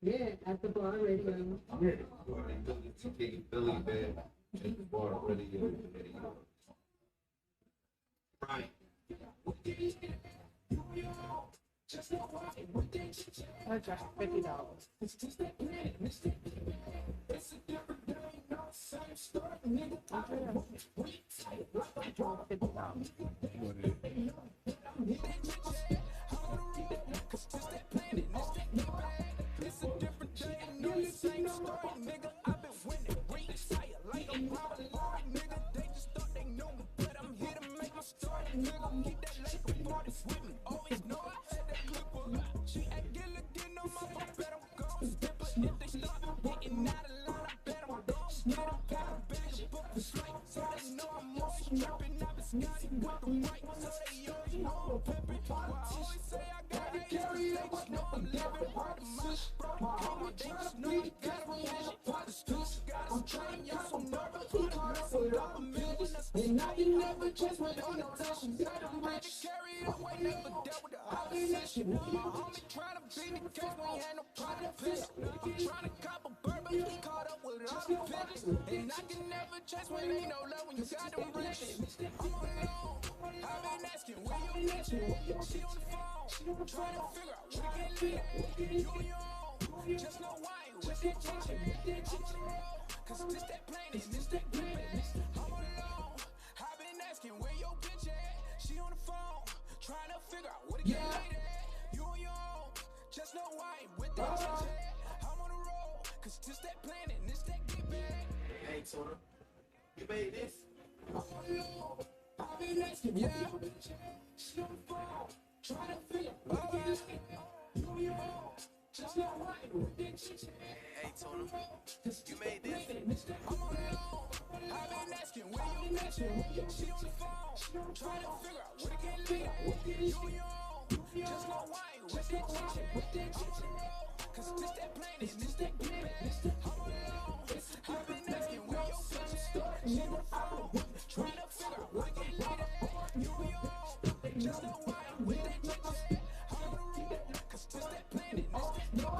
Yeah, at the bar radio. I'm here to Billy, man. At the bar radio. Right. I just $50. $50. And I can never just went on no session. Got them rich. I never dealt with the opposition. My homie trying to beat the case when he had no product piss. I'm trying to cop a bird, but he caught up with all the bitches. And I can never chase when ain't no love when you got them riches. I'm alone. I've been asking where you next. She on the phone, trying to figure out where to get lit. You on your own, just know why you with that tension. I'm on the road, cause this that plane and this that grip. I'm alone. I've been asking where your bitch at. She on the phone, trying to figure out where to get lit. You on your own, just know why you with that tension. I'm on the road, cause this that plane and this that grip. Hey, Tona, you made this? I'm alone. I've been asking where your bitch at. She on the phone, trying to figure out where to get lit. You on your own, just know why you with that tension. Hey, Tona, you made this? I'm alone. I've been asking where you next. She on the phone, trying to figure out where to get lit. You on your own, just know why you with that tension. I'm on the road, cause this that plane and this that grip. I'm alone. I've been asking where your bitch at. She on the phone, trying to figure out where to get lit. You on your own, just know why you with that tension. I'm on the road, cause this that plane and this that grip.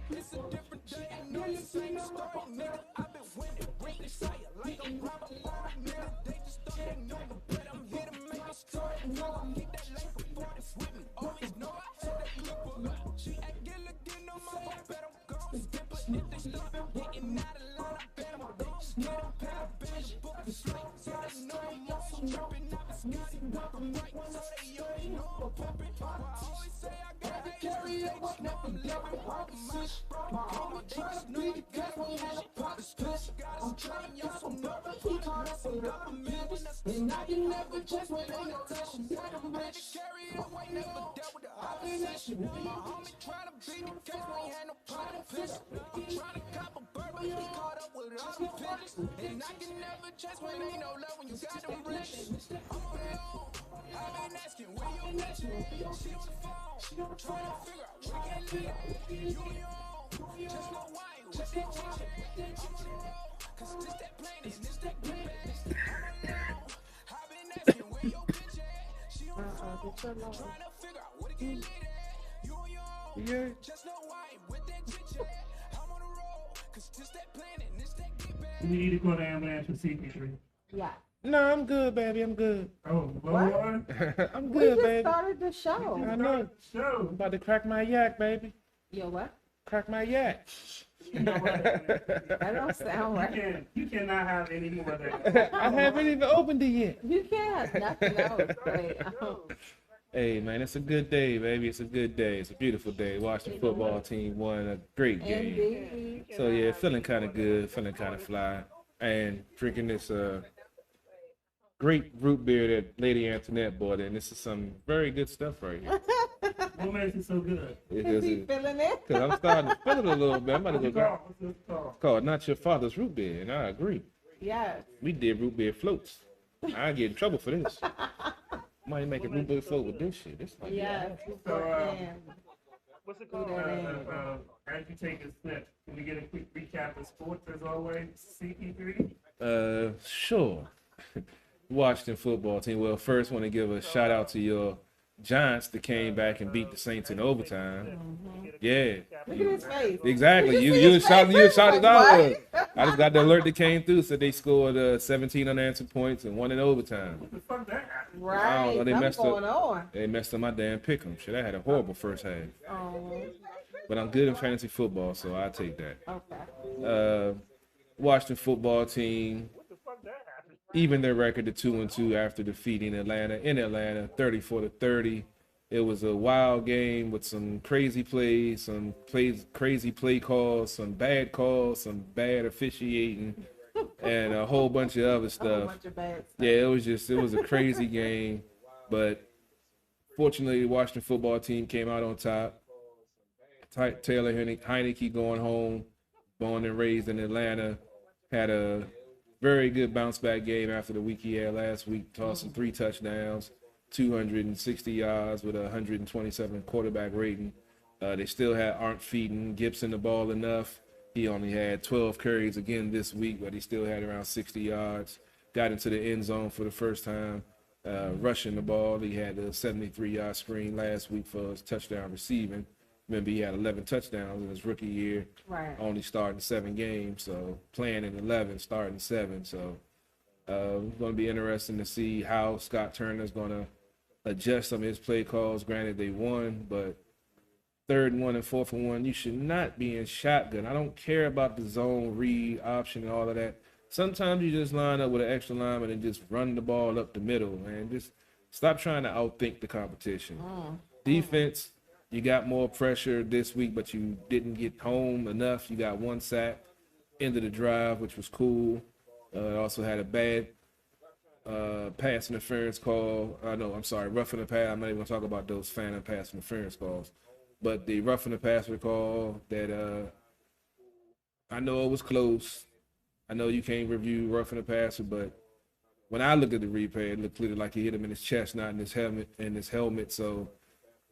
It's a different day, I know the same story, nigga. I've been winning, ring fire like I'm Robert Lord, nigga. They just thought they knew me, but I'm here to make a story, nigga. Keep that life before this with me. Always know I had that clip up. She act getting on my phone, bet I'm gon' skip it. If they stop getting out of line, I bet I'm gon' skip it. Pay a bitch, book the flight, so they know I'm also tripping. I've been sneaking up and right, so they already know I'm pumping. I always say I gotta carry it, never living hard to my I'm trying to be the guy who had a pop split. I'm trying y'all some nervous, he caught us some government. And I can never just went on no session. Got them rich. Carry it away, never dealt with the opposition. My homie trying to beat the case when he had no product piss. I'm trying to cop a bird, but he caught up with all the bitches. And I can never just when ain't no love when you got them riches. I'm alone. I've been asking where you next. She on the phone, trying to figure out where to get lit. You on your own, just know why you with that tension. I'm on the road, cause this that plane and this that grip. I'm alone. I've been asking where your bitch at. She on the phone, trying to figure out where to get lit. You on your own, just know why you with that tension. I'm on the road, cause this that plane and this that grip. We need to go to ambulance for CP3. Yeah. No, I'm good, baby. I'm good. Oh, Lord. I'm We good, just baby. started the show. I know. So, I'm about to crack my yak, baby. Yo, what? Crack my yak. you know what? That don't sound right. You cannot have any more of that. I haven't even opened it yet. You can't. Nothing else. Wait. Hey, man, it's a good day, baby. It's a good day. It's a beautiful day. Watching football team won a great game. Indeed. So, yeah, feeling kind of good, feeling kind of fly. And drinking this great root beer that Lady Antoinette bought in. This is some very good stuff right here. What makes it so good? Is he feeling it? Because I'm starting to feel it a little bit. I'm about to go grab. What's this called? It's called Not Your Father's Root Beer, and I agree. Yes. We did root beer floats. I get in trouble for this. Might make a root beer float with this shit. This like, Yes. So, what's it called? As you take a sip, can we get a quick recap of sports as always? CP3? Sure. Washington football team. Well, first want to give a shout out to your Giants that came back and beat the Saints in overtime. Yeah, Look at his face. exactly. Did You see you his shot face? you shot it Like, out. what? I just got the alert that came through, said they scored 17 unanswered points and won in overtime. What the fuck that happened? I don't Right. know, they Something messed up. going on. They messed up my damn pick'em. Shit, I had a horrible first half, Oh, but I'm good in fantasy football, so I take that. okay. Washington football team What the fuck that happened? even their record to 2-2 after defeating Atlanta in Atlanta 34-30. It was a wild game with some crazy plays, crazy play calls, some bad officiating, and a whole bunch of other A whole stuff. bunch of bad stuff. Yeah, it was a crazy game, but fortunately, the Washington football team came out on top. Taylor Heineke going home, born and raised in Atlanta, had a very good bounce back game after the week he had last week, tossing 3 touchdowns, 260 yards with a 127 quarterback rating. They still aren't feeding Gibson the ball enough. He only had 12 carries again this week, but he still had around 60 yards. Got into the end zone for the first time, rushing the ball. He had a 73-yard screen last week for his touchdown receiving. Remember, he had 11 touchdowns in his rookie year, Right. only starting 7 games, so playing in 11, starting 7. So it's going to be interesting to see how Scott Turner's going to adjust some of his play calls. Granted, they won, but 3rd and 1 and 4th and 1, you should not be in shotgun. I don't care about the zone read option and all of that. Sometimes you just line up with an extra lineman and just run the ball up the middle, man. Just stop trying to outthink the competition. Defense, you got more pressure this week, but you didn't get home enough. You got 1 sack, end of the drive, which was cool. Also had a bad pass interference call. Roughing the pass. I'm not even going to talk about those phantom pass interference calls. But the roughing the passer call that I know it was close. I know you can't review roughing the passer, but when I looked at the replay, it looked clearly like he hit him in his chest, not in his helmet. So,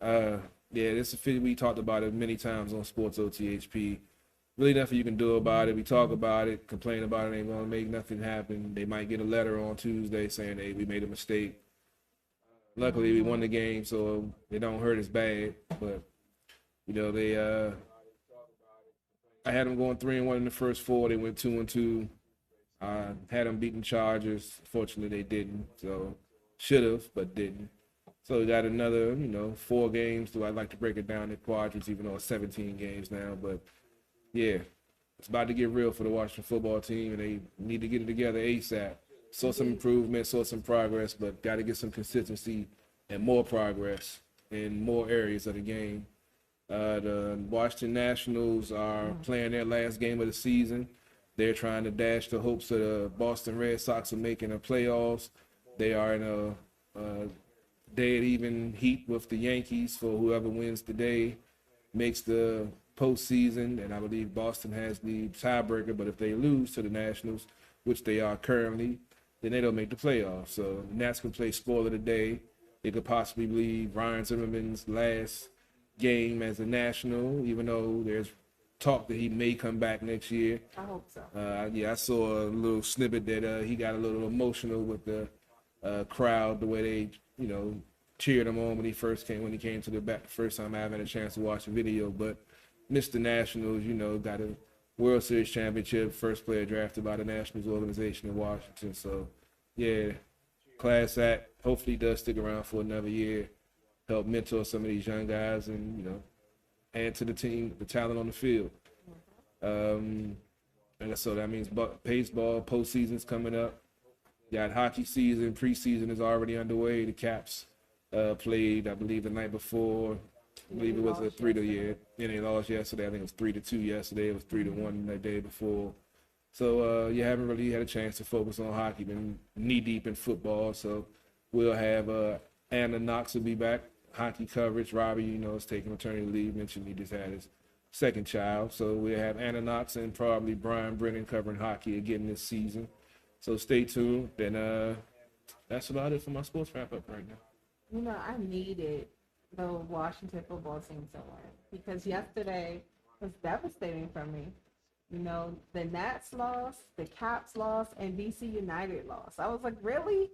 yeah, this is we talked about it many times on Sports OTHP. Really nothing you can do about it. We talk about it, complain about it, ain't gonna make nothing happen. They might get a letter on Tuesday saying, hey, we made a mistake. Luckily, we won the game, so it don't hurt as bad. But, I had them going 3-1 in the first 4. They went 2-2. I had them beating Chargers. Fortunately, they didn't. So, should have, but didn't. So we got another, 4 games. Do I like to break it down in quadrants, even though it's 17 games now? But yeah, it's about to get real for the Washington football team, and they need to get it together ASAP. Saw some improvement, saw some progress, but got to get some consistency and more progress in more areas of the game. The Washington Nationals are playing their last game of the season. They're trying to dash the hopes of the Boston Red Sox of making the playoffs. They are in a dead even heat with the Yankees for whoever wins today makes the postseason, and I believe Boston has the tiebreaker, but if they lose to the Nationals, which they are currently, then they don't make the playoffs. So the Nats can play spoiler today. They could possibly be Ryan Zimmerman's last game as a National, even though there's talk that he may come back next year. I hope so. I saw a little snippet that he got a little emotional with the crowd, the way they, cheered him on when he came to the bat the first time. I haven't had a chance to watch the video, but Mr. Nationals, got a World Series championship, first player drafted by the Nationals organization in Washington. So, yeah, class act. Hopefully he does stick around for another year, help mentor some of these young guys and, add to the team, the talent on the field. And so that means baseball postseason's coming up. Got hockey season, preseason is already underway. The Caps played, I believe, the night before. I believe it was a 3-2. And they lost yesterday. I think it was 3-2 yesterday. It was 3-1 the day before. So you haven't really had a chance to focus on hockey. Been knee deep in football. So we'll have Anna Knox will be back. Hockey coverage. Robbie, is taking maternity leave. Mentioned he just had his 2nd child. So we'll have Anna Knox and probably Brian Brennan covering hockey again this season. So stay tuned. Then that's about it for my sports wrap up right now. I needed the Washington football team to win because yesterday was devastating for me. The Nats lost, the Caps lost, and DC United lost. I was like, really?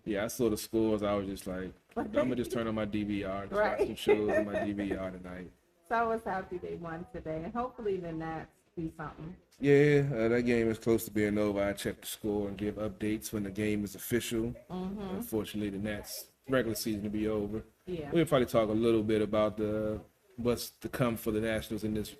Yeah, I saw the scores. I was just like, I'm gonna just turn on my DVR and just watch Right. some shows on my DVR tonight. So I was happy they won today, and hopefully the Nats do something. Yeah, that game is close to being over. I check the score and give updates when the game is official. Unfortunately, the Nats regular season will be over. Yeah. We'll probably talk a little bit about what's to come for the Nationals in this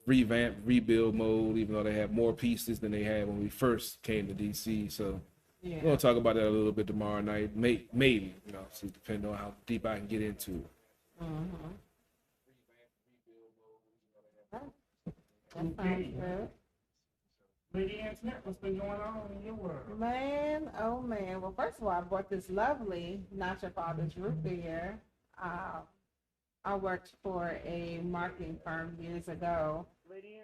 revamp, rebuild mode, even though they have more pieces than they had when we first came to DC. So Yeah. we're gonna talk about that a little bit tomorrow night. Maybe, so depending on how deep I can get into it. That sounds good. Lady Antoinette, what's been going on in your world? Man, oh man. Well, first of all, I bought this lovely Not Your Father's root beer. I worked for a marketing firm years ago,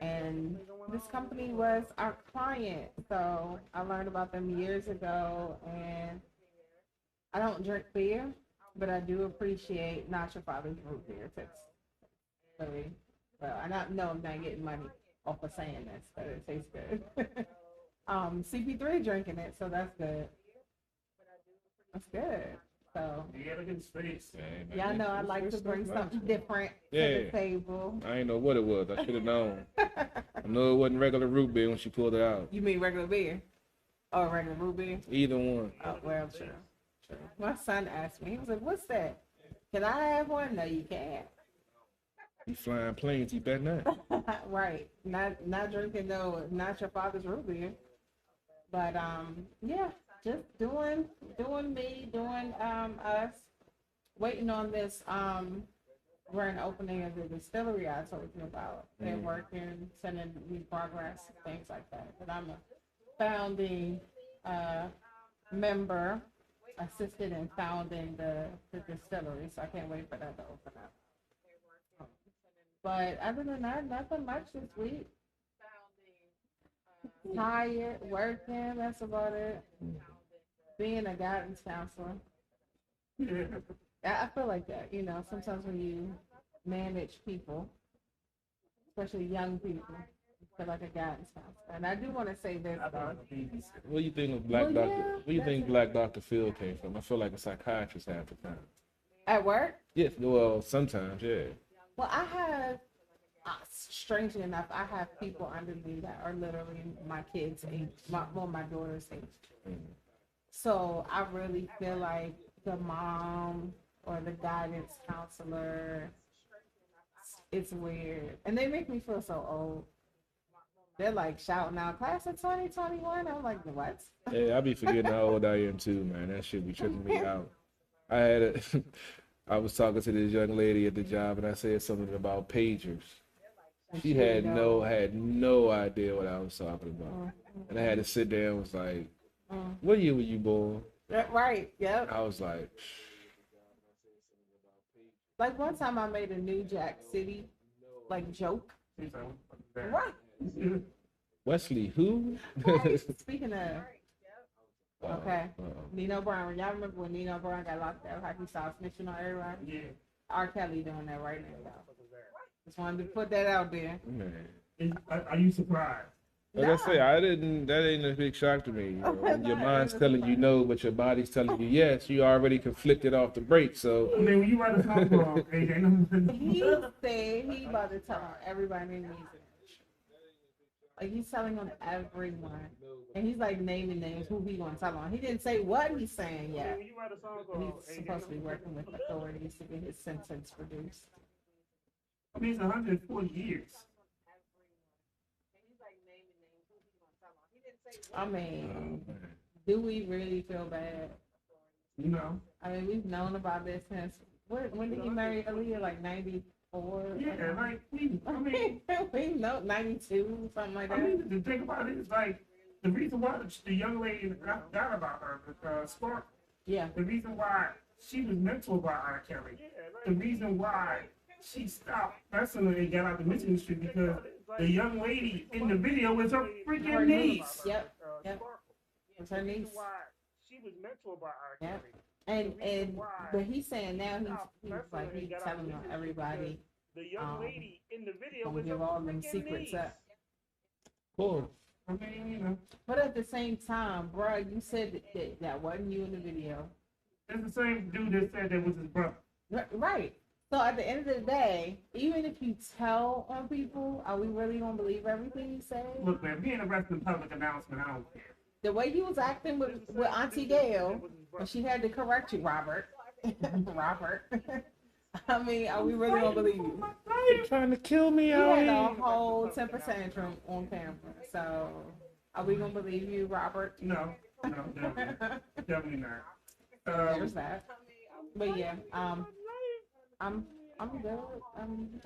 and this company was our client. So I learned about them years ago, and I don't drink beer, but I do appreciate Not Your Father's root beer. It's really, well, I'm not getting money off of saying this, but it tastes good. CP3 drinking it, so that's good. That's good. So You gotta get space. yeah, I know I like to bring something different to Yeah. the table. I ain't know what it was. I should have known. I know it wasn't regular root beer when she pulled it out. You mean regular beer? Or regular root beer? Either one. Oh, well, sure. My son asked me, he was like, what's that? Can I have one? No, you can't. You flying planes, you bet not. Right. Not drinking Not Your Father's root beer. But yeah, just doing me, doing us, waiting on this grand opening of the distillery I told you about. They're working, sending me progress, things like that. But I'm a founding member, assisted in founding the distillery, so I can't wait for that to open up. But other than that, nothing much this week. Tired, working, that's about it. Being a guidance counselor. I feel like that, sometimes when you manage people, especially young people, you feel like a guidance counselor. And I do want to say this, though. What do you think of Black Well, Doctor? yeah, Where do you think Black Dr. Phil came from? I feel like a psychiatrist half the time. At work? Yes, well, sometimes, yeah. Well, I have, strangely enough, I have people under me that are literally my kids' age, my daughter's age. So I really feel like the mom or the guidance counselor, it's weird. And they make me feel so old. They're like shouting out, class of 2021. I'm like, what? Yeah, I be forgetting how old I am too, man. That shit be tripping me out. I was talking to this young lady at the job, and I said something about pagers. She had no idea what I was talking about, and I had to sit there and was like, "What year were you born?" Right. Yep. I was like, Like one time I made a New Jack City joke. Right. "Wesley, who?" Right. Speaking of, okay, Nino Brown. Y'all remember when Nino Brown got locked up? How he started snitching on everybody? Yeah. R. Kelly doing that right now. Just wanted to put that out there. Man. Are you surprised? Like I say, that ain't a big shock to me. When your mind's telling you no, but your body's telling you yes, you already conflicted off the break. So I mean, when you write a song for He said he about to tell on everybody in music. Like he's telling on everyone. And he's like naming names who he gonna tell on. He didn't say what he's saying yet. when you write a song And he's supposed to be working with authorities to get his sentence reduced. I mean, it's 140 years. I mean, do we really feel bad? You know? I mean, we've known about this since, when did he marry Aaliyah? Like 94? Yeah, like, we know 92, something like I that. mean, the thing about it is, like, the reason why the young lady got about her, Spark, Yeah. the reason why she was mentored by R. Kelly, the reason why she stopped messing with and got out the music industry because the young lady in the video was her freaking Her niece. Yep. It's her niece. She was mentored by R. Yep. And but he's saying now he's telling on everybody. The young lady in the video Gonna was give her all them freaking secrets niece. up. cool. I mean, you know, But at the same time, bro, you said that wasn't you in the video. it's the same dude that said that was his brother. Right. So at the end of the day, even if you tell on people, are we really gonna believe everything you say? Look, man, being arrested in public announcement, I don't care. The way you was acting with Auntie Gail, when she had to correct you, Robert. Robert. I mean, are we really gonna believe you? They're trying to kill me You out had a here. whole temper tantrum on camera. So are we gonna believe you, Robert? No, definitely not. There's that. But yeah, I'm good.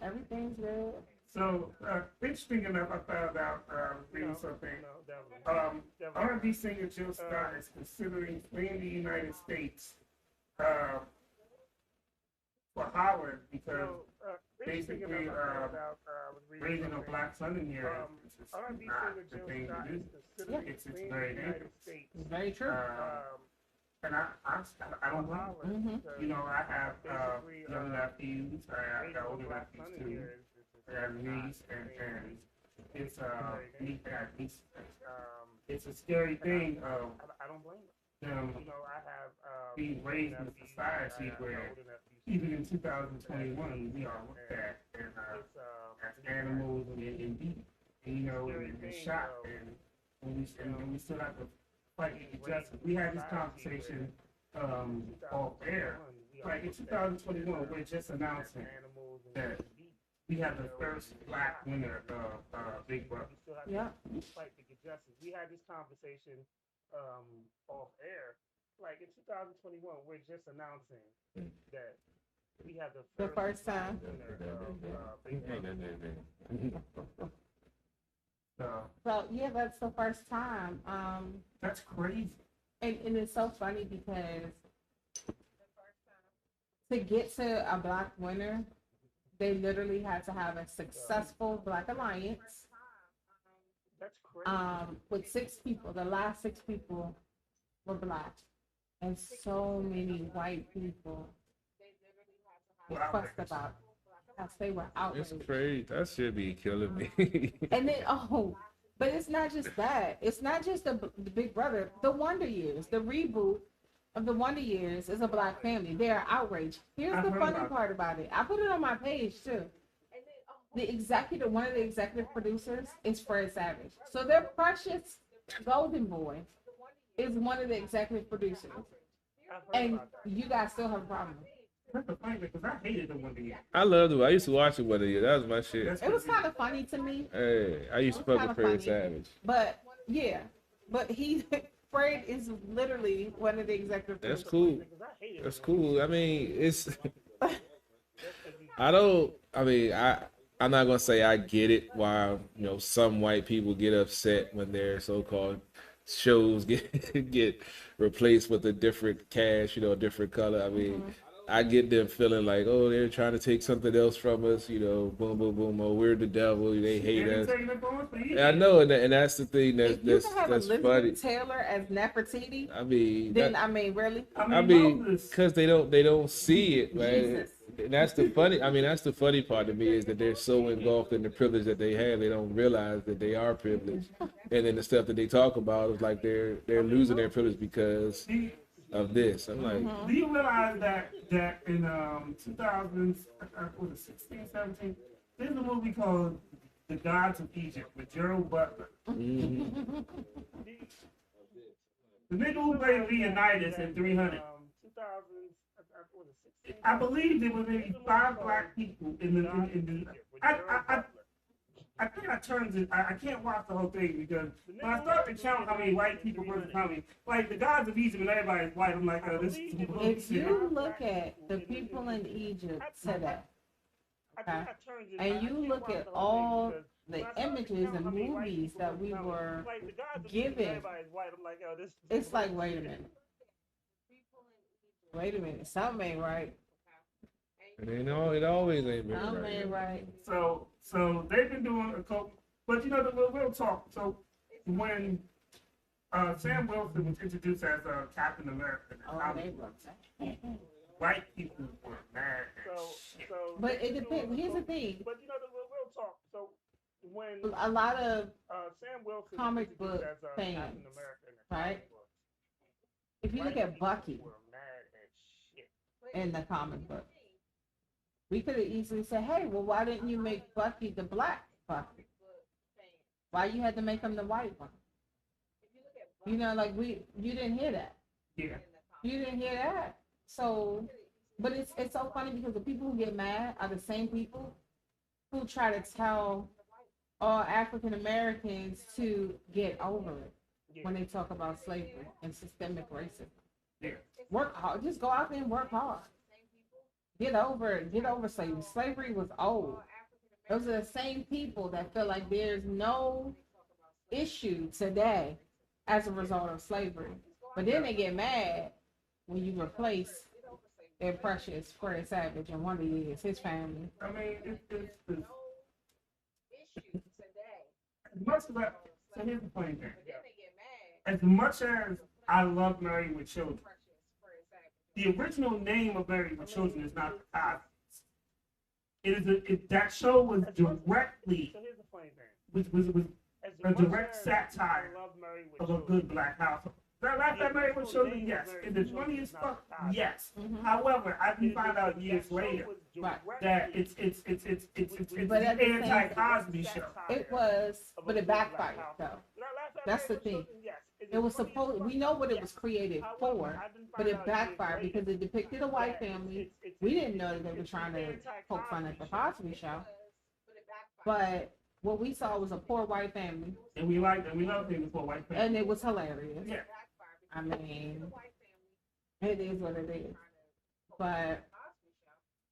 Everything's good. So, interesting enough, I found out reading something. R&B singer Jill Scott is considering fleeing the United States for Holland because basically raising a black son in here is not the thing to do. Yeah. It's very dangerous. It's very true. And I don't know. Mm-hmm. You know, I have young nephews. I got older nephews too. I have niece, and it's niece and niece. It's a scary thing of them being raised in a society where even in 2021 we are looked at as animals and beat, and, you know, and shot, and we still have to fight injustice. We had this conversation off air. Like in 2021, we're just announcing that we have the first black winner of Big Brother. Yeah. Fight to get justice. We had this conversation off air. Like in 2021, we're just announcing that we have The first time. winner of Big Brother. So yeah, that's the first time. That's crazy. And it's so funny because to get to a black winner, they literally had to have a successful black alliance. That's crazy. With 6 people. The last 6 people were black, and so many white people fussed about it. Yes, they were outraged. It's crazy. That should be killing me. And then but it's not just that. It's not just the Big Brother. The Wonder Years, the reboot of the Wonder Years is a black family. They are outraged. Here's the funny part about it. I put it on my page too. One of the executive producers is Fred Savage. So their precious golden boy is one of the executive producers. And you guys still have a problem. That's the funny because I hated the Wonder Years. I loved it. I used to watch it one of you. That was my shit. It was kind of funny to me. Hey, I used to fuck with Fred Savage. But yeah, Fred is literally one of the executive That's producers. cool. That's cool. I mean, it's. I'm not gonna say I get it. Why some white people get upset when their so-called shows get replaced with a different cast, a different color. I mean. I get them feeling like, oh, they're trying to take something else from us, boom, boom, boom, oh, we're the devil, they hate us. Yeah, I know, and that's the thing that's funny. Taylor as Nefertiti. I mean, really? I mean, because they don't see it, right? Jesus. And that's the funny. I mean, that's the funny part to me is that they're so engulfed in the privilege that they have, they don't realize that they are privileged, and then the stuff that they talk about is like they're losing their privilege because of this. I'm like, do you realize that in 2016, 17, there's a movie called The Gods of Egypt with Gerald Butler. mm-hmm. The nigga who played Leonidas in 300. I believe there were maybe 5 black people in the I think I turned it. I can't watch the whole thing because when I start to count how many white people were coming, like the gods of Egypt and everybody's white, I'm like, this is if you look at the people in Egypt today, okay, and you look at all the images and movies that we were given, it's like, wait a minute, something ain't right. It always ain't been Something ain't right. So they've been doing a couple, but the real talk. So when Sam Wilson was introduced as Captain America, white people were mad. But it depends. Here's the thing. But the real talk. So when a lot of Sam Wilson comic introduced book as fans, Captain America in the right? comic books, If you look white at Bucky people were mad as shit. in the comic book, we could have easily said, "Hey, well, why didn't you make Bucky the black Bucky? Why you had to make him the white one?" You know, like you didn't hear that. Yeah. You didn't hear that. So, but it's so funny because the people who get mad are the same people who try to tell all African Americans to get over it when they talk about slavery and systemic racism. Yeah. Work hard. Just go out there and work hard. Get over it. Get over slavery. Slavery was old. Those are the same people that feel like there's no issue today as a result of slavery. But then they get mad when you replace their precious Fred Savage and one of these, his family. I mean, it's as much as so here's the funny thing. As much as I love Married with Children, the original name of Married with Children is not the Cosby's. That show was directly was a direct satire of a good black household. That Laugh at Married with Children, yes. Is it funny as fuck? Yes. However, I can find out years later that it's But at the the same anti-Cosby show. It was, but it backfired though. That's the thing. It was supposed. We know what it was created for, but it backfired because it depicted a white family. We didn't know that they were trying to poke fun at the Cosby Show, but what we saw was a poor white family, And we loved it before white family. and it was hilarious. Yeah. I mean, it is what it is. But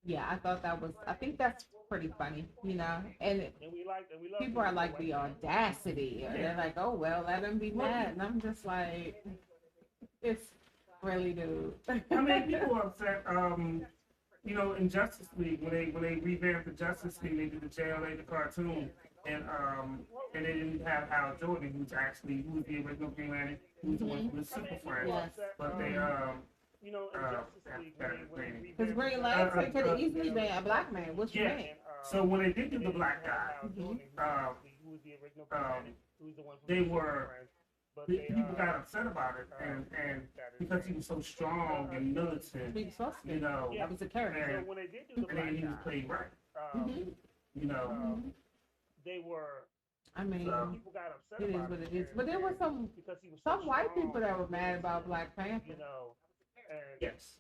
yeah, I thought that was. I think that's pretty funny, you know. And people are like the audacity, or they're like, "Oh well, let them be mad," and I'm just like, "It's really, dude." I mean, people are upset. You know, in Justice League, when they revamped the Justice League, they did the JLA, the cartoon, and they didn't have Hal Jordan, who's the original Green Lantern, who's the one who was Super Friend. Yes. But they Because Green Lantern could have easily been a black man. What you mean? So when they did do the black guy, they were. People got upset about it, and because he was so strong and militant, you know, That was a character. and then he was played right, you know. I mean, So, it is what it is. But there were some white people that were mad about Black Panther. yes.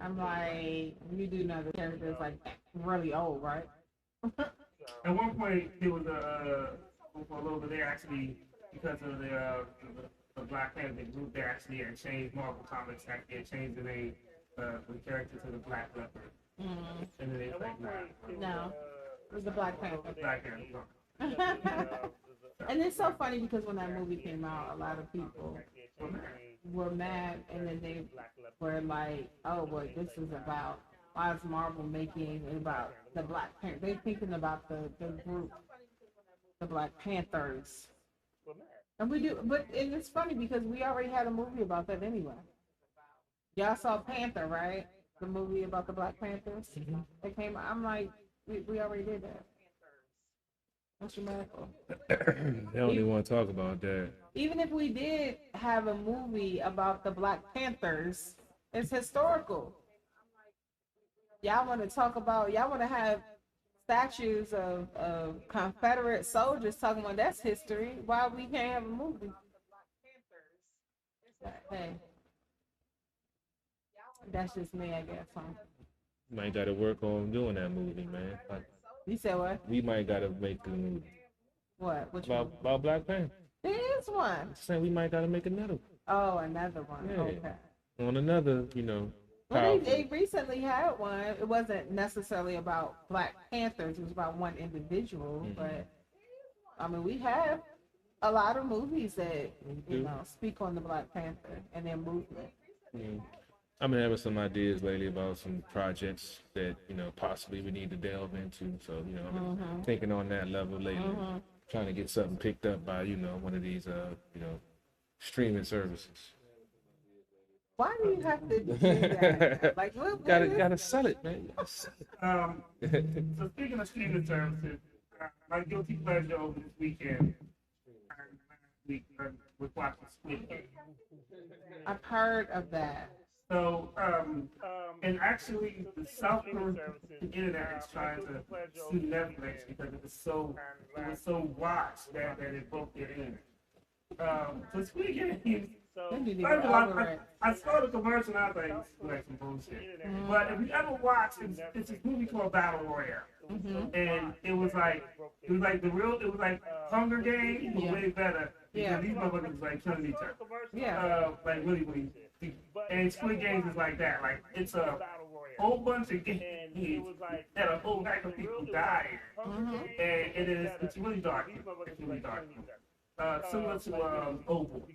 I'm like, you do know the character is like really old, right? At one point, there was a little bit. They actually, because of the Black Panther group, they actually had changed Marvel Comics. Actually, had changed the name, the character to the Black Leopard, and then they was like, No, it was the Black Panther. Black Panther. And it's so funny because when that movie came out, a lot of people were mad, and then they were like, "Oh, well, this is about why is Marvel making it about the Black Panther? They're thinking about the group, the Black Panthers." And we do, but and it's funny because we already had a movie about that anyway. Y'all saw Panther, right? The movie about the Black Panthers. It came out. I'm like, we already did that. What's your medical? They don't even want to talk about that. Even if we did have a movie about the Black Panthers, it's historical. Y'all want to talk about, y'all want to have statues of Confederate soldiers talking about that's history. Why we can't have a movie? Hey, that's just me, I guess. Huh? Might got to work on doing that movie, man. Like, You said what? we might got to make a movie What? Which one? about Black Panther. There is one. Saying we might got to make another one. Oh, another one. Yeah. Okay. On another, you know. Well, powerful- they recently had one. It wasn't necessarily about Black Panthers. It was about one individual. But I mean, we have a lot of movies that you know speak on the Black Panther and their movement. I've been having some ideas lately about some projects that, you know, possibly we need to delve into. So, you know, I've been thinking on that level lately, trying to get something picked up by, you know, one of these, you know, streaming services. Why do you have to do that? Like, what Gotta sell it, man. So speaking of streaming services, my guilty pleasure over this weekend. Last week was watching Squid Game. I've heard of that. So, and actually, the South Korean internet is trying to sue Netflix because it was so watched that it broke their internet. So Squid Game. They need to First get of all, over it. I saw the commercial and I was like, this is like some bullshit. But if you ever watch, it's this movie called Battle Royale, and it was like Hunger Games, but way better. Because these motherfuckers was like killing each other. Yeah. Like really. And Squid Games is like that. Like it's a whole bunch of games that a whole heck of people die in. And it's really dark. It's really dark. Similar to Opal.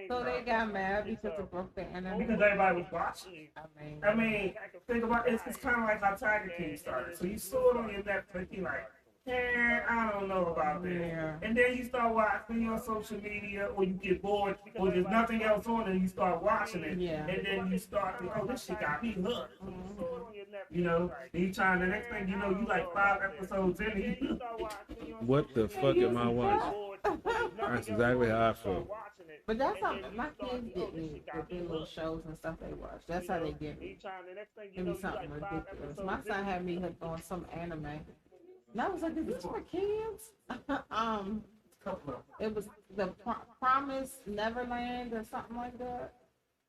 So they got mad because it broke the internet. Because everybody was watching. I mean, I mean, think about it. It's kind of like how Tiger King started. So you saw it on your Netflix, you're like, I don't know about this. Yeah. And then you start watching on social media, or you get bored, or there's nothing else on, and you start watching it. Yeah. And then you start to, oh, this shit got me hooked. You know, and you trying, the next thing you know, you like 5 episodes in. What the fuck am I watching? That's exactly how I feel. but that's how my kids get me with their little shows and stuff they watch. That's how they get me. Give me something ridiculous. My son had me hooked on some anime. And I was like, is this for kids? It was the Promised Neverland or something like that.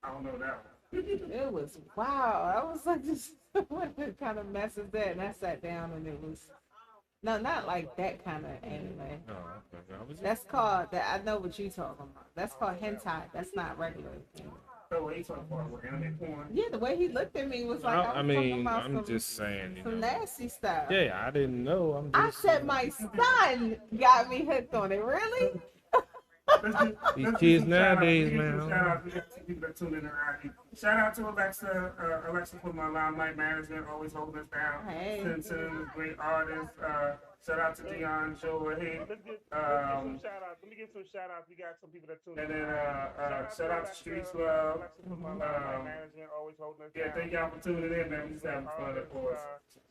I don't know that one. It was wow. I was like, this what kind of mess is that? And I sat down and it was no, not like that kind of anime. Oh, okay. That's called that. I know what you're talking about. That's called hentai. That's not regular. So what you talking about? What, anime porn? Yeah, the way he looked at me was like, I was talking about I'm just saying. some nasty stuff. Yeah, I didn't know. I said my son got me hooked on it. Really? These kids nowadays, man. Shout out to people that tune in around. Shout out to Alexa. Alexa for my limelight management, always holding us down. Hey. Sending us great artists. Shout out to Dion Joe. Hey. Let me give some shout outs. We got some people that tune in. And then shout out to Streets Love. Management always holding us down. Yeah, thank y'all for tuning in, man. We just having fun, of course.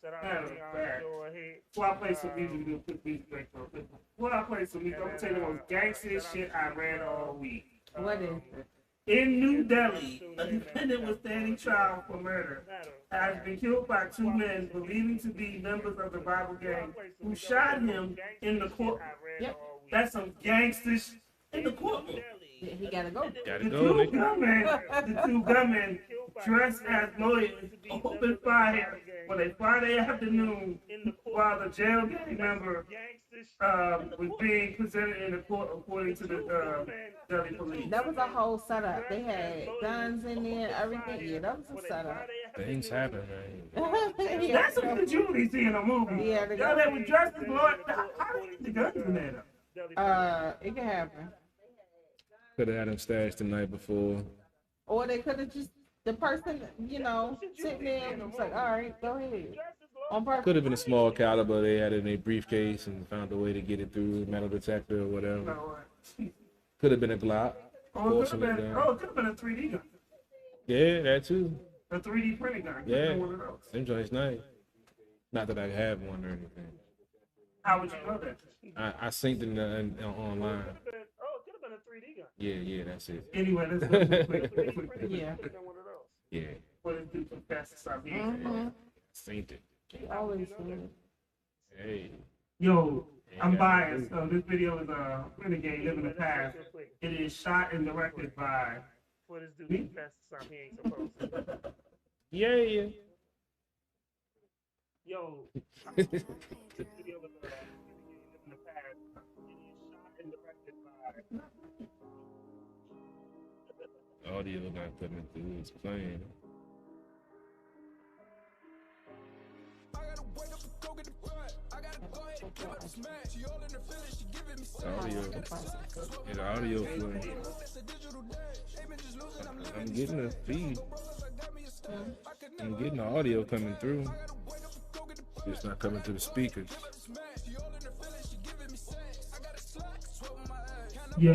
Shout out to Dion Joe. Hey. Before I play some music, we do a quick music break for a quick one. Before I play some music, I'm gonna tell you the most gangster shit I read all week. What is it? In New Delhi, a defendant was standing trial for murder has been killed by 2 men believing to be members of the Bible gang who shot him in the court. Yep. That's some gangster shit in the courtroom. He gotta go. Gotta The go, the two gunmen dressed as lawyers opened fire on a Friday afternoon while the jail gang member was being presented in the court, according to the Delhi police. That was a whole setup. They had guns in there, everything. Yeah, that was a setup. Things happen, man. That's what you usually see in a movie. Yeah, Y'all that was dressed as lawyers. How do you get the guns in there? It can happen. Could have had him stashed the night before. Or they could have just the person, sitting there and was like, all right, go ahead. On purpose. Could have been a small caliber. They had it in a briefcase and found a way to get it through metal detector or whatever. Could have been a Glock. It could have been a 3D gun. Yeah, that too. A 3D printing gun. Yeah, One of those. them joints nice. Not that I have one or anything. How would you know that? I synced it online. It could have been a 3D gun. Yeah, that's it. Anyway, let's go quick. Yeah. Yeah, What is do for fast stop here? Mm-hmm. synced it. He always did. Hey. Yo, I'm biased. This video is Renegade Living the Past. It is shot and directed by For this dude to pass something he ain't supposed to. Yeah. Yo, this video was in the past. It is shot and directed by. Audio not coming through. It's playing. I gotta wake up and go get the bread. I gotta go ahead and give up the smash. She all in her feelings, she giving me sex. Audio. Yeah, the audio playing. It's a digital day. They been just losing, I'm living. I'm getting a feed. I'm getting the audio coming through. It's not coming through the speakers. Yeah.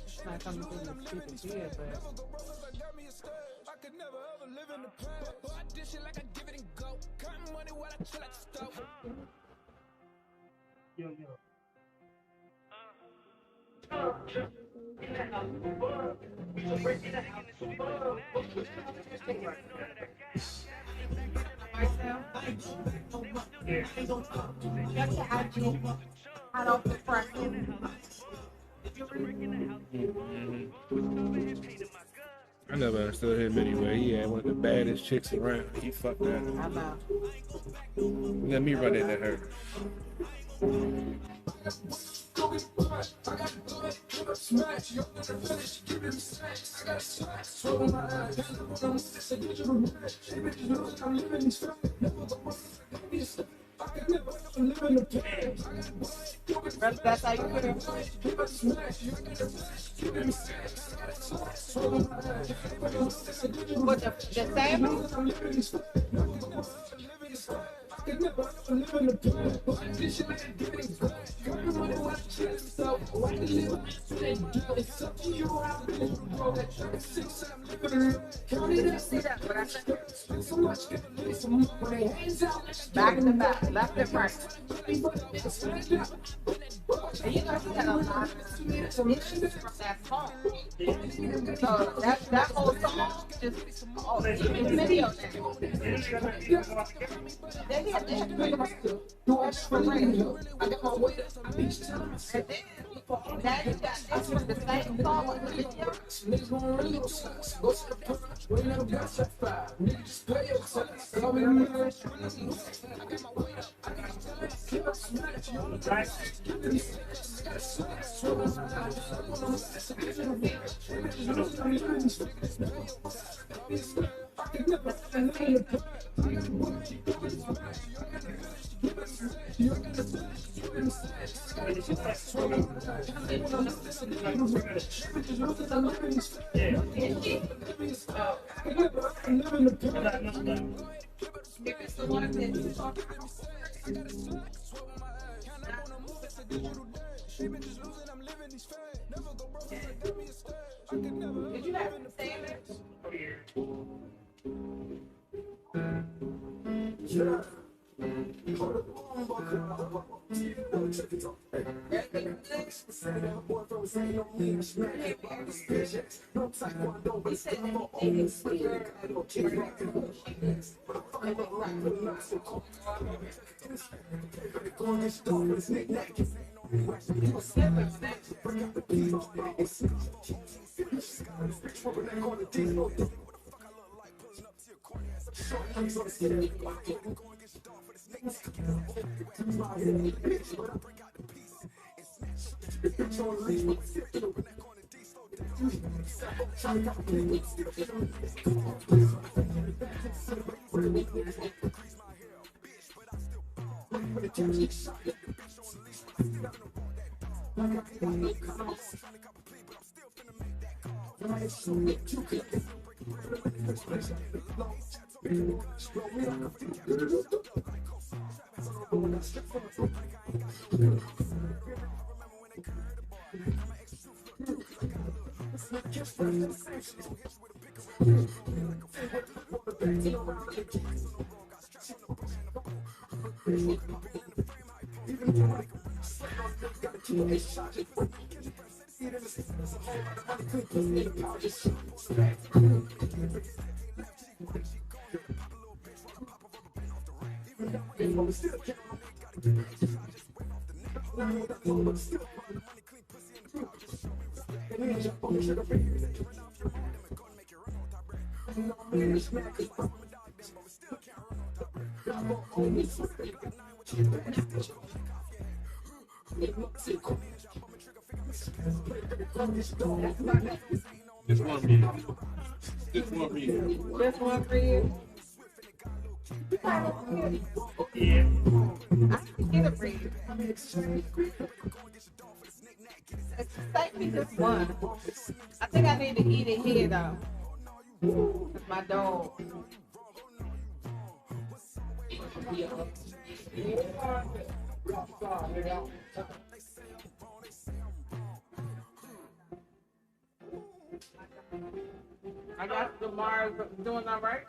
It's not coming through the speakers here, but I could never ever live in the past. I dish it like I give it and go. Counting money while I chill like a stove. I don't press. I never understood him anyway. He had one of the baddest chicks around. He fucked that. I know. Let me run into her. That's how you put it. What the back to back, left and right. And you know he had a lot of issues from that song. So that whole song just even video now. They had to bring us to do it for real. I got my weight up. And then now you got this with the same song with the video. If it's the one that you talk about. Did you have to say it? Just one read. Just one read. Just one for you. Yeah. I can get a read. Take me just one. I think I need to eat it here though. With my dog. I got the Mars doing all right.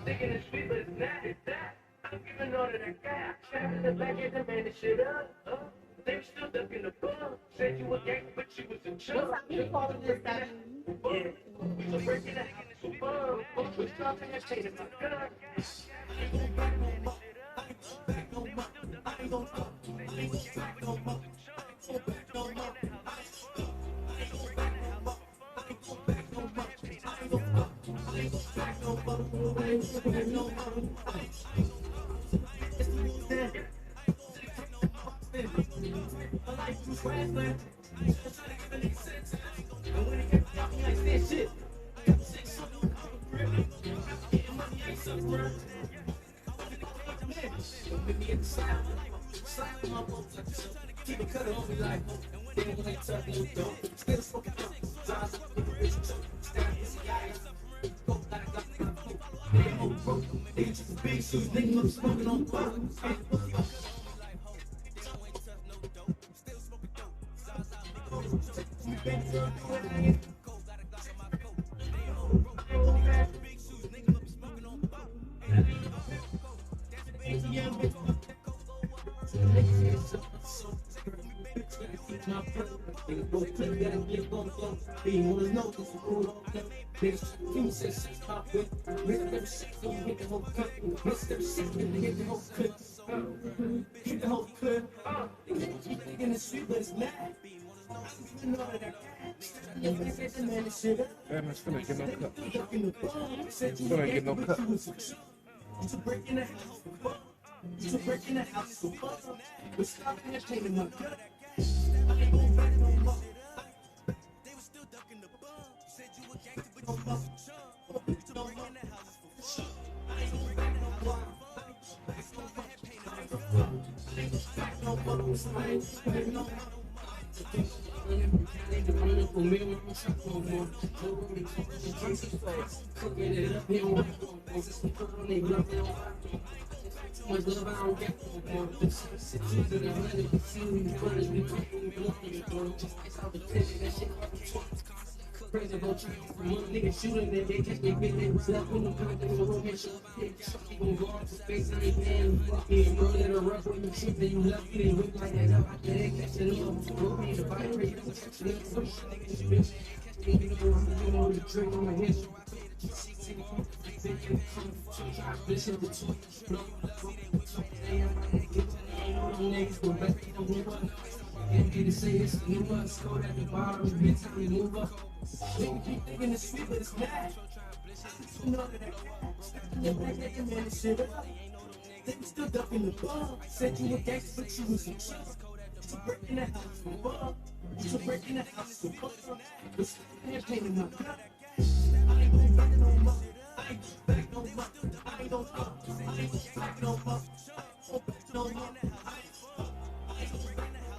thinking it's sweet, but it's not. It's that. I'm giving all of that guy. Trapping the back and the man the shit up. They were still ducking the bug. Said you were gang, but you was a chub. What's you calling this? That Yeah. We was breaking the house for fun. We stopping and chasing my gun.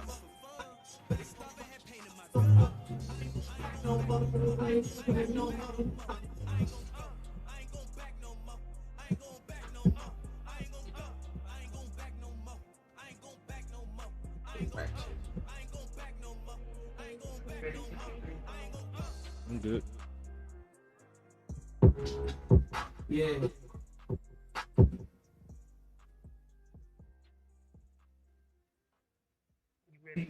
Damn, it's gonna get no cut. It's gonna get no cut. I'm good. Yeah.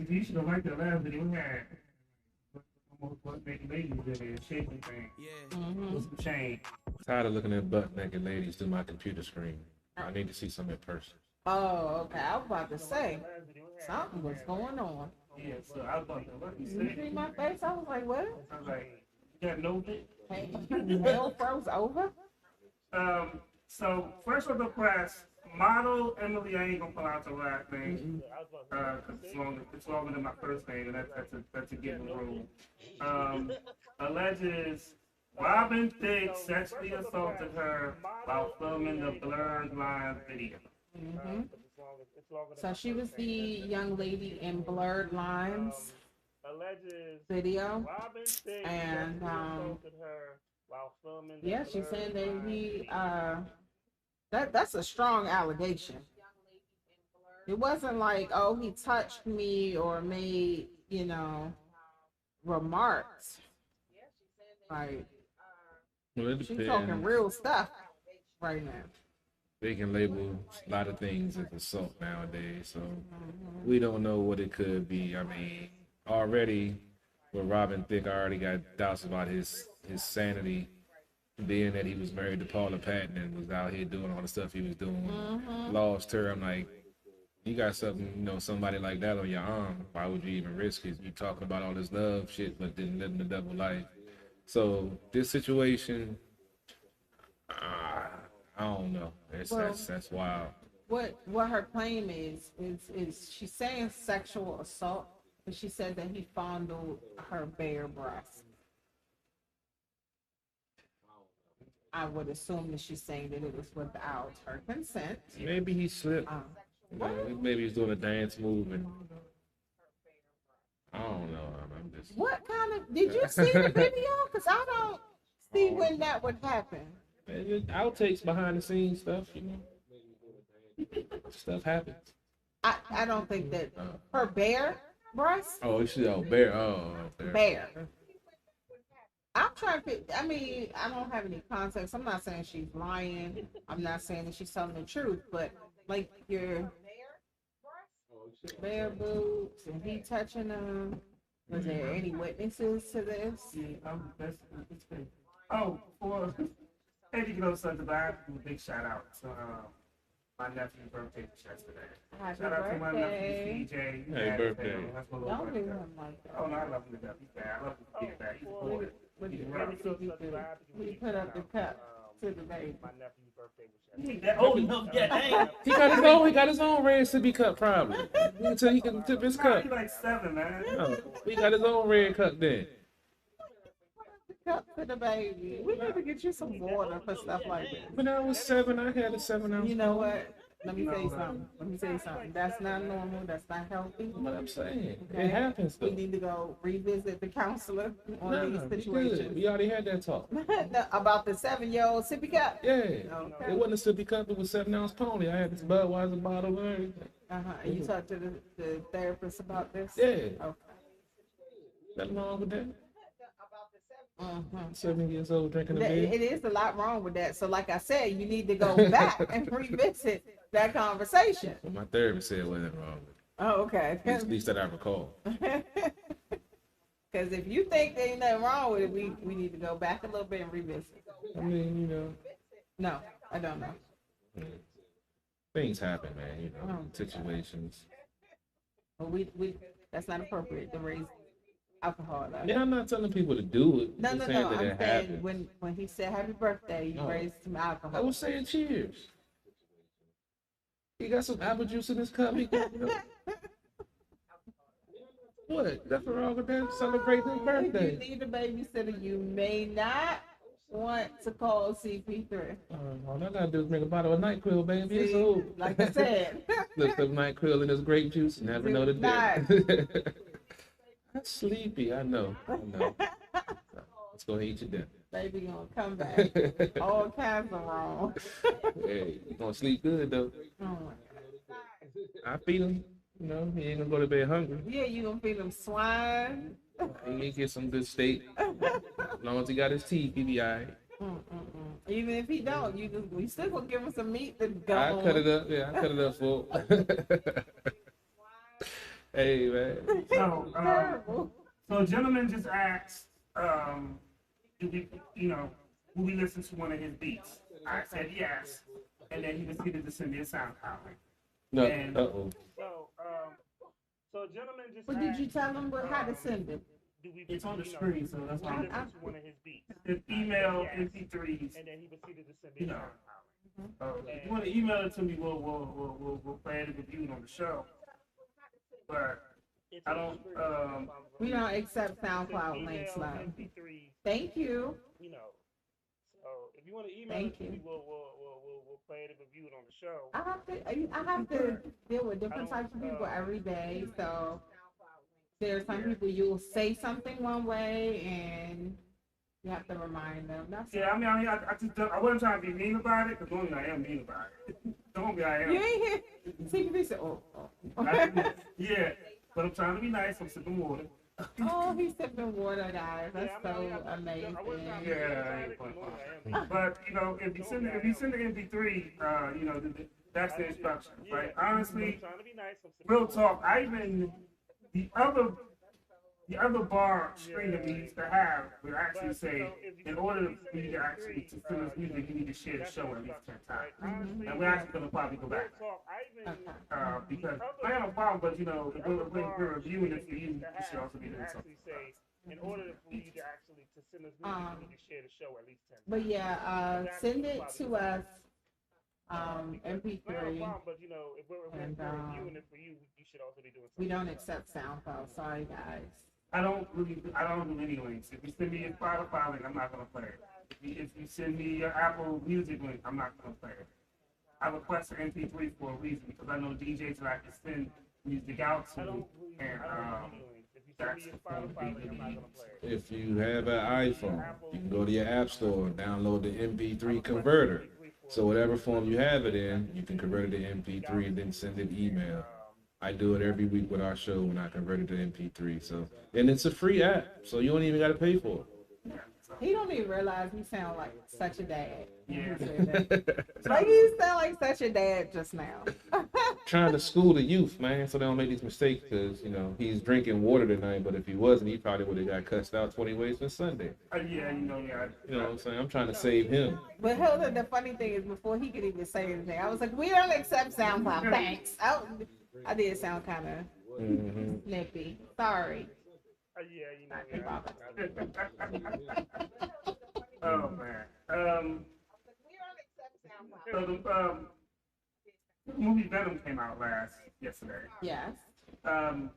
You should have liked the last video we had. Almost butt naked ladies in there shaking thing. With some change. Tired of looking at butt naked ladies through my computer screen. I need to see some in person. Oh, okay. I was about to say something was going on. Yeah, so I was about to let You see my face? I was like, what? I was like, you got no dick? Hey, hell froze over? So first of the press, model Emily, I ain't gonna pull out the last name, cause it's longer than my first name, and that's a given rule. Alleges Robin Thicke sexually assaulted her while filming the Blurred Lines video. Mm-hmm. So she was the young lady in Blurred Lines video, and yeah, she's saying that he that's a strong allegation. It wasn't like, oh, he touched me or made, remarks. Like, Well, it she's talking depends. real stuff. right now. They can label a lot of things as assault nowadays, so we don't know what it could be. I mean, already with Robin Thicke, I already got doubts about his sanity, being that he was married to Paula Patton and was out here doing all the stuff he was doing. Lost her. I'm like, you got something, somebody like that on your arm. Why would you even risk it? You talking about all this love shit, but then living the double life. So this situation, I don't know. That's wild. What her claim is she's saying sexual assault, but she said that he fondled her bare breast. I would assume that she's saying that it was without her consent. Maybe he slipped. Maybe he's doing a dance move and I don't know. I'm just. What kind of? Did you see the video? Because I don't see when that would happen. Outtakes, behind the scenes stuff, stuff happens. I don't think that her bare breast. Oh, bear. Oh, Bare. I'm trying to. I mean, I don't have any context. I'm not saying she's lying. I'm not saying that she's telling the truth. But like your bare boobs and he touching them. Was there any witnesses to this? Yeah, it's been. Oh, for Eddie Gross Sunday, I have to do a big shout out to my nephew's birthday was yesterday. Happy Shout out to my birthday. nephew CJ. Happy birthday. That's my little Don't do birthday. him like that. Oh no, I love him to death. He's bad. I love him to get back. He's a boy. What He's you rough. we put up the cup to the baby. My nephew's birthday was He yesterday. ain't that old enough yet. Dang. He got his own red sippy cup probably. Until he can tip his cup. He's like 7, man. No, he got his own red cup then. Cup to the baby. We need to get you some water for stuff like this. When I was 7, I had a 7-ounce. You know what? Let me tell you something. That's not normal. That's not healthy. What I'm saying, Okay? it happens though. We need to go revisit the counselor on Nah, these we good. situations. We already had that talk. No, about the 7-year-old sippy cup. Yeah, Okay. it wasn't a sippy cup. It was 7-ounce pony. I had this Budweiser bottle and everything. And you talked to the therapist about this? Yeah, Okay. nothing wrong with that. Mhm. 7 years old drinking a beer. It is a lot wrong with that. So, like I said, you need to go back and revisit that conversation. Well, my therapist said it wasn't wrong with it. Oh, okay. At least that I recall. Because if you think there ain't nothing wrong with it, we need to go back a little bit and revisit. I mean, No, I don't know. things happen, man. Situations. But we that's not appropriate to raise alcohol. Though. Yeah, I'm not telling people to do it. No, I'm no, saying no. that I'm it saying happened. when he said happy birthday, you Oh. raised some I alcohol. was saying cheers. He got some apple juice in his cup. What? Nothing wrong with that. Celebrate his If birthday. you need a babysitter, you may not want to call CP3. All I gotta do is make a bottle of NyQuil, baby. It's old. Like I said. Look, some NyQuil in this grape juice. Never know the difference. I'm sleepy. I know. Let's go eat your dinner. Baby gonna come back. All kinds of wrong. Hey, you gonna sleep good though. Oh my God. I feed him. He ain't gonna go to bed hungry. Yeah, you gonna feed him swine. He can get some good steak. As long as he got his teeth, he be all right. Even if he don't, we still gonna give him some meat to go I on. cut it up. Yeah, I cut it up for him. Hey, man. Terrible. So a gentleman just asked, will we listen to one of his beats? I said yes, and then he proceeded to send me a SoundCloud link. No, And- uh-oh. So a gentleman just But did you tell him how to send it? do we, It's on the screen, so that's why listen I'm to one of his beats, Just email MP3s. and then he proceeded to send me You a know. SoundCloud. If you want to email it to me, we'll play it and review it on the show. But It's I on don't. the screen. We don't accept Just SoundCloud email links, love. MP3s, Thank you. So if you want to email Thank it to you. me, we'll play it and review it on the show. I have to deal with different types of people every day. So there are some people you'll say something one way and you have to remind them. That's Yeah, I wasn't trying to be mean about it, because normally I am mean about it. Normally I am. You ain't here. CPP said, oh. Yeah, but I'm trying to be nice. I'm sipping water. Oh, he's sipping water, guys. That's Yeah, so amazing. I wasn't trying to Yeah, ignore that. I am. but you know, if you send the MP3, you know, that's the instructions, right? Honestly, I'm trying to be nice. I'm sipping real water. talk. I even the other bar screen that we used to have would actually say, in order for you to actually to send us music, you need to share the show at least 10 times. And we're actually gonna probably go back. Because I have a problem, but you know, if we're reviewing it for you, you should also be doing something. In order for you to actually to send us music, you need to share the show at least 10 times. But yeah, send it to us. MP3. But you know, if we're And, reviewing it for you, you should also be doing something. We don't accept SoundCloud. Sorry, guys. I don't do any links. If you send me a Spotify link, I'm not gonna play it. If you send me your Apple Music link, I'm not gonna play it. I request an MP3 for a reason because I know DJs that I can send music out to, and that's the thing. If you have an iPhone, you can go to your app store and download the MP3 converter. So whatever form you have it in, you can convert it to MP3 and then send an email. I do it every week with our show when I convert it to MP3. So, and it's a free app, so you don't even got to pay for it. He don't even realize he sound like such a dad. Yeah. Like you sound like such a dad just now. Trying to school the youth, man, so they don't make these mistakes. Because you know he's drinking water tonight, but if he wasn't, he probably would have got cussed out 20 ways for Sunday. Yeah, You know what I'm saying? I'm trying to save him. But hold on, the funny thing is, before he could even say anything, I was like, "We don't accept SoundCloud, thanks." I did sound kind of snippy. Sorry. Oh man. So the movie Venom came out yesterday. Yes. I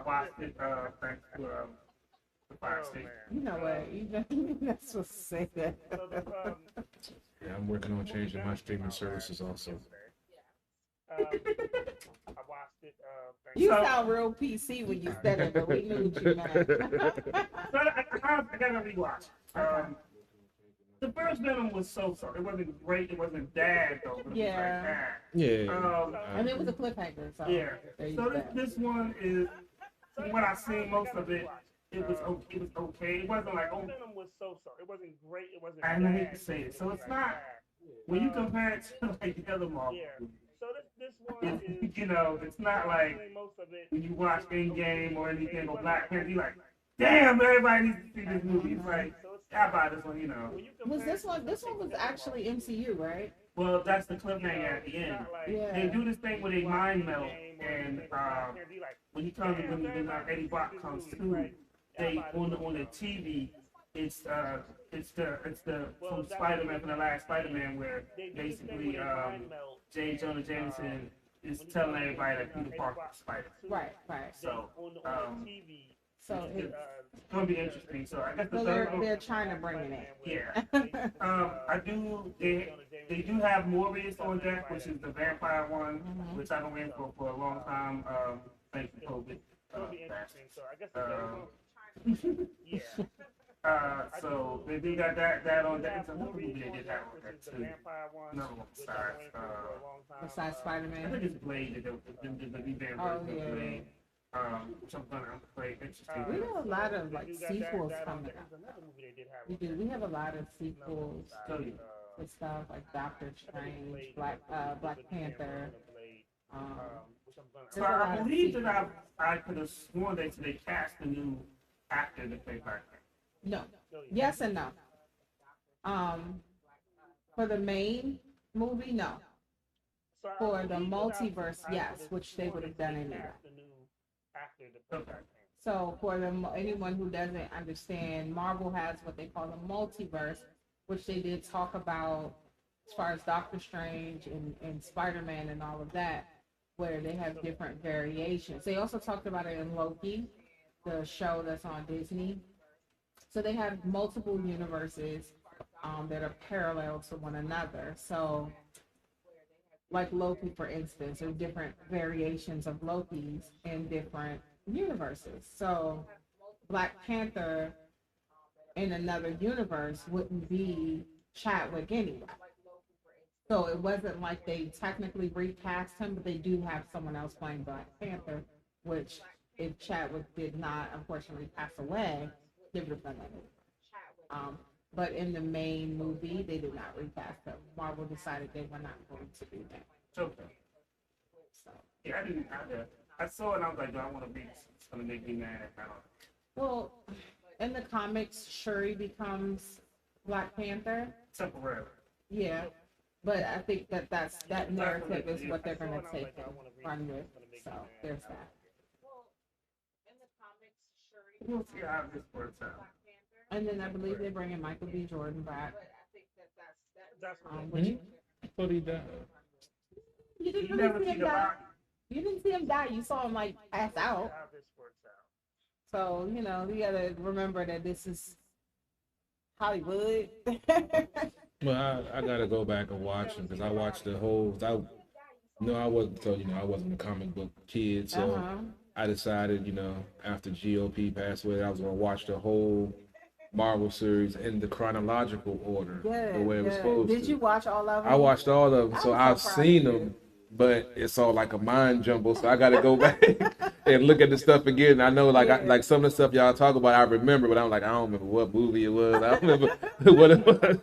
watched it thanks to the fire station. You know what? You're not supposed to say that. Yeah, I'm working on changing my streaming services also. I watched it. You sound real PC when you said it, but we knew what you meant. So I got to rewatch. The first Venom was so-so. It wasn't great. It wasn't bad though. But Yeah. It was like, And it was a cliffhanger. So yeah. there you So go. this one is, from what I've seen, most of it, it was okay. It wasn't like, oh, Venom was so-so. It wasn't great. It wasn't I bad. hate to say it. So it's not, when you compare it to like the other Marvel movies, So this one is, you know, it's not like most of it. when you watch Endgame or anything or Black Panther, you're like, damn, everybody needs to see this movie. It's like, how about this one, you know? Was this one? This one was actually MCU, right? Well, that's the cliffhanger at the end. Yeah. They do this thing where they mind melt, and when he comes, when Eddie Brock comes to, they on the TV, it's the from Spider-Man, from the last Spider-Man, where basically J. Jonah Jameson is telling everybody that Peter Parker is Spider. Right. So So it's, it's gonna be interesting. So I guess the so third they're trying to bring it in. yeah. They do have Morbius on deck, which is the vampire one, which I've been waiting for a long time. Thanks to COVID. So I guess So they do got that on deck. It's another movie they did have on deck too. Another one Besides I Spider-Man. think it's Blade, the new vampire Oh yeah. Blade. Which I'm gonna play interesting. We have a lot of like sequels coming up. We do. We have a lot of sequels with stuff like Doctor Strange, Black Panther. So I believe that I could have sworn they cast a new actor to play Black Panther. No. Yes and no. For the main movie, no. For the multiverse, yes, which they would have done anyway. Okay. So for anyone who doesn't understand, Marvel has what they call the multiverse, which they did talk about as far as Doctor Strange and Spider-Man and all of that, where they have different variations. They also talked about it in Loki, the show that's on Disney. So they have multiple universes that are parallel to one another. So like Loki, for instance, there are different variations of Lokis in different universes. So Black Panther in another universe wouldn't be Chadwick anyway. So it wasn't like they technically recast him, but they do have someone else playing Black Panther, which if Chadwick did not unfortunately pass away, they would have done that. But in the main movie, they did not recast him. Marvel decided they were not going to do that. Okay. So, Yeah, I didn't. I saw it and I was like, do I want to be? It's gonna make me mad. I don't know. well, in the comics, Shuri becomes Black Panther. Temporarily. Yeah, but I think that narrative is what they're going to take and run with. So there's that. We'll see how this works out. And then I believe they're bringing Michael B. Jordan back. That's Which I thought he died. you didn't You really never see see him the die. body. You didn't see him die. You saw him like pass out. how this works out. So you gotta remember that this is Hollywood. Well, I gotta go back and watch them because I watched the whole. I wasn't I wasn't a comic book kid, so Uh-huh. I decided after GOP passed away, I was gonna watch the whole Marvel series in the chronological order, Good. the way it was Good. supposed Did to. you watch all of them? I watched all of them, so I'm I've so proud of seen you. them, but it's all like a mind jumble. So I got to go back and look at the stuff again. I know, like some of the stuff y'all talk about, I remember, but I'm like, I don't remember what movie it was. I don't remember what it was.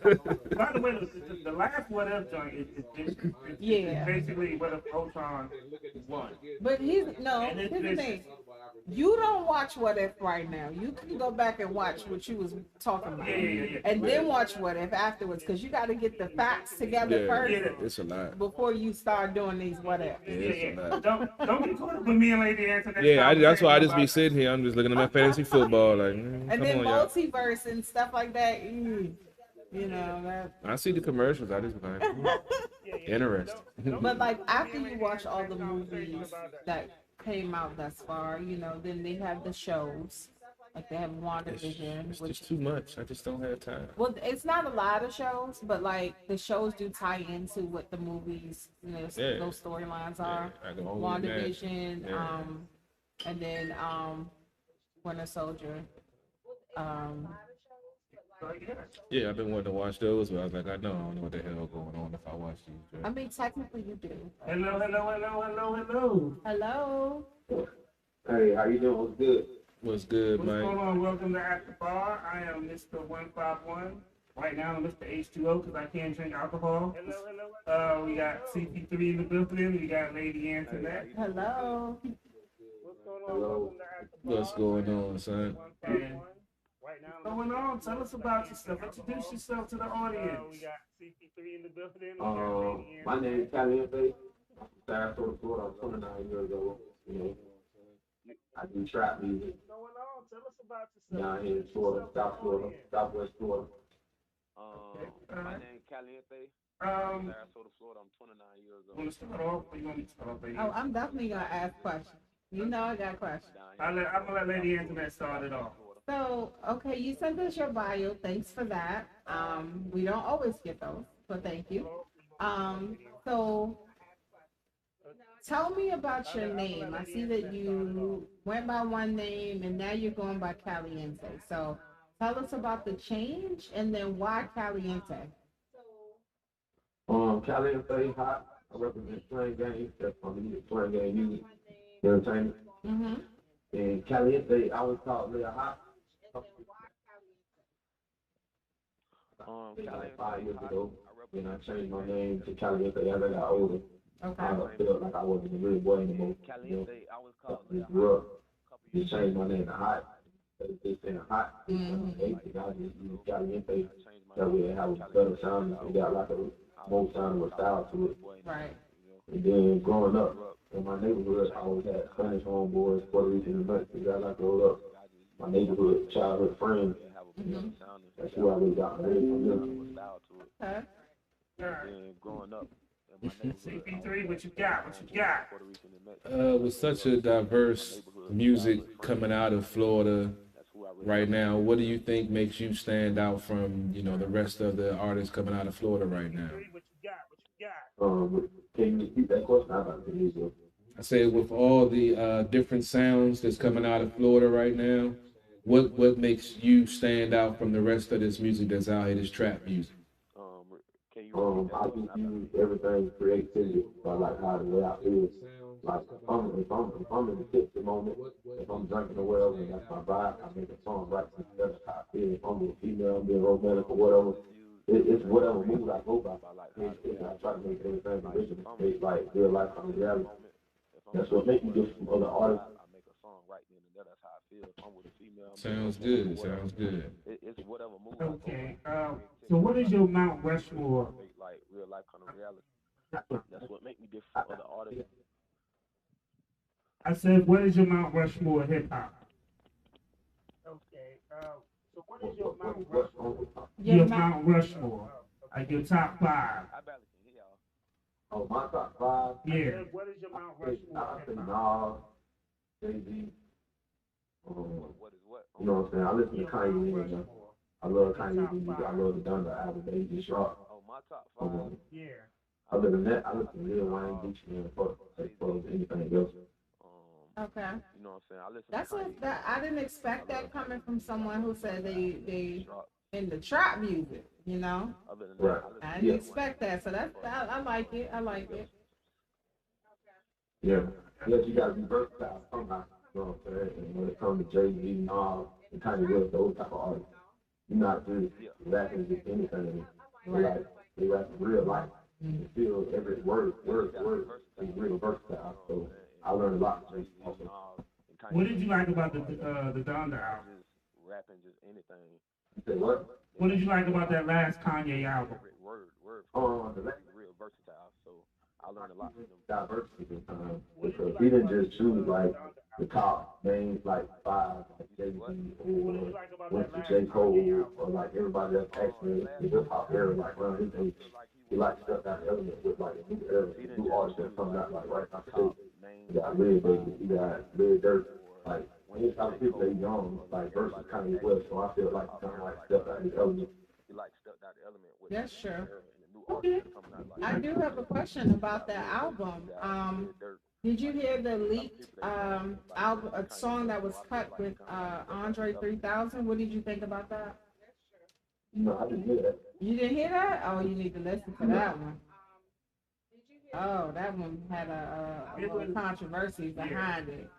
By the way, the last What If joint is Yeah. basically What If Ultron won. But here's And the thing. You don't watch What If right now. You can go back and watch what you was talking about, Yeah. and then watch What If afterwards, because you got to get the facts together first It's a lot. before you start doing these What If. Yeah, it's a lot. Don't get caught up with me and Lady Anthony. Yeah, that's why I just be sitting here. I'm just looking at my fantasy football, like, And come then on, y'all. multiverse and stuff like that. That. I see the commercials. I just like, interesting. But like after you watch all the movies that came out thus far, then they have the shows. Like they have WandaVision, It's which just too much. I just don't have time. well, it's not a lot of shows, but like the shows do tie into what the movies, those storylines are. I can only imagine. WandaVision, Yeah. and then Winter Soldier. Yeah, I've been wanting to watch those, but I was like, I don't know what the hell going on if I watch these. I mean, technically you do. Hello. Hello. Hey, how you doing? What's good? What's good, What's Mike? going on? Welcome to After Bar. I am Mr. 151. Right now I'm Mr. H2O because I can't drink alcohol. Hello. We got CP3 in the building. We got Lady Antoinette. Hello. What's going on? Welcome to After Bar. What's going on, son? And Right now, what's going on? Tell us about yourself. Introduce yourself to the audience. we got CP3 in the building. We got Lady My name is Caliente. I'm from Sarasota, Florida. I'm 29 years old. I do trap music What's going on? Tell us about yourself. down here in Florida, South Florida, Southwest Florida. My name Caliente. Um, Sarasota, Florida. I'm 29 years old. want to start off? Or you want me to start off? Lady? Oh, I'm definitely gonna ask questions. I got questions. I'm gonna let Lady Antoinette start it off. So, okay, you sent us your bio. Thanks for that. We don't always get those, but thank you. So tell me about your name. I see that you went by one name and now you're going by Caliente. So tell us about the change and then why Caliente. Caliente hot. I represent playing games. That's playing game music, entertainment. Mm-hmm. And Caliente, I was called real hot. Like 5 years ago, then I changed my name to Caliente as I got older. Okay. I felt like I wasn't a real boy anymore. Caliente, I was called Just grew up. Just changed my name to Hot. It's saying Hot. Mhm. I just use Caliente. That way it has a better sound. It got like a more sound with style to it. Right. And then growing up in my neighborhood, I always had Spanish homeboys, Puerto Rican and Mexican guys I grew up. My neighborhood, childhood friends. Mhm. That's where I really got my name from them. Okay. Growing up. CP3, what you got? What you got? With such a diverse music coming out of Florida right now, what do you think makes you stand out from the rest of the artists coming out of Florida right now? What you got? Can you repeat that question? I got to hear you. I say with all the different sounds that's coming out of Florida right now, what makes you stand out from the rest of this music that's out here, this trap music? I just use everything creativity, but like how the way I feel. Like if I'm in the tipsy moment, if I'm drinking or whatever, and that's my vibe, I make a song right to that's how I feel. If I'm with a female, being romantic or whatever, it's whatever mood I go by. I try to make everything original, make like real life on reality. That's what makes me different from other artists. I make a song right then and there. That's how I feel. If I'm with a female, Sounds good. Sounds good. it's whatever mood. Okay. So what is your Mount Rushmore? Make like real life kind of reality. That's what make me different from other artists. I said, what is your Mount Rushmore hip hop? Okay. So what is your Mount What Rushmore? Your Mount Rushmore, like your top 5. I barely can hear y'all. Oh, my top 5. Yeah. What is your Mount I Rushmore? say Nas, Jay-Z. What is what? You know what I'm saying? I listen to Kanye. I love Kanye music. I love the Donda album that he just dropped. Oh, my top 5. Yeah. Other than that, I listen to Lil Wayne, Gucci, and fuck anything else. Okay. You know what I'm saying? I listen That's to Kanye. what that I didn't expect that coming from someone who said they in the trap music, you know. Other than Right. that, I didn't expect that, so that's I like it. I like it. Yeah. Yes, you gotta be versatile somehow. You know what I'm saying? And when it comes to Jay-Z, Nas, and Kanye West, those type of artists, you're not just rapping just anything. They rap in real life. You feel every word is real versatile. So I learned a lot from Jay-Z also. What did you like about the Donda album? just rapping just anything. You say what? What did you like about that last Kanye album? Every word The last real versatile. So I learned a lot from them. diversity this time because he didn't just choose like the top names like 5 like Jay-Z or went to J. Cole or like everybody else actually in the hip hop era like around his age. He like stepped out the element with like a new era, new artists that coming out like right now today. You got Red Baby, you got Red Dirt, like anytime people they young, like versus Kanye West, so I feel like he kind of like stepped out the element. He like stepped out the element with That's true. and the new artists that coming out like I do have a question about that album. Did you hear the leaked album, a song that was cut with Andre 3000? What did you think about that? No, I didn't hear that. You didn't hear that? Oh, you need to listen to that one. Oh, that one had a little controversy behind it.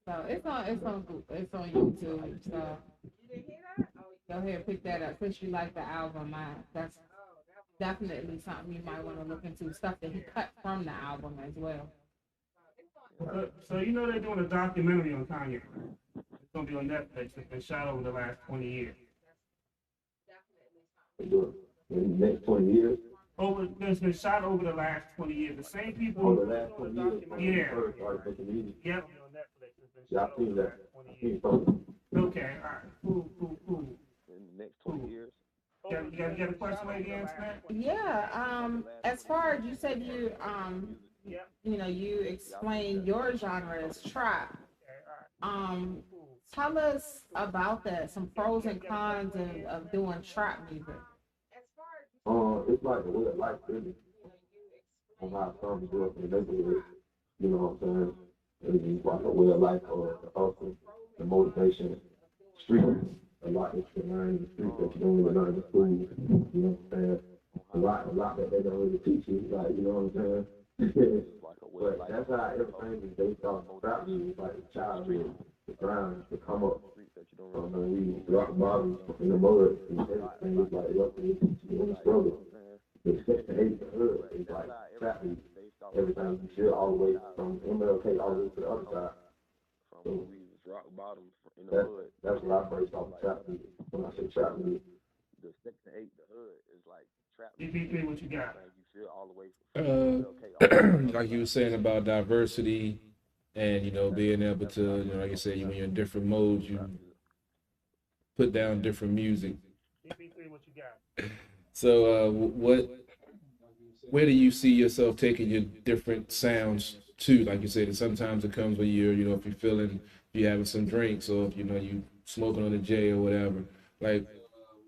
So it's on YouTube. So go ahead and pick that up since you like the album. That's definitely something you might want to look into. Stuff that he cut from the album as well. So you know they're doing a documentary on Kanye. It's gonna be on Netflix. It's been shot over the last 20 years. In the next 20 years. It's been shot over the last 20 years. The same people. Over the last 20 years. Yeah. First started making music. Yep. Yeah, I've seen that. I've seen something. Okay. All right. Cool. in the next 20 years. You got a question like the answer? Yeah. As far as you said, you explain your genre as trap. Tell us about that. Some pros and cons of doing trap music. It's like a way of life, really. On how some grew up in the neighborhood, you know what I'm saying? It's like a way of life or the hustle, the motivation, street. A lot that you learn in the street that you don't really learn in school. You know what I'm saying? A lot that they don't really teach you, like, you know what I'm saying? But that's how everything is based off of trap music, like the childhood, the grind, to come up. We rock bottoms in the mud and everything is like up and you in the struggle. The 6 to 8 the hood is like trap music. Everything you feel all the way from MLK all the way to the other side. So rock bottom in the hood. That's what I based off of trap music. When I say trap music, the 6 to 8 the hood is like trap music. DP3, what you got? You feel all the way from like you were saying about diversity and being able to like you said, when you're in different modes, you put down different music. DP3, what you got? So where do you see yourself taking your different sounds to? Like you said, sometimes it comes when you're if you're having some drinks or if you smoking on the J or whatever. Like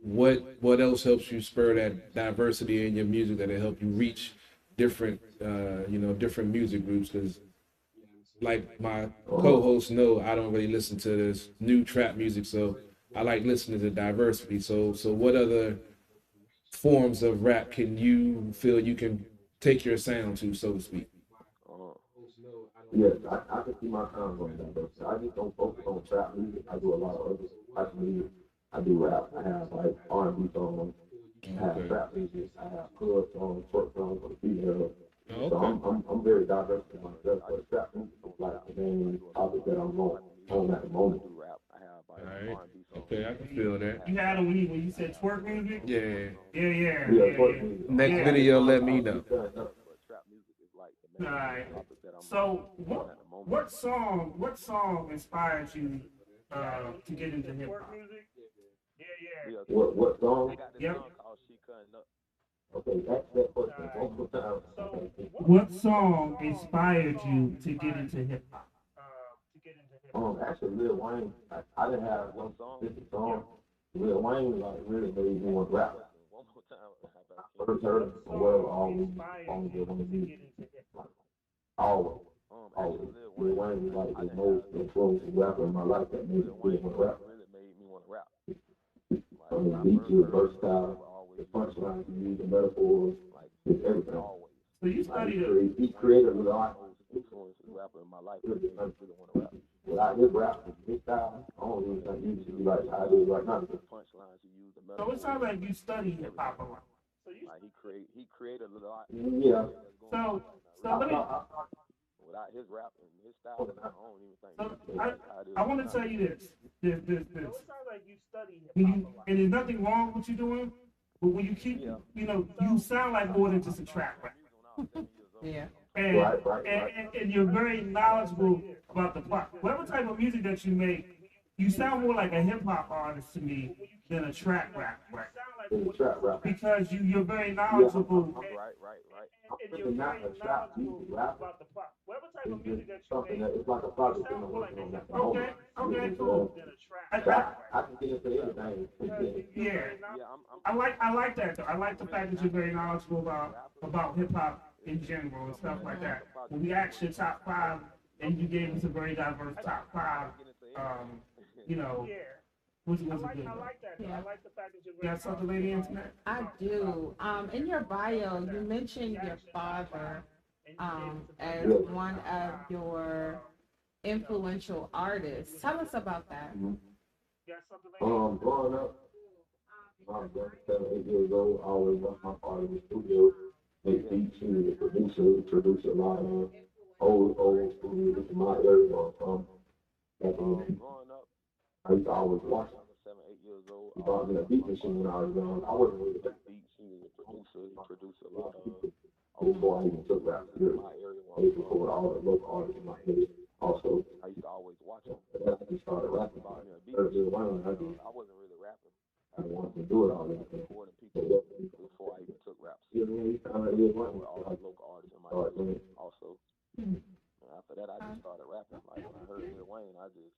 what else helps you spur that diversity in your music that'll help you reach different different music groups? Because like my co-hosts know, I don't really listen to this new trap music, so I like listening to diversity. So what other forms of rap can you feel you can take your sound to, so to speak? Yes, I can see my time going down, but I just don't focus on trap music. I do a lot of other types of music. I do rap. I have like R&B songs. I have Okay. trap music. I have club songs, short songs for the female. Oh, So okay. I'm very diverse in myself. But trap music is like the main topic that I'm on at the moment. do rap. I have like All right. R&B songs. Okay, I can feel that. You had them when you said twerk music? Yeah. Yeah, twerk music. Next Yeah. video, let me know. But trap music is like the main Alright. topic that I'm So on at the moment. what song inspired you to get into hip hop? Yeah, What they song? got this Yep. song called She Cutting Up. Okay, ask that question one more time. What song inspired you to get into hip hop? Actually, Lil Wayne, I didn't have one specific song. Lil Wayne, like, really made me want to rap. One more time. First heard him, or whatever, always did want to be. Like, always. Lil Wayne was like the most influential rapper in my life that made me really want to rap. Really made me want to rap. I mean, beats was versatile, the punchlines he used, the metaphors, just everything. So you Like, studied it. he created a lot. Influential rapper in my life. Really, Really want to rap. without his rap, his style, I don't even think he should be like how it is right now. The punchlines he used, the So it metaphors. sounds like you study hip hop a lot. Like he created a lot. Yeah. So let me. Without his rap and his style, I don't even think. I want to tell you this. And there's nothing wrong with you doing, but when you keep, you sound like more than just a trap rapper. Yeah. And, Right. and you're very knowledgeable about the pop. Whatever type of music that you make, you sound more like a hip hop artist to me than a trap rapper. In the trap rap. Because you're very knowledgeable. Right. I'm really not a trap music rapper. It's just something that it's like a project that I'm working on at the moment. Okay, cool. I can get into anything. Yeah. I like that though. I like the fact that you're very knowledgeable about hip hop in general and stuff like that. When we asked your top five and you gave us a very diverse top five, was a good one. Yeah. You got something, Lady Internet? I do. In your bio, you mentioned your father as one of your influential artists. Tell us about that. Growing up, I was 7, 8 years old. I always watched my father in the studio, make beats. He was a producer, produced a lot of old school music in my area where I'm from. Growing up, I used to always watch him. 7, 8 years old. He bought me a beat machine when I was young. I wasn't really a Beats. He was a producer. He produced a lot of before I even took rap serious. my area. I used to record all the local artists in my area. Also, I used to always watch him. but as I started rapping, Bought me a beat. Lil Wayne, I wasn't really rapping. I wanted to do it all that. Recording people before I even took raps. You know, he found out Lil Wayne. With all the local artists in my Started area. doing it. Also, and after that, I just started rapping. Like when I heard Lil Wayne, I just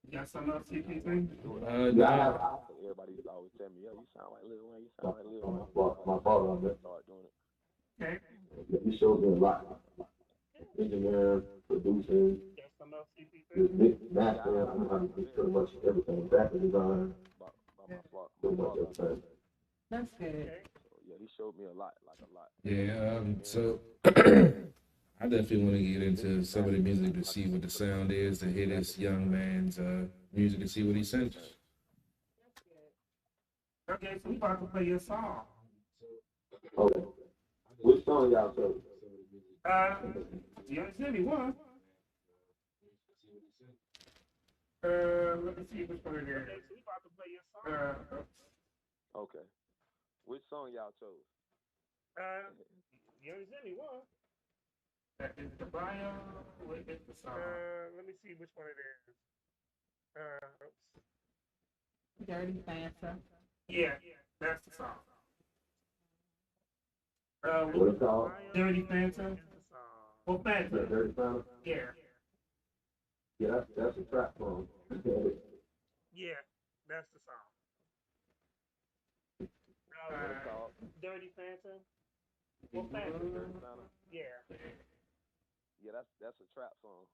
You got something else, CP3? do it. Nah. Everybody used to always tell me, "Yo, you sound like Lil Wayne. You sound like Lil Wayne." My father on that. Started doing it. Okay. He showed me a lot. Engineering, producing, just mix, mastering. I know how to do pretty much everything. Graphic design, pretty much everything. That's good. So yeah, he showed me a lot, like a lot. Yeah, so I definitely want to get into some of the music to see what the sound is, to hear this young man's music and see what he sends. Okay, so we about to play your song. Okay. Which song y'all chose? You understand me? One. Let me see which one it is. So we about to play your song. Okay. Which song y'all chose? You understand me? One. That is the bio. What is the song? Let me see which one it is. Dirty Fanta. Yeah, that's the song. What it's called? Dirty Fanta. Well, Fanta. Dirty Fanta? Yeah. Yeah, that's a trap song. Yeah, that's the song. What it's called? Dirty Phantom. Well, Fanta. Dirty Santa? Yeah. Yeah, that's a trap song.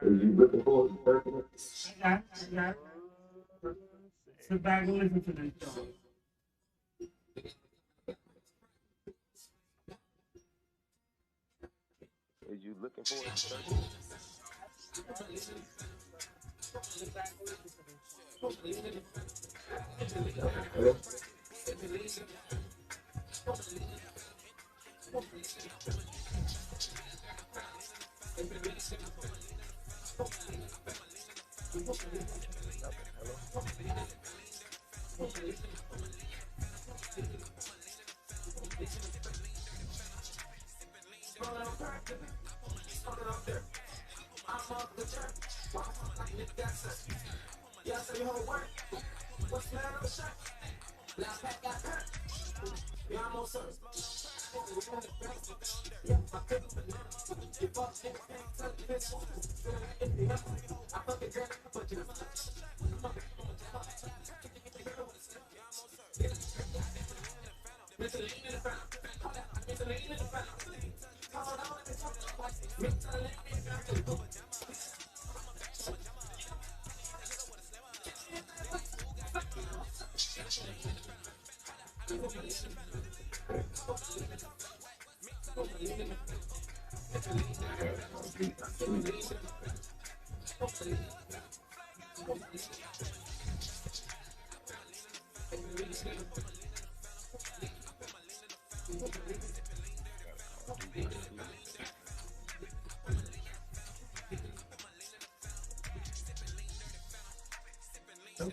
Is you looking forward to searching it? Yeah. Sit back and listen to this song. Is you looking for it, sir? Nothing. Hello.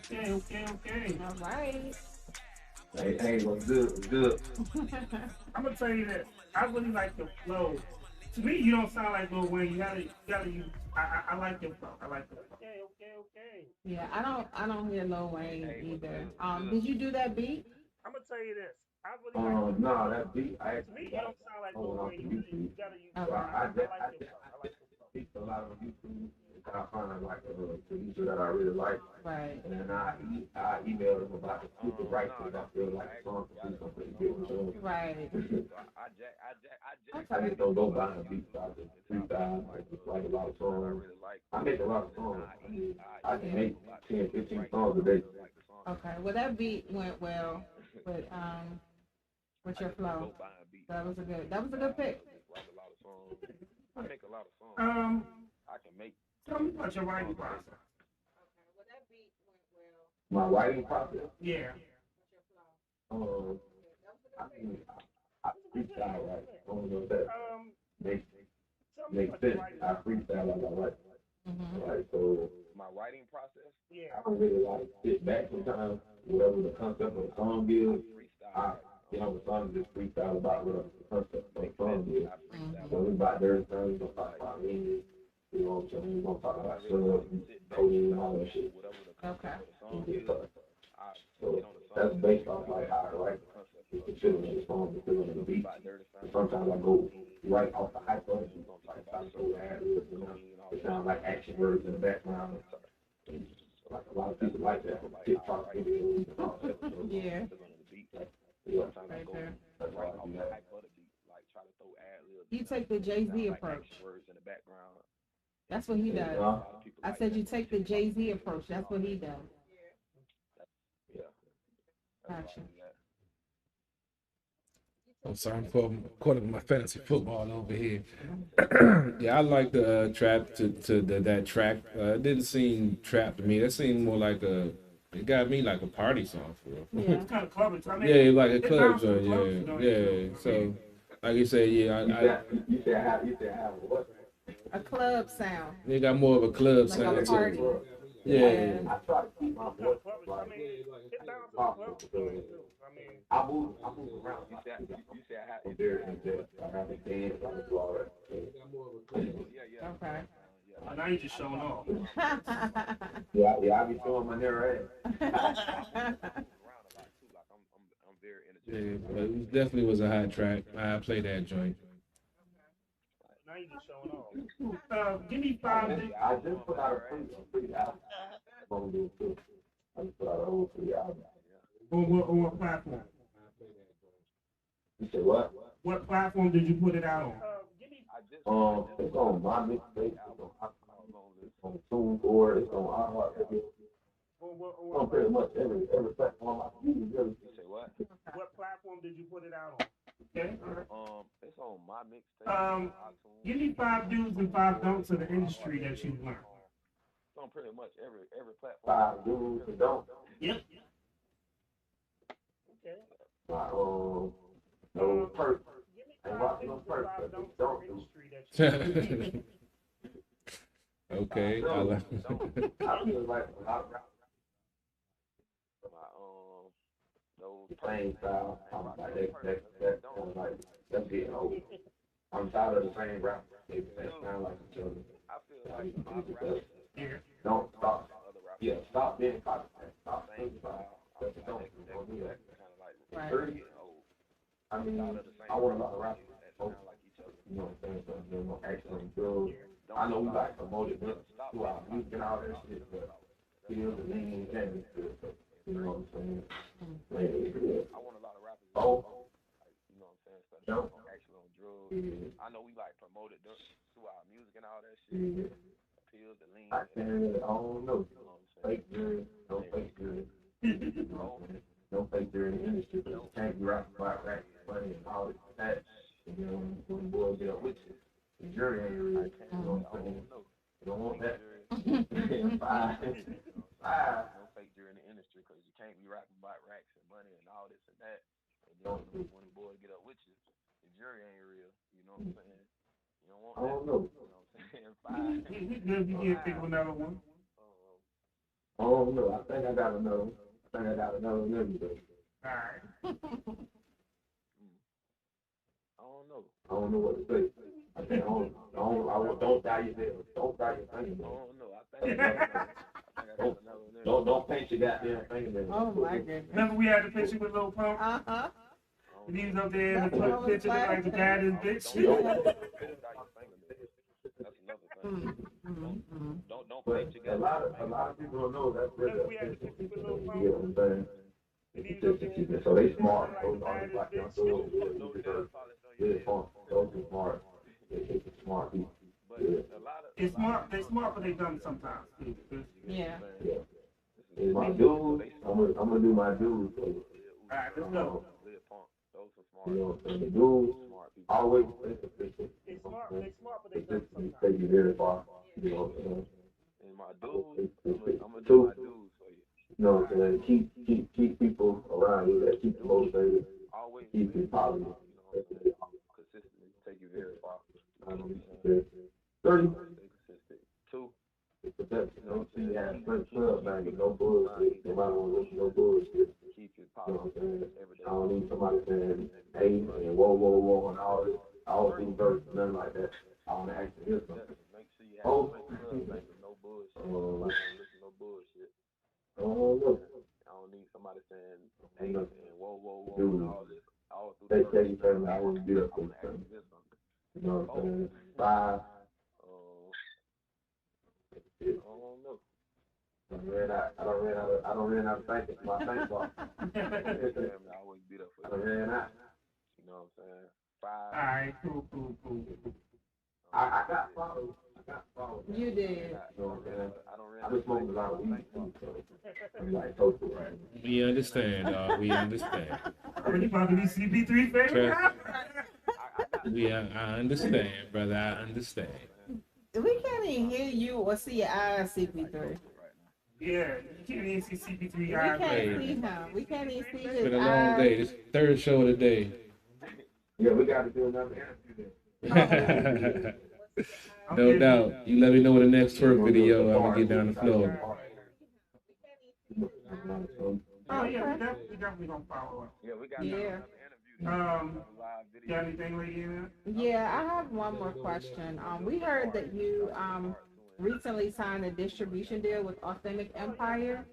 Okay. All right. Hey, what's good? What's good? I'm gonna tell you this. I really like the flow. To me, you don't sound like Lil Wayne. You gotta use. I like your flow. I like the flow. Okay. Yeah, I don't hear Lil Wayne either. Good. Did you do that beat? I'm gonna tell you this. I really like. No, that beat, I To actually me, you got don't it. sound like I Lil went off Wayne. to You YouTube. gotta use. Okay. So I I like your flow. I like your flow. speak a lot on YouTube. And I find like a producer that I really like. Right. And then I emailed him about the stupid right because I feel like the song could do something good with him. Right. I just don't go by the beat, so I just freestyle. I just write a lot of songs. I make a lot of songs. I can make 10, 15 songs a day. Okay. Well, that beat went well with your flow. That was a good pick. I make a lot of songs. I can make. Tell me about your writing process. Well, that beat went well. My writing process. Yeah. I freestyle, right? I don't know if that makes Tell me about sense. your writing. I freestyle like I write. Mm-hmm. Right, so My writing process. Yeah. I don't really like sit back sometimes. Whatever the concept of the song is, I get on the song and just freestyle about whatever the concept of the song is. So we about their things, we're gonna talk about me. You know what I'm saying? We're gonna talk about stuff, coding and all that shit. Okay. So that's based off like how I write. It's the feeling of the song, the feeling of the beat. And sometimes I go right off the hype of it. I go ad libs, you know. It sounds like action verbs in the background. Like a lot of people like that from TikTok videos and all that. Yeah. Yeah. Right there. That's why I do that. You take the Jay-Z approach. That's what he does. I said you take the Jay-Z approach. That's what he does. Gotcha. I'm sorry, I'm calling my fantasy football over here. Yeah, I like the trap to that track. It didn't seem trap to me. That seemed more like it got me like a party song for real. Yeah. It's kind of clubbing. I mean, Yeah, like a it club sounds like joint. clubs, don't Yeah. it? So, like you said, yeah, You said have what? A club sound. they got more of a club Like a sound to party. it. Yeah. I try to keep my voice I like mean, it sounds like possible clubs because doing too. I mean, I move around. You said I I'm very energetic. I have a dance. I can do all that. Okay. Now you just showing off. Yeah, I be showing my narrow ass. Yeah, but it definitely was a hot track. I played that joint. now you just showing off. Give me 5 days. I just put out a free album. I'm gonna do it too. I just put out a whole free album. On what platform? You said what? What platform did you put it out on? It's on my mixtape. It's on TuneCore. It's on iHeartRadio. It's on pretty much every platform I can use. Really. You say what? What platform did you put it out on? Okay. It's on my mixtape. Give me 5 do's and 5 don'ts of the industry that you've learned. On pretty much every platform. 5 do's and don'ts. Yep. Okay. No perks. Give me Ain't 5 watching no do's and perks. 5 That's don'ts what of the don't do. industry that you Okay. I like. I feel like a lot of rappers Those the same style. I'm like, that's kind of like, that's getting old. I'm tired of the same rappers. They sound like each other. I feel like a lot of rappers Don't stop. other rappers. Yeah, stop being copycat. Stop thinking about it. That's what don't do that. Kind of like Right. Thirty, I mean, I want a lot of rappers. sound like each other. You know what I'm saying? So, you know, actually, drugs. I know we like promoted them through our music and all that shit, but still the lean and you know what I'm saying? I want a lot of rappers. Oh. Like, you know what I'm saying? Instead of actually on drugs. I know we like promoted them through our music and all that shit. Pills, the lean. I don't know. You know what I'm saying? Fake jury, no fake jury. No fake jury in the industry, but you can't be rapping about racks and money and all this and that. You know, when the boys get up with you, the jury ain't really, you know what I'm saying? You don't want that. Five. No fake jury in the industry because you can't be rapping about racks and money and all this and that. And then when the boys get up with you, the jury ain't real. You know what I'm saying? You don't want I that. don't know. You know what I'm saying? Five. You can't think of another one. I don't know. I think I got another one. I one every day. All right. I don't know what to say. I think don't die your nails. Don't die your fingernails. Don't paint your goddamn fingernails. Oh my goodness. Remember we had the picture with Lil Pump? Uh-huh. And he was up there and That's the what I was picture looked like the guy in this bitch. But a lot of people don't know that's really we had to fix it with Lil Pump. you know what I'm saying? So they smart. Those artists like young girls, really smart. Those are smart. They smart people. Yeah. It's smart. They smart, but they dumb sometimes. Yeah. Yeah. And my dudes, I'm gonna do my dudes. So, All right, let's go. you know, the dudes always They smart, but they just dumb sometimes. take you very far. You know what I'm saying? And my dudes, I'm gonna do Two, my dudes for you. you know what I'm saying? Keep people around you that keep you motivated, Always keep you positive. consistently take you very far. I don't know. Stay 30. consistent. Two, It's the best. Don't see you have French club banging, no bullshit. Nobody want to listen to no bullshit. keep you You know what I'm positive saying? every day. I don't need somebody saying, hey, and whoa, and all this. All these verses, nothing like that. I want to actually hear something. Make sure you have a club banging, no bullshit. Nobody don't listen to no bullshit. Oh, look. I don't need somebody saying, hey, and whoa, Dude. and all this. All through They the tell you something, I want to get up I with want to something. actually hear something. You know what I'm saying? 5. I don't know. I don't ran out of thinking. My think box. I always beat up for I you. ran out. You know what I'm saying? All 5. right, cool. I got followed. You did. You know what I'm saying? I don't I've really been smoking a lot of weed too, so I'm like toasted right now. We understand, dog. We understand. Are you about to be CP3 favorite? I understand, brother. I understand. We can't even hear you or see your eyes, CP3. Yeah, you can't even see CP3 We eyes. can't see him. We can't even see It's his been a long eyes. day. This third show of the day. Yeah, we got to do another interview then. No doubt. You let me know when the next twerk video I'm gonna get down the floor. Oh yeah, we definitely gonna follow up. Yeah, we got Yeah. another interview. Live video. Got anything, lady? In Yeah, I have one more question. We heard that you recently signed a distribution deal with Authentic Empire.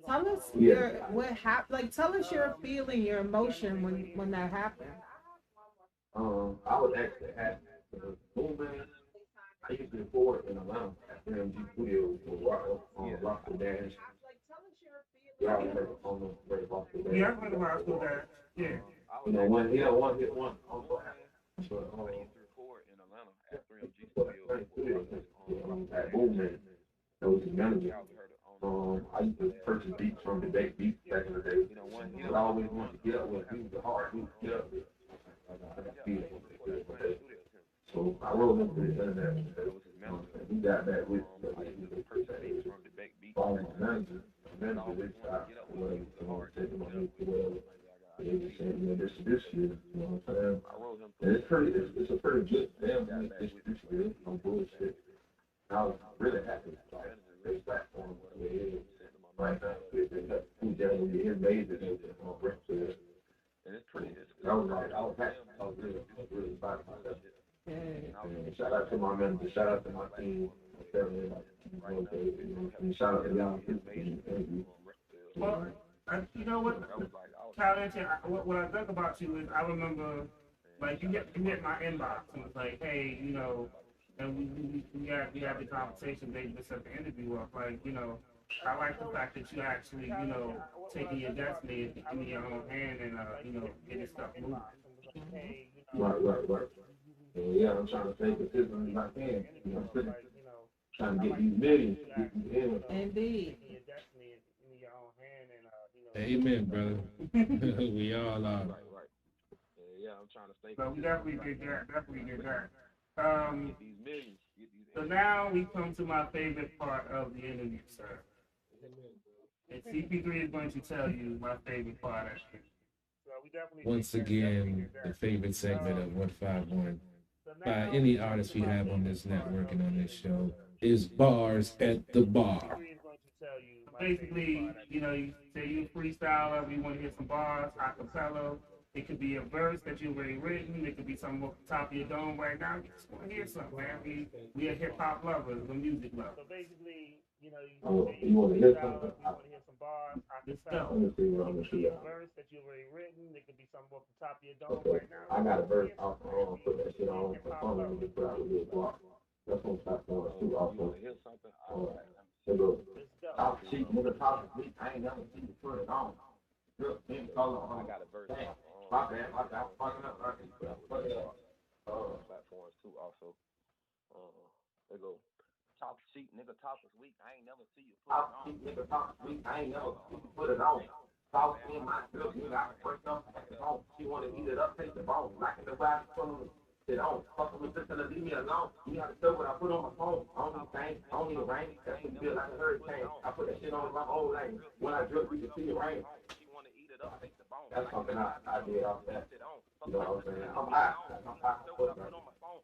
Tell us tell us your feeling, your emotion when that happened. I was actually at the Boomman. I used to record in Atlanta at MG Studios with Rock the Dash. Y'all heard on the Ray Rock the Dash. Yeah, I heard about that. Yeah. You know, one hit on the app. But, I used to record in Atlanta at 3MG Studios. at Boomman, that was his manager. I used to purchase beats from the day beats back in the day. But I always wanted to get up with. He was a hard dude to get up with. I got beats. So So I wrote him to the internet. That was his manager. He got back with I used to purchase beats from the back beat. following my manager. The manager reached out to whatever, taking my music or whatever. They just said, this year, you know what I'm saying? I wrote him. And it's a pretty good damn distribution, no bullshit. I was really happy with this platform where it is right now. They got two gentlemen here made it on rent to it. And it's pretty. I was happy. I was really proud of myself. And shout out to my manager, shout out to my team, my family, and shout out to y'all. Well, you know what, Kyle, what I think about you is I remember, like, you hit my inbox and was like, hey, you know, and we had the conversation, they just set the interview up, like, you know, I like the fact that you actually, you know, taking your destiny in your own hand and, you know, getting stuff moving. Right. And yeah, I'm trying to stay consistent as I can. You know, trying to get these millions. Indeed. Amen, brother. We all are. Right. Yeah, I'm trying to stay. So we definitely did that. Get these millions. So now we come to my favorite part of the interview, sir. And CP3 is going to tell you my favorite part of it. Once again, the favorite segment of 151 by any artist we have on this network and on this show is Bars at the Bar. Basically, you know, you say you a freestyler, we want to hear some bars, acapella. It could be a verse that you've already written. It could be something off the top of your dome right now. We just want to hear something, man. We are hip hop lovers, we're music lovers. So basically, you know, You want to hear something? you want to hear some bars, Let's acapella. Let me see what I'm It going could to be do. a verse that you've already written. It could be something off the top of your dome Okay. right now. I got a verse off put that shit on the phone and just put out a little block. That's on platform too You also. want to hear something? All right. So look, Let's go. top cheek, nigga, top cheek, I ain't never seen you put it on. Look, then color I on. got a verse Damn. on My bad, I'm fucking up. I can put it up. platforms too. Also, they go top sheet, nigga. Top is weak. I ain't never see you put it Top on. cheek, nigga, top cheek, I ain't never seen you put it on. Sauce in my milk, nigga, I can break up at the bone. She wanna eat it up, take the bone. Like in the wild, sit on. Fuck with just gonna leave me alone. You gotta show what I put on my phone. I don't need things, I don't need rain. That ain't feel like a hurricane. I put that shit on my whole lane. When I drip, we can see it rain. She wanna eat it up, take the bone. That's something I did off that. Sit on. You know what I'm saying? I'm hot. I'm hot. Know what I put on my phone.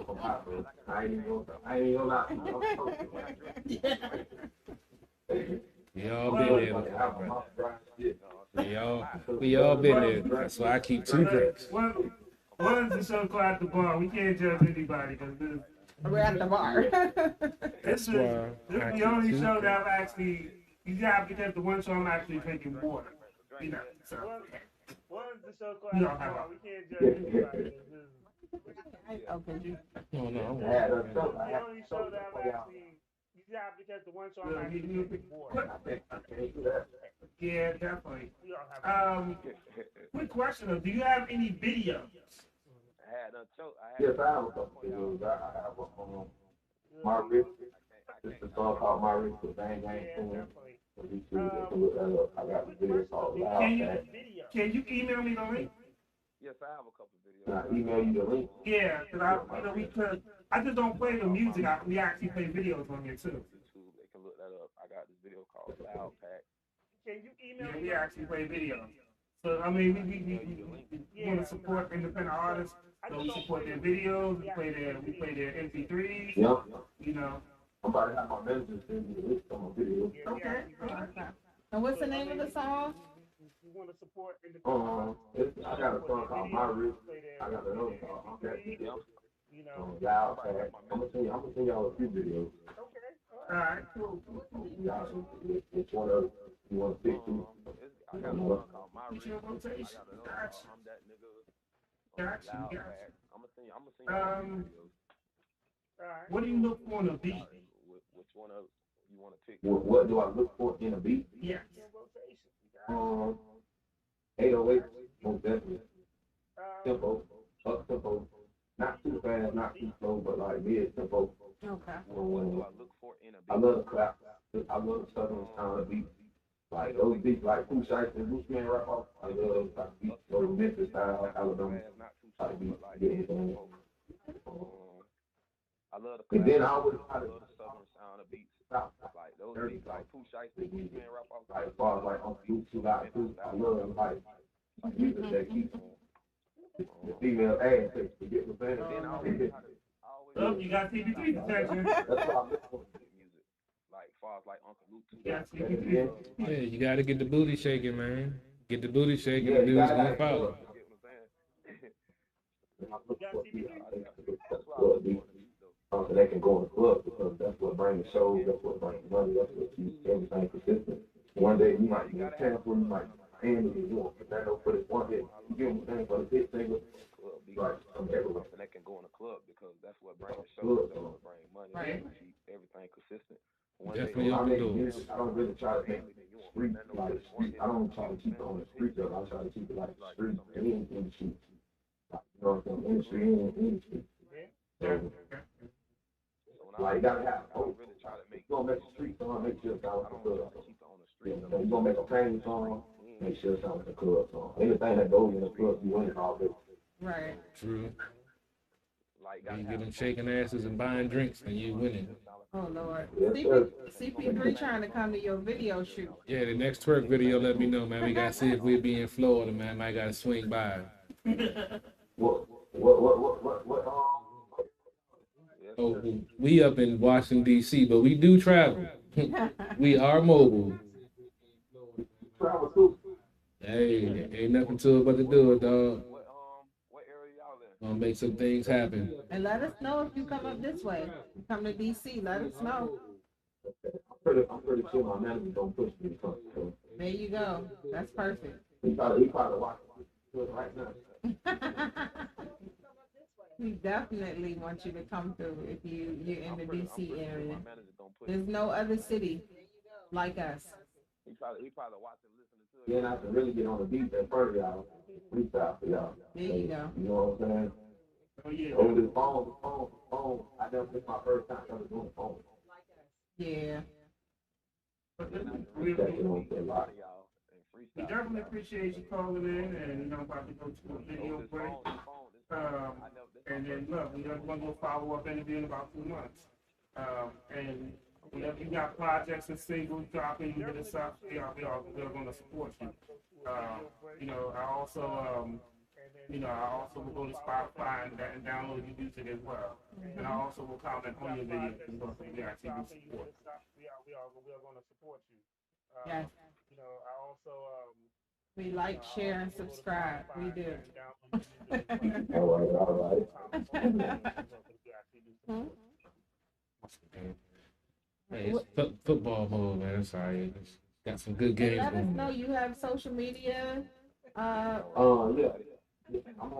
I'm hot, bro. I ain't even gonna lie. We all been there before, brother. We all been there. That's why I keep 2 drinks. What is the show called At the Bar? We can't judge anybody because We're at the bar. this is the only show that I've actually, you have to get the one show I'm actually drinking water. You know, so. What is the show called? You don't have We can't judge anybody. Okay. No, no, I had a The show. I had only a show show that I've for y'all. actually, you have to catch the one show I'm actually drinking water. I can't do that. Yeah, definitely. We all have Quick question though, do you have any videos? I had a choke. Yes, I have a couple videos. I have one on my wrist. This is a song called My Wrist with Bang Bang Boom. definitely. So you see, you can look that up. I got the video called Loud Pack. Can you email me the link? Yes, I have a couple videos. Can I email you the link? Yeah, because I just don't play the music. We actually play videos on here too. YouTube, they can look that up. I got this video called Loud Pack. Can you email Yeah, me? we actually play videos. So I mean, we want to support independent artists. So we support their videos. We play their MP3s. Yep. You know. I'm about to have my manager send me the link on my video. Okay. And what's the name of the song? You want to support independent I got a song called My Wrist. I got another song. Okay. you know. Loud Pack. I'm gonna send y'all a few videos. Okay. All right. Cool. Which one of you want to pick to? I got a song called My Get Wrist. your I rotation. got another Gotcha. song, I'm that nigga. Gotcha. Loud Gotcha. Pack. I'm gonna send you a few videos. All right. What do you look for in a beat? Which one of you want to pick? What do I look for in a beat? Yes. 808, most definitely. Tempo, up tempo. Not too fast, not too slow, but like mid tempo. Okay. What do I look for in a beat? I love the clap. I love the southern sound of beat. Like those beats like Pooh Shiesty and Bruce Springsteen rap off. I love like beats, those Memphis style, Alabama Not too type slow, beats. but like Yeah, it's man. I love the And then I classic. always I try to love the southern sound of beats. stop. Like those beats, like Pooh Shiesty, Bruce Springsteen rap off. Like as far as like on Luke too loud too. I love like music that keeps the female ass to get the band. Then I always try to. Oh, you got CBT protection. That's why I listen to music. Like far as like Uncle Luke. You got CBT. Yeah, you got to get the booty shaking, man. Get the booty shaking, Yeah, the you dude's gotta gonna have follow. So they can go in the club because that's what brings the shows, that's what brings the money, that's what keeps everything consistent. One day you might be in Tampa, you might be in Miami, you want Fernando for this one hit, you get what I'm saying, for the hit single, like from everywhere. And they can go in the club because that's what brings the shows, that's what brings money, Right. and keep everything consistent. Definitely When I open make doors. music, I don't really try to make street, like street, I don't try to keep it on the street though, I try to keep it like street and in the street. Like, you know what I'm saying, industry in the street. So, like, you gotta have both. You gonna make a street song, make sure it sounds like a club song. You gonna make a pain song, make sure it sounds like a club song. Anything that goes in the club, you win it all day. Right. True. You get them shaking asses and buying drinks, and you winning. Oh Lord. Yes, sir. CP3 trying to come to your video shoot. Yeah, the next twerk video, let me know, man. We gotta see if we be in Florida, man. Might gotta swing by. What, Oh, we up in Washington D.C., but we do travel. We are mobile. travel too? Hey, ain't nothing to it but to do it, dog. What area y'all in? Gonna make some things happen. And let us know if you come up this way. You come to DC, let us know. I'm pretty sure my manager don't push me to come. So There you go. That's perfect. he probably watching it right now. We definitely want you to come through if you're in the DC area. There's no other city like us. He probably watching, listening to it. Then I can really get on the beat in front of y'all, freestyle for y'all. There you go. You know what I'm saying? Oh, yeah. Over the phone. I never missed my first time ever doing the phone. Yeah. We That, you know, a lot. definitely appreciate you calling in, and you know, about to go to a video break. And then look, we're going to follow up interview in about 2 months. And whenever you got projects and singles dropping, you hit us up. We're going to support you. You know, I also will go to Spotify and download your music as well. And I also will comment on your videos as well. So you actually do support. We are going to support you. Yes. You know, I also We like, share, and subscribe. We do. All right. Hey, it's football mode, man. Sorry. It's got some good And games let us going know on. you have social media. Yeah. I'm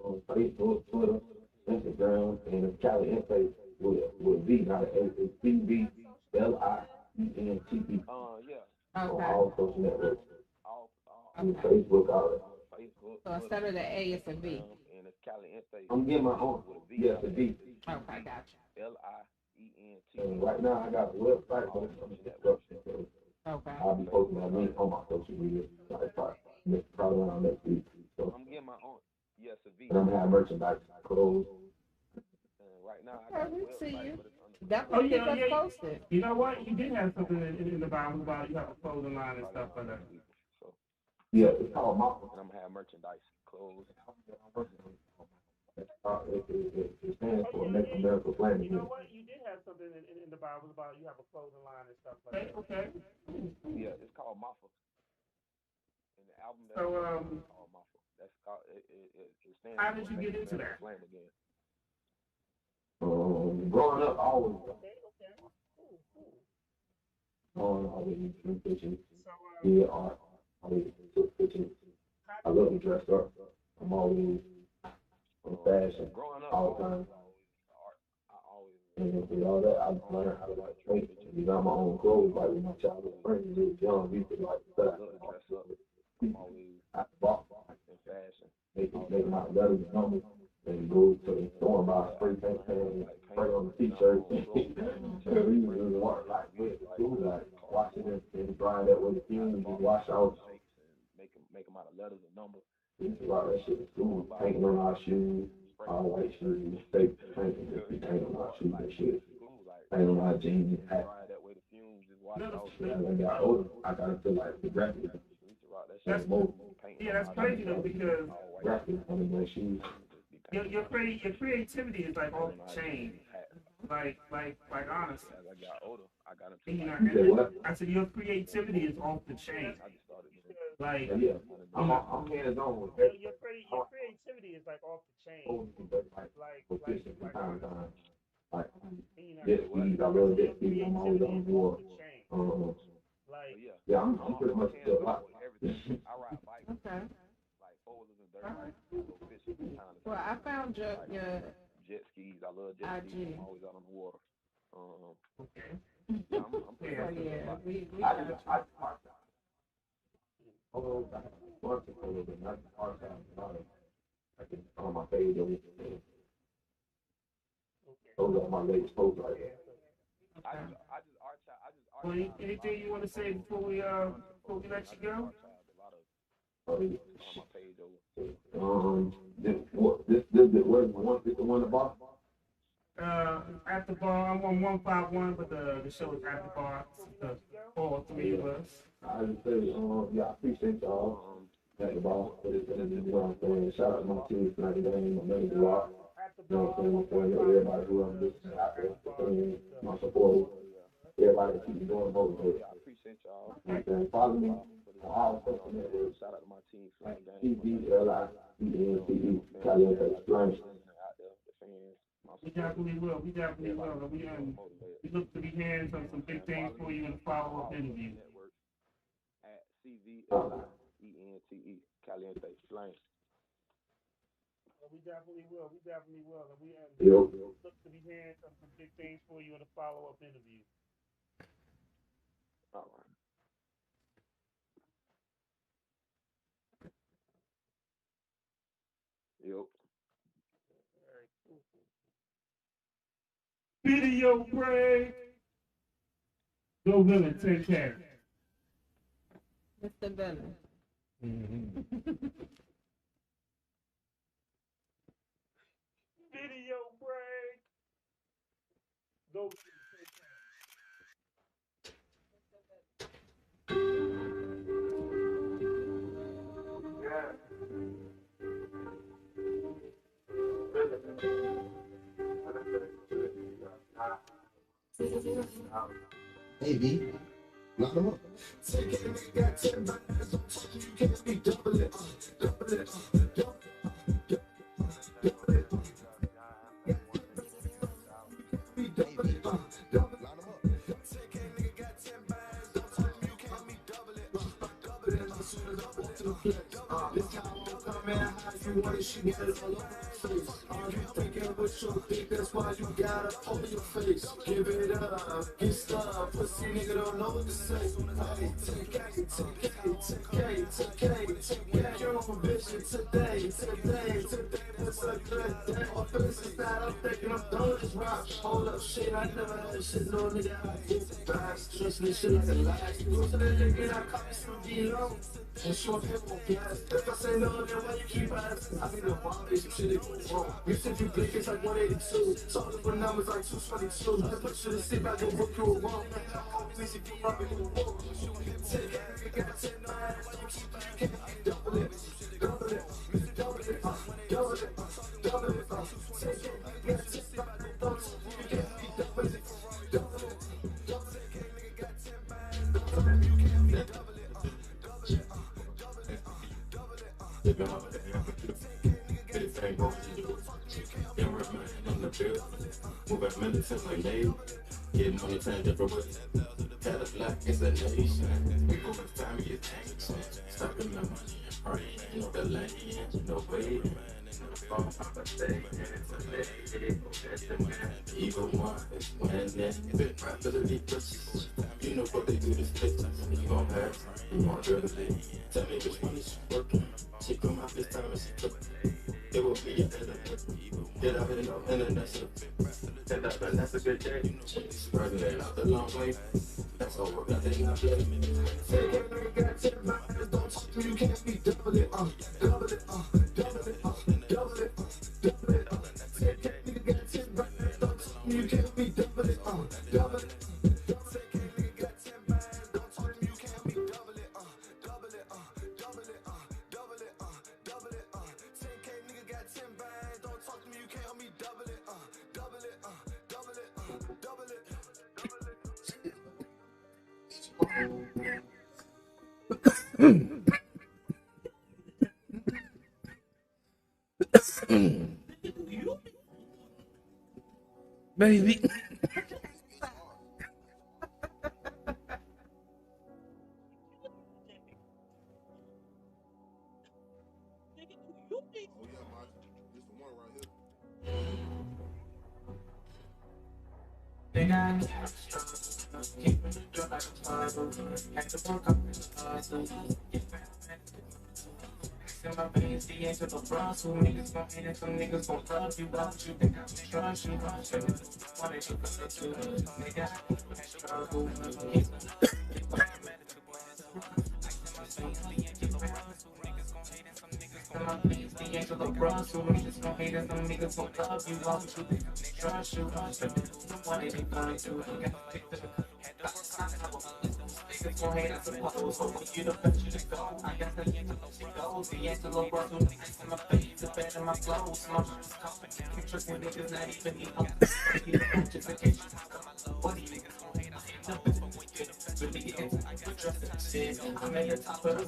on Facebook, Twitter, Instagram, and Cali Intake with V, not an A. It's CBLIENTE. Yeah. On Okay. all social networks. Okay. Facebook, all that. Facebook. So instead of the A, it's a V. And it's Cali Intake. I'm getting my own. Yes, a V. Okay, gotcha. LIENT. And right now, I got a website, but it's on the construction. So Okay. I'll be posting my link on my social media. Like, probably around next week. So, I'm getting my own. Yes, a V. and I'm gonna have merchandise, clothes. Right now, I Okay, got a we website, see you. but it's under. Definitely keep us posted. You know what? You did have something in the Bible about you have a clothing line and stuff like that. So, Yeah, it's called Mama. and I'm gonna have merchandise, clothes. It stands for Make America Planet. You know what? You did have something in the Bible about you have a clothing line and stuff like that. Okay. Yeah, it's called Maffa. And the album that So, is called Maffa. That's called it stands how for did you Make get into America that? Planet again. Growing up, always. Cool. Always doing pictures. So, Yeah, art. Always took pictures. I love to dress up. I'm always on fashion Growing up, all the time. I always And with all that, I learned how to like trade. You got my own clothes, like when my child was friends, we was young, we used to like love to dress up. I'm always at the box, in fashion. make my letters and numbers. and go to the store and buy a spray paint can, spray on the t-shirt. And we was walk like with the school, like washing it and drying that with the fumes and wash out. Make them out of letters and numbers. We used to rock that shit in school, painting on our shoes, our white shoes, fake painting, just be painting on our shoes and shit. Painting on our jeans and hats. As I got older, I got into like the graphics. That's crazy though, because Graphics on my shoes. your creativity is like off the chain. Like honestly. As I got older, I got into You know, You say what? I said your creativity is off the chain. Like Yeah, I'm hands on with Your, that. your creativity is like off the chain. Like proficient from time to time. Like You know, jet skis, I love jet skis. I'm always on the water. like Yeah, I'm pretty much still hot. I ride bikes, Okay. like four-wheelers and dirt bikes. I go fishing from time to Well, time. I found your Jet skis, I love jet skis. IG. I'm always out on the water. okay. Yeah, I'm pretty Yeah. So much yeah, like, we I got just, you. although I have a bunch of photos and not the art side, I can on my page over there. Those are my latest posts right there. I just archive. Well, anything you want to say before we let you go? On my page over. This the one about? At the bar, I'm on 151, but the show is at the bar. All three of us. I just say, yeah, I appreciate y'all at the bar for this interview. You know what I'm saying? Shout out to my team tonight, the game, my name is Rock. You know what I'm saying? Everybody who I'm listening out there, my supporters, everybody that keep me going motivated. I appreciate y'all. You know what I'm saying? Follow me on all social networks. Shout out to my team, Slam Gang. TVLIENTE, Caliente Experience. Out there, the fans. We definitely will. We look to be hearing some big things for you in the follow-up interview. At CVLIENTE, Caliente Flame. we definitely will. And we Yo. look to be hearing some big things for you in a follow-up interview. All right. Yep. Video break. Go Villain, take care. Mr. Villain. Video break. Go. Hey, B. Knock them up. That's why you gotta hold your face. Give it up, get stuff. Pussy nigga don't know what to say. Hey, take your own vision today. It's a good day. Offense is that I'm thinking I'm done with this rock. Hold up, shit, I never had shit. No nigga, I get fast. Trust me, shit is a lie. Go to the nigga, I call me some D-Lo. And short people gas. If I say no, then why you keep asking? I be the one, some shit that goes wrong. You said you blink, it's like 182. Talking for numbers like 222. I put you to sit back and work you wrong. Always if you up in the wall. Take it, got 10 miles. Don't keep back, can't double it. Double it, double it, double it, double it. Take it, got 10 miles. Don't you can't be double it. Double it, double it, got 10 miles. You can't be double it. Double it, double it, Living off the air, anything wrong with you. Young man in the field, moving militant like Navy, getting on the 10 different ways. Tell us black is a nation. We go with time, you changing. Stocking the money and praying. No delay, no waiting. Evil one is winning. Bit right to the deep pussies. You know what they do to split. You gon' pass, you gon' dribble it. Tell me which one is working. She come out this time and she took it. It will be an get out here, and then that's a good day. Spreading it out the long way. That's all we're got in our play. Say, nigga, got 10 miles. Don't talk to me, you can't be double it, double it, double it, double it, double it. Say, nigga, got 10 miles. Don't talk to me, you can't be double it, double it. Say, nigga, got 10 miles. Don't talk to me, you can't be double it, double it, double it, double it, double it. Say, nigga, got 10 miles. Don't talk to me, you can't be double it, double it, double it, double it, double it. Baby. In my veins, the answer to bronze. Some niggas gon' hate and some niggas gon' love you. Why would you think I would trust you? Wanted to put to nigga. The angel of bronze. Some niggas gon' hate and some niggas gon' love you. Why would you think I would trust you? Wanted to put to niggas gon' hate, I suppose. But when you the best you to go, I got the angel of she goes. The angel of bronze with ice in my face, the bed in my clothes. My mom's coughing, I'm trusting niggas not even need help. Just in case you talk about love. What do you niggas gon' hate? I hate the best, but when you're the best, really get into I got trust in the shit. I'm at the top of the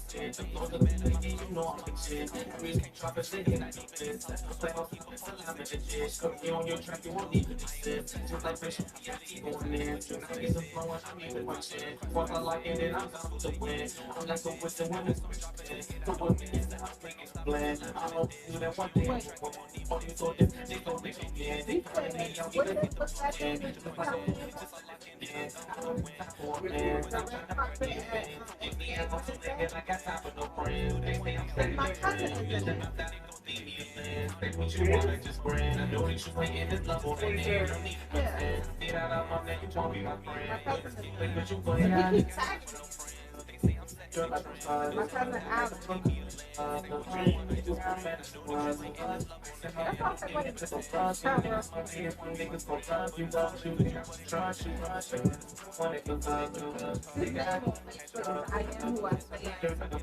shit. The more the better, yeah, you know I'm the shit. Every can't drop a shit, and I need this. Play my people till I'm in the shit. Come here on your track, you won't even exist. Just like fish, yeah, you going in. Just like it's a flow, I'm even my shit. Walk my life in and I'm down to win. I'm like a whistle when it's going to spin. The women is that I'm making a blend. I don't do that one thing. All you so different, they don't make it again. They find me, I'm gonna get the end. Just like I can end. I don't win for a man. I'm trying to break it in. If me, I'm so nigga, I got time for no friends. They say I'm steady, they're friends. You just not that, don't leave me a man. Say what you wanna, just brand. I know that you ain't in this love on the air. Don't need to pretend. Get out of my neck, you won't be my friend. Just keep playing what you playing. My cousin Alex. I am who I say I am.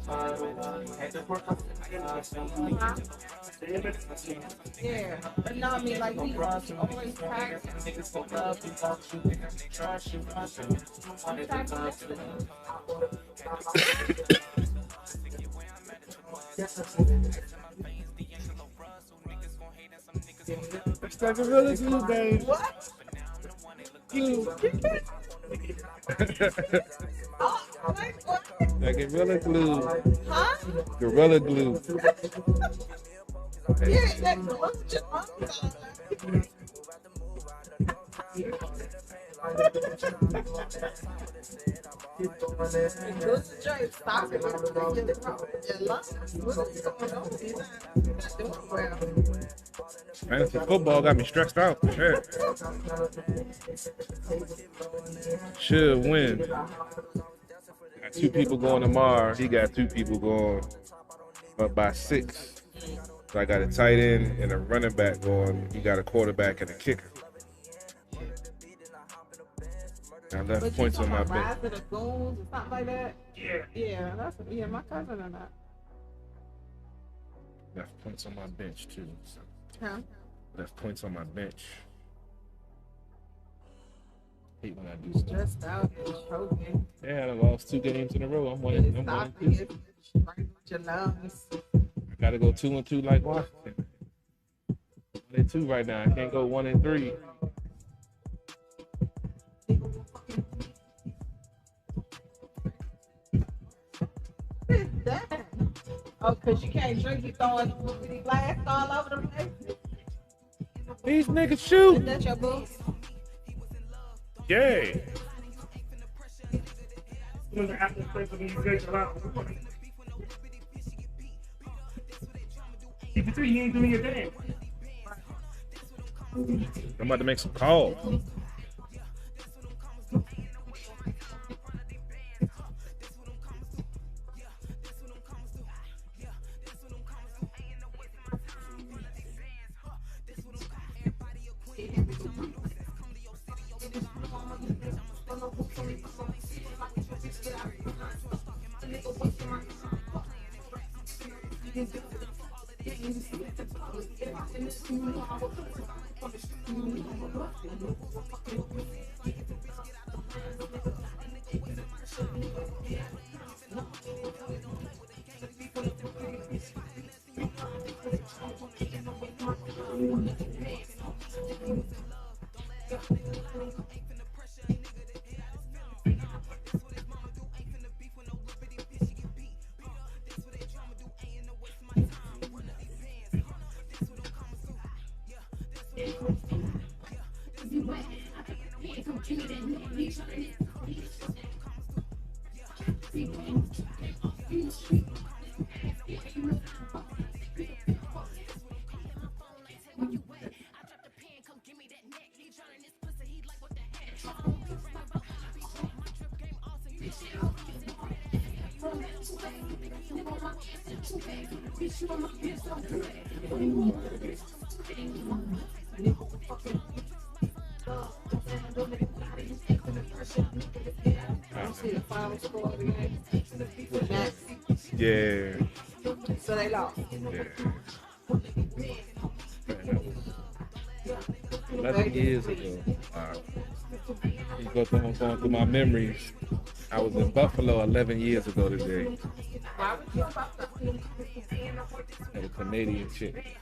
Yeah, but no, I mean, like, we always practice. It's like a really glue, babe. What? Glue. Like a gorilla glue. Huh? Gorilla glue. Yeah, that was just Fantasy football got me stressed out. Shit. Should win. Got 2 people going tomorrow. He got 2 people going up by 6. So I got a tight end and a running back going. He got a quarterback and a kicker. I left points on my bench. Rise of the Goons or something like that. Yeah. Yeah, my cousin and that. Left points on my bench too. So. Huh? Left points on my bench. Hate when I do stuff. Stressed out and choking. Yeah, I lost 2 games in a row. I'm winning. I'm winning. Right with your lungs. I gotta go 2-2 like Washington. 1-2 right now. I can't go 1-3. That? Oh, because you can't drink, you throwing glass all over the place? These niggas shoot. Is that your boo? Yay. When the after place when you get a lot. You said you ain't doing your dance. I'm about to make some calls. See the final score of the game. Yeah. So they lost. Yeah. 11 years ago. You go going through my memories. I was in Buffalo 11 years ago today. Why would you about that? Had a Canadian chick.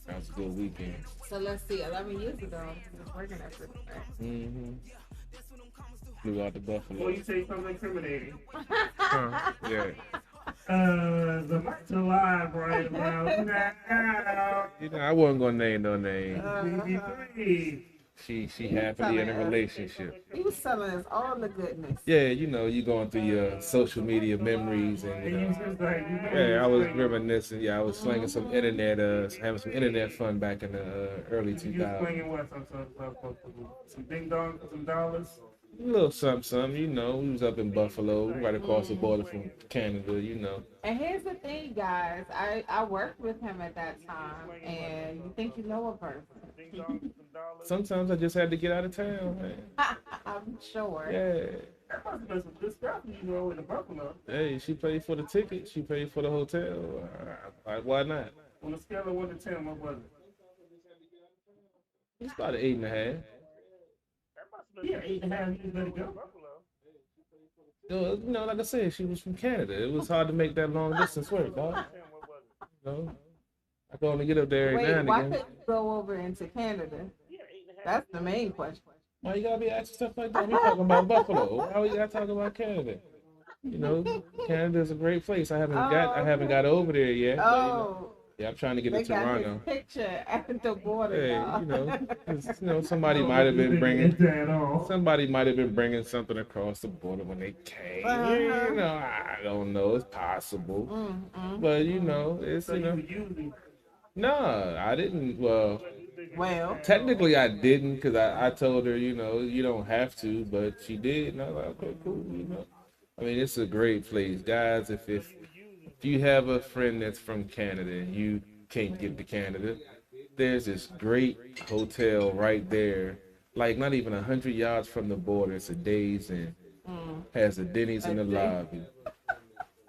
That was a good weekend. So let's see, 11 years ago, I was working at Fritz. Mm-hmm. Flew out to Buffalo. Well, you say something incriminating. Yeah. The mic's alive right about now. You know, I wasn't gonna name no name. BB3. She happily in a relationship. He was telling us all the goodness. Yeah, you know, you going through your social media memories and you know, yeah, I was reminiscing. Yeah, I was slinging some internet, having some internet fun back in the early You was 2000s. slinging what? Some ding dong, some dollars? A little something, you know. We was up in Buffalo, right across the border from Canada, you know. And here's the thing, guys. I worked with him at that time, and you think you know a person. Sometimes I just had to get out of town, man. I'm sure. Yeah. That must have been some good stuff, you know, in the Buffalo. Hey, she paid for the ticket. She paid for the hotel. Why not? On a scale of 1 to 10, what was it? It's about an 8.5. Yeah, 8.5 years let it go. You know, like I said, she was from Canada. It was hard to make that long distance work, dog. You know, I can only get up there every now Wait, and why again. couldn't you go over into Canada? That's the main question. Why you gotta be asking stuff like that? We talking about Buffalo. Why we gotta talk about Canada? You know, Canada is a great place. I haven't got over there yet. But, you know, yeah, I'm trying to get They to got Toronto. his picture at the border. Hey, y'all. you know, 'cause, you know, somebody might have been bringing something across the border when they came. You know, I don't know. It's possible, but you know, it's you know. No, I didn't. Well, technically I didn't because I told her, you know, you don't have to, but she did, and I was like, okay, cool, you know. I mean, it's a great place, guys. If you have a friend that's from Canada and you can't get to Canada, there's this great hotel right there, like not even 100 yards from the border. It's a Days Inn. Has a Denny's in the lobby.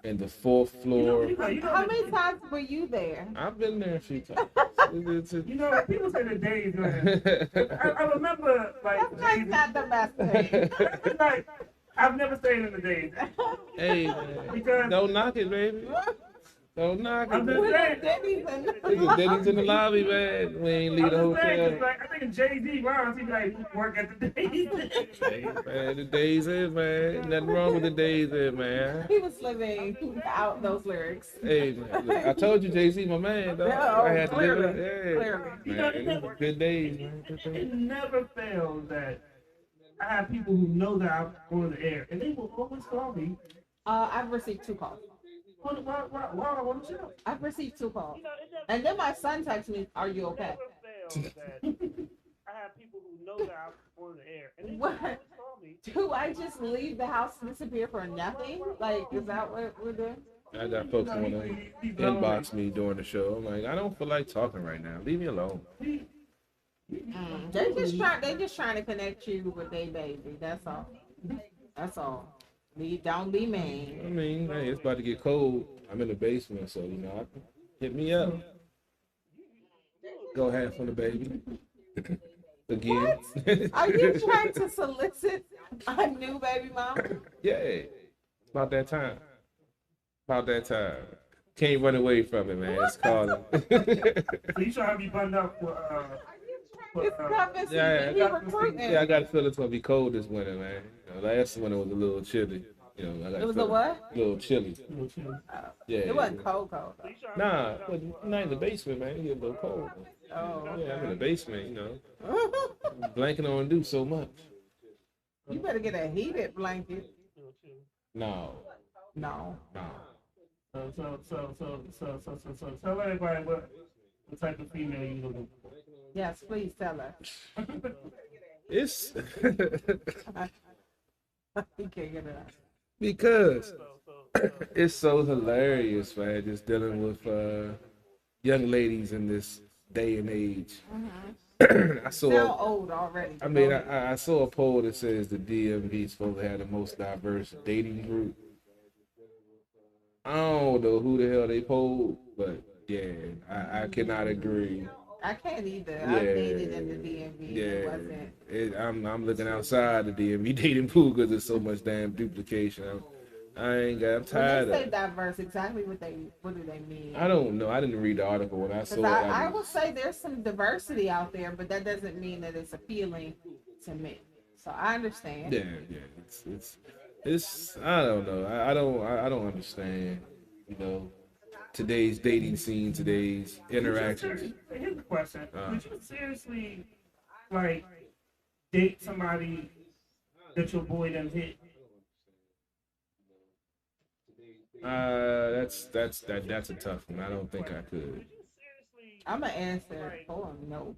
And the 4th floor. How many times were you there? I've been there a few times. You know, people say the Days, man. I remember, like, That's not the best thing. like, I've never stayed in the Days. Hey, man. Because Don't knock it, baby. Don't knock it. I'm just saying. Denny's in the lobby, man. We ain't leave the hotel. Like, I think Jay-Z Ron, he like work at the Days. Hey, man, the Days Inn, man. Nothing wrong with the Days Inn, man. He was living out those lyrics. Hey, man, I told you, Jay-Z, my man, dog. I had to live it. Yeah, man, it was good days, man. Good days. It never fails that I have people who know that I'm on the air, and they will always call me. I've received 2 calls. Why want to chill? I've received 2 calls. You know, it never, And then my son texts me, "Are you okay?" never fails that I have people who know that I'm on the air, and they What? always call me. Do I just leave the house and disappear for nothing? Like, is that what we're doing? I got folks want to inbox me during the show. I'm like, I don't feel like talking right now. Leave me alone. They just trying to connect you with their baby. That's all. That's all. Don't be mean. I mean, hey, it's about to get cold. I'm in the basement, so you know, hit me up. Go half on the baby. Again. What? Are you trying to solicit a new baby mom? Yeah, it's about that time. About that time. Can't run away from it, man. It's calling. So you trying to be buttoned up for It's coming. Yeah, I got to feel it's gonna be cold this winter, man. You know, last winter was a little chilly. You know, I got It was a what? A little chilly. Yeah. It wasn't cold. Though. Nah, but not in the basement, man. It get a little cold. Oh. Yeah, I'm in the basement, you know. Blanking on do so much. You better get a heated blanket. No. No. So tell everybody what type of female you looking for. Yes, please tell her. It's You can't get it out. because it's so hilarious, man. Just dealing with young ladies in this day and age. I saw. Sound old already. I mean, I saw a poll that says the DMV is supposed to have the most diverse dating group. I don't know who the hell they polled, but yeah, I cannot agree. I can't either. Yeah. I dated in the DMV. Yeah, It wasn't. I'm looking outside the DMV dating pool because there's so much damn duplication. I'm tired When they say of. diverse, exactly what do they mean? I don't know. I didn't read the article when I saw it. I will say there's some diversity out there, but that doesn't mean that it's appealing to me. So I understand. Yeah. It's I don't know. I don't understand. You know, today's dating scene, today's interactions. Here's the question: would you seriously like date somebody that your boy done hit? That's a tough one. I don't think I could. I'm gonna answer for no.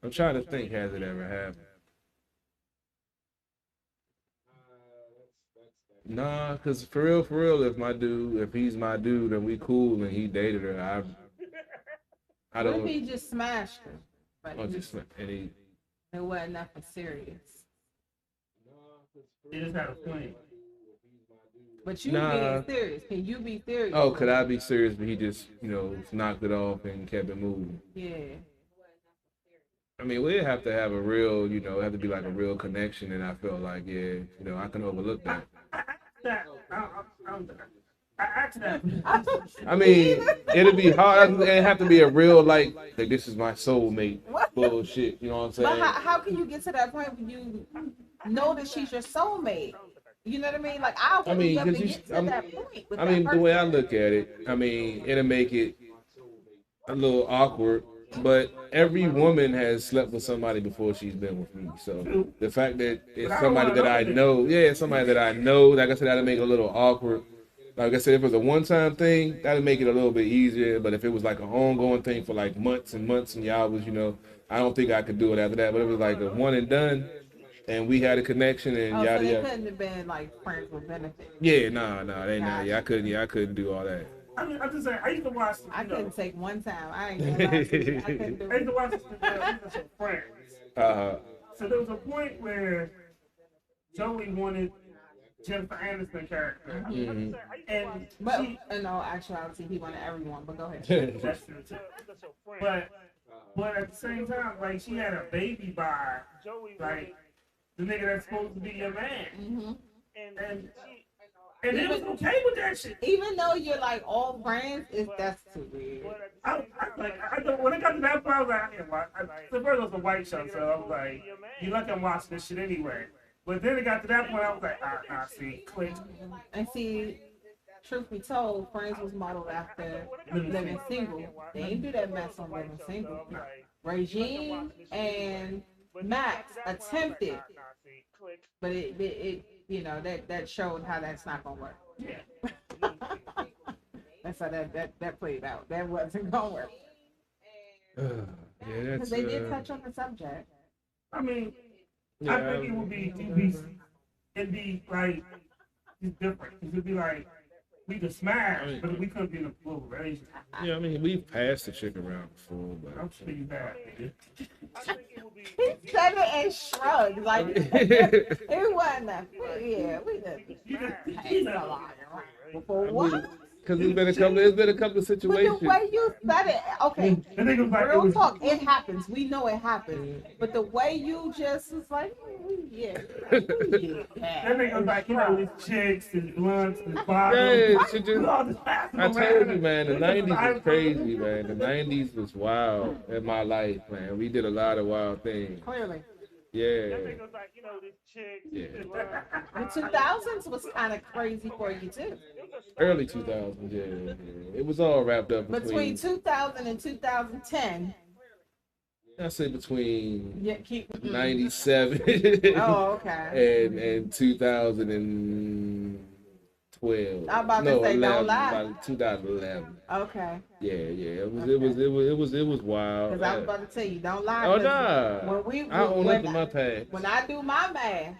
I'm trying to think. Has it ever happened? Nah, cause for real, if he's my dude and we cool and he dated her, I don't. What if he just smashed her? Like, It wasn't nothing serious. He just had a flame. But you being serious? Can you be serious? Oh, could I be serious? But he just, knocked it off and kept it moving. Yeah. I mean, we'd have to have a real, have to be like a real connection, and I felt like, I can overlook that. I asked that. I mean, it'd be hard. It'd have to be a real, like this is my soulmate bullshit. You know what I'm saying? But how can you get to that point when you know that she's your soulmate? You know what I mean? Like, I mean, get to that point. I mean, the way I look at it, I mean, it'll make it a little awkward. But every woman has slept with somebody before she's been with me. So the fact that it's somebody that I know, like I said, that'll make it a little awkward. Like I said, if it was a one-time thing, that'd make it a little bit easier. But if it was like an ongoing thing for like months and months and y'all was, I don't think I could do it after that. But it was like a one and done, and we had a connection and yada so yada. Couldn't have been like friends with benefits. Yeah, they not. Yeah, I couldn't do all that. I mean, I'm just saying, I used to watch. I couldn't take one time. I ain't gonna lie to you. I couldn't do it. I used to watch some Friends. So there was a point where Joey wanted Jennifer Aniston character, Mm-hmm. and But in all actuality, he wanted everyone. But go ahead. That's true too. But at the same time, like she had a baby by like the nigga that's supposed to be your man, Mm-hmm. and it was okay with that shit. Even though you're like all friends, that's too weird. When it got to that point, I was like, I can't watch. The first was a white show, so I was like, you lucky I'm watching this shit anyway. But then it got to that point, I was like, see, click. And see, truth be told, Friends was modeled after Living Single. They didn't do that mess on Living Single. Regine and Max attempted, but it that showed how that's not gonna work. Yeah. And so that played out. That wasn't going to work. Yeah, Because that's they did touch on the subject. I mean, yeah. I think it would be it'd be like it's different. It'd be like we could smash, but we couldn't be in a full relationship. Yeah, I mean, we've passed the chick around before, I'm but sure you have. I think it would be. He said it and shrugged. Like, it wasn't a, yeah, we just passed a lot around. For what? because it's been a couple of But the situations. way you said it, okay, I think it was like it real was. talk, it happens. We know it happens. But the way you just was like, yeah. That nigga was like, these chicks and blunts and bottles. Yeah, she just, all just passing I told around. you, man, the 90s was crazy, man. The 90s was wild in my life, man. We did a lot of wild things. Clearly. Yeah. That nigga was like, this chick. Yeah. The 2000s was kind of crazy for you, too. Early 2000s, yeah. It was all wrapped up Between 2000 and 2010. I say between Yeah, keep. 97 Oh, okay. and 2012. I'm about to say, 11, don't lie. about 2011. Okay. Yeah. It was wild. Because I was about to tell you, don't lie. Oh 'cause nah. I own up to my past. When I do my math,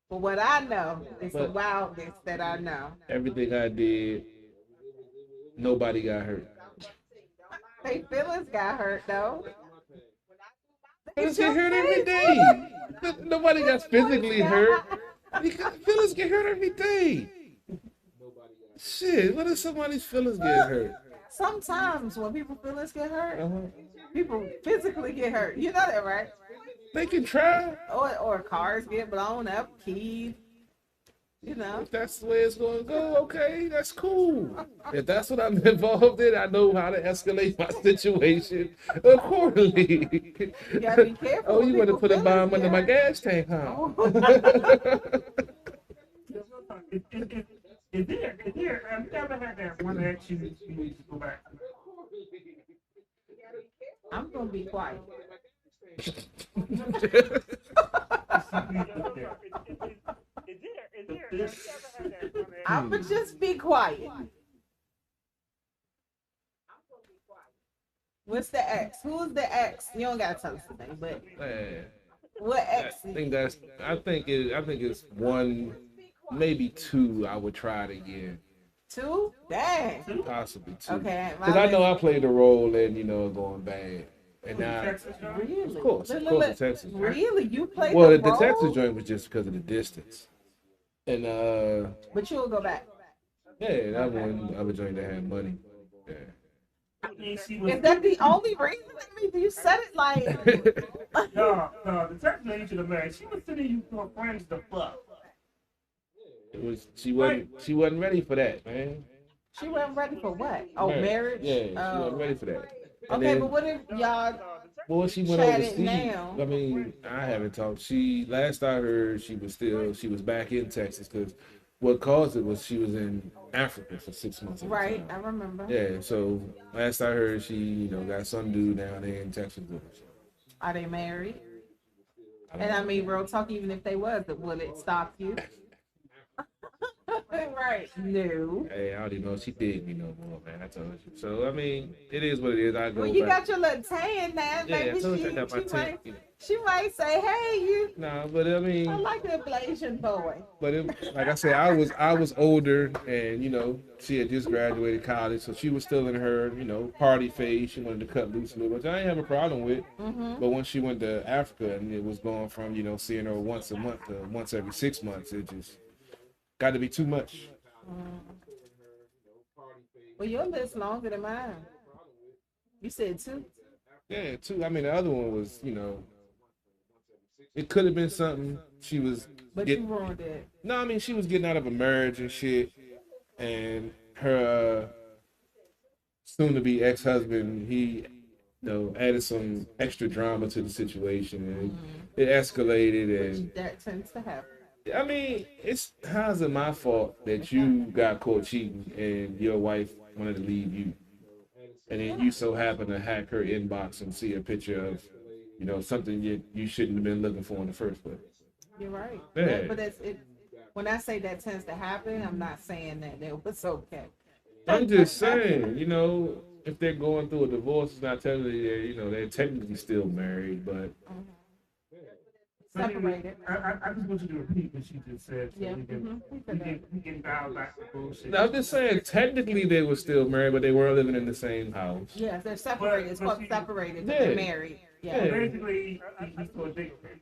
for what I know, it's the wildness that I know. Everything I did, nobody got hurt. They feelings got hurt though. Feelings get hurt every day. Nobody got physically hurt. Feelings get hurt every day. Shit, what if somebody's feelings get hurt? Sometimes when people feelings get hurt, people physically get hurt. You know that, right? They can try. Or cars get blown up, keys. You know. If that's the way it's going to go, okay, that's cool. If that's what I'm involved in, I know how to escalate my situation accordingly. You gotta be careful. Oh, you want to put a bomb under my gas tank, huh? Is there, I've never had that one ex you need to go back to. I'm going to be quiet. I'm going to just be quiet. What's the X? Who's the X? You don't gotta tell us the name, but what X? I think it's one, maybe two. I would try it again. Two? Dang. Possibly two. Okay. Because I know I played a role in going bad, and now Really? of course, the Texas. Really, you played Well, the the role? Texas joint was just because of the distance, and But you'll go back. yeah, that one other joint that had money. Yeah. Is that the only reason? I mean, you said it like. No, the Texas lady should have married. She was sending you to her friends to fuck. It was she wasn't ready for that, man. She wasn't ready for what? Oh, marriage? Yeah, she wasn't ready for that. And Okay, then, but what if y'all? well, she went chatted overseas. now? I mean, I haven't talked. Last I heard, she was back in Texas because what caused it was she was in Africa for 6 months. Right, I remember. Yeah, so last I heard, she got some dude down there in Texas with her. Are they married? And I mean, real talk, even if they was, will it stop you? Right. No. Hey, I don't even know if she did me no more, man. I told you. So I mean, it is what it is. I go. Well, you back. got your little tan now, Yeah, maybe I told you I got my tan. she might say, "Hey, you." Nah, but I mean. I like the ablation boy. But like I said, I was older, and she had just graduated college, so she was still in her party phase. She wanted to cut loose a little, which I didn't have a problem with. Mm-hmm. But once she went to Africa, and it was going from seeing her once a month to once every 6 months, it just got to be too much. Well, your list longer than mine. You said two. Yeah, two. I mean, the other one was, it could have been something she was. But you ruined it. No, I mean, she was getting out of a marriage and shit, and her soon-to-be ex-husband, he, added some extra drama to the situation, and it escalated, and that tends to happen. I mean, how's it my fault that you got caught cheating and your wife wanted to leave you, and then you so happen to hack her inbox and see a picture of, something you shouldn't have been looking for in the first place. You're right. Yeah. But when I say that tends to happen, I'm not saying that it was okay. I'm just saying, if they're going through a divorce, it's not technically, they're technically still married, but Separated. I just want you to repeat what she just said. So Yeah. we can dial back the bullshit. I'm just saying, technically they were still married, but they were living in the same house. Yes, they're separated. It's called separated, but Yeah. they're married. Yeah. Basically, he's still addicted.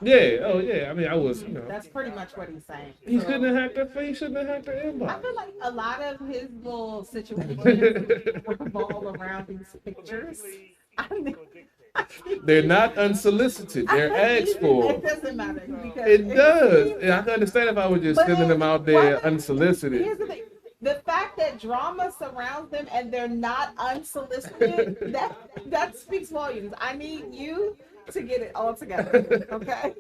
Yeah. Oh, yeah. I mean, I was, That's pretty much what he's saying. He shouldn't have hacked her. He shouldn't have hacked her I inbox. feel like a lot of his little situations revolve around these pictures. They're not unsolicited. They're asked for. It doesn't matter. Because It does. And I can understand if I was just sending them out there unsolicited. Here's the thing. The fact that drama surrounds them and they're not unsolicited, that speaks volumes. I need you to get it all together, okay?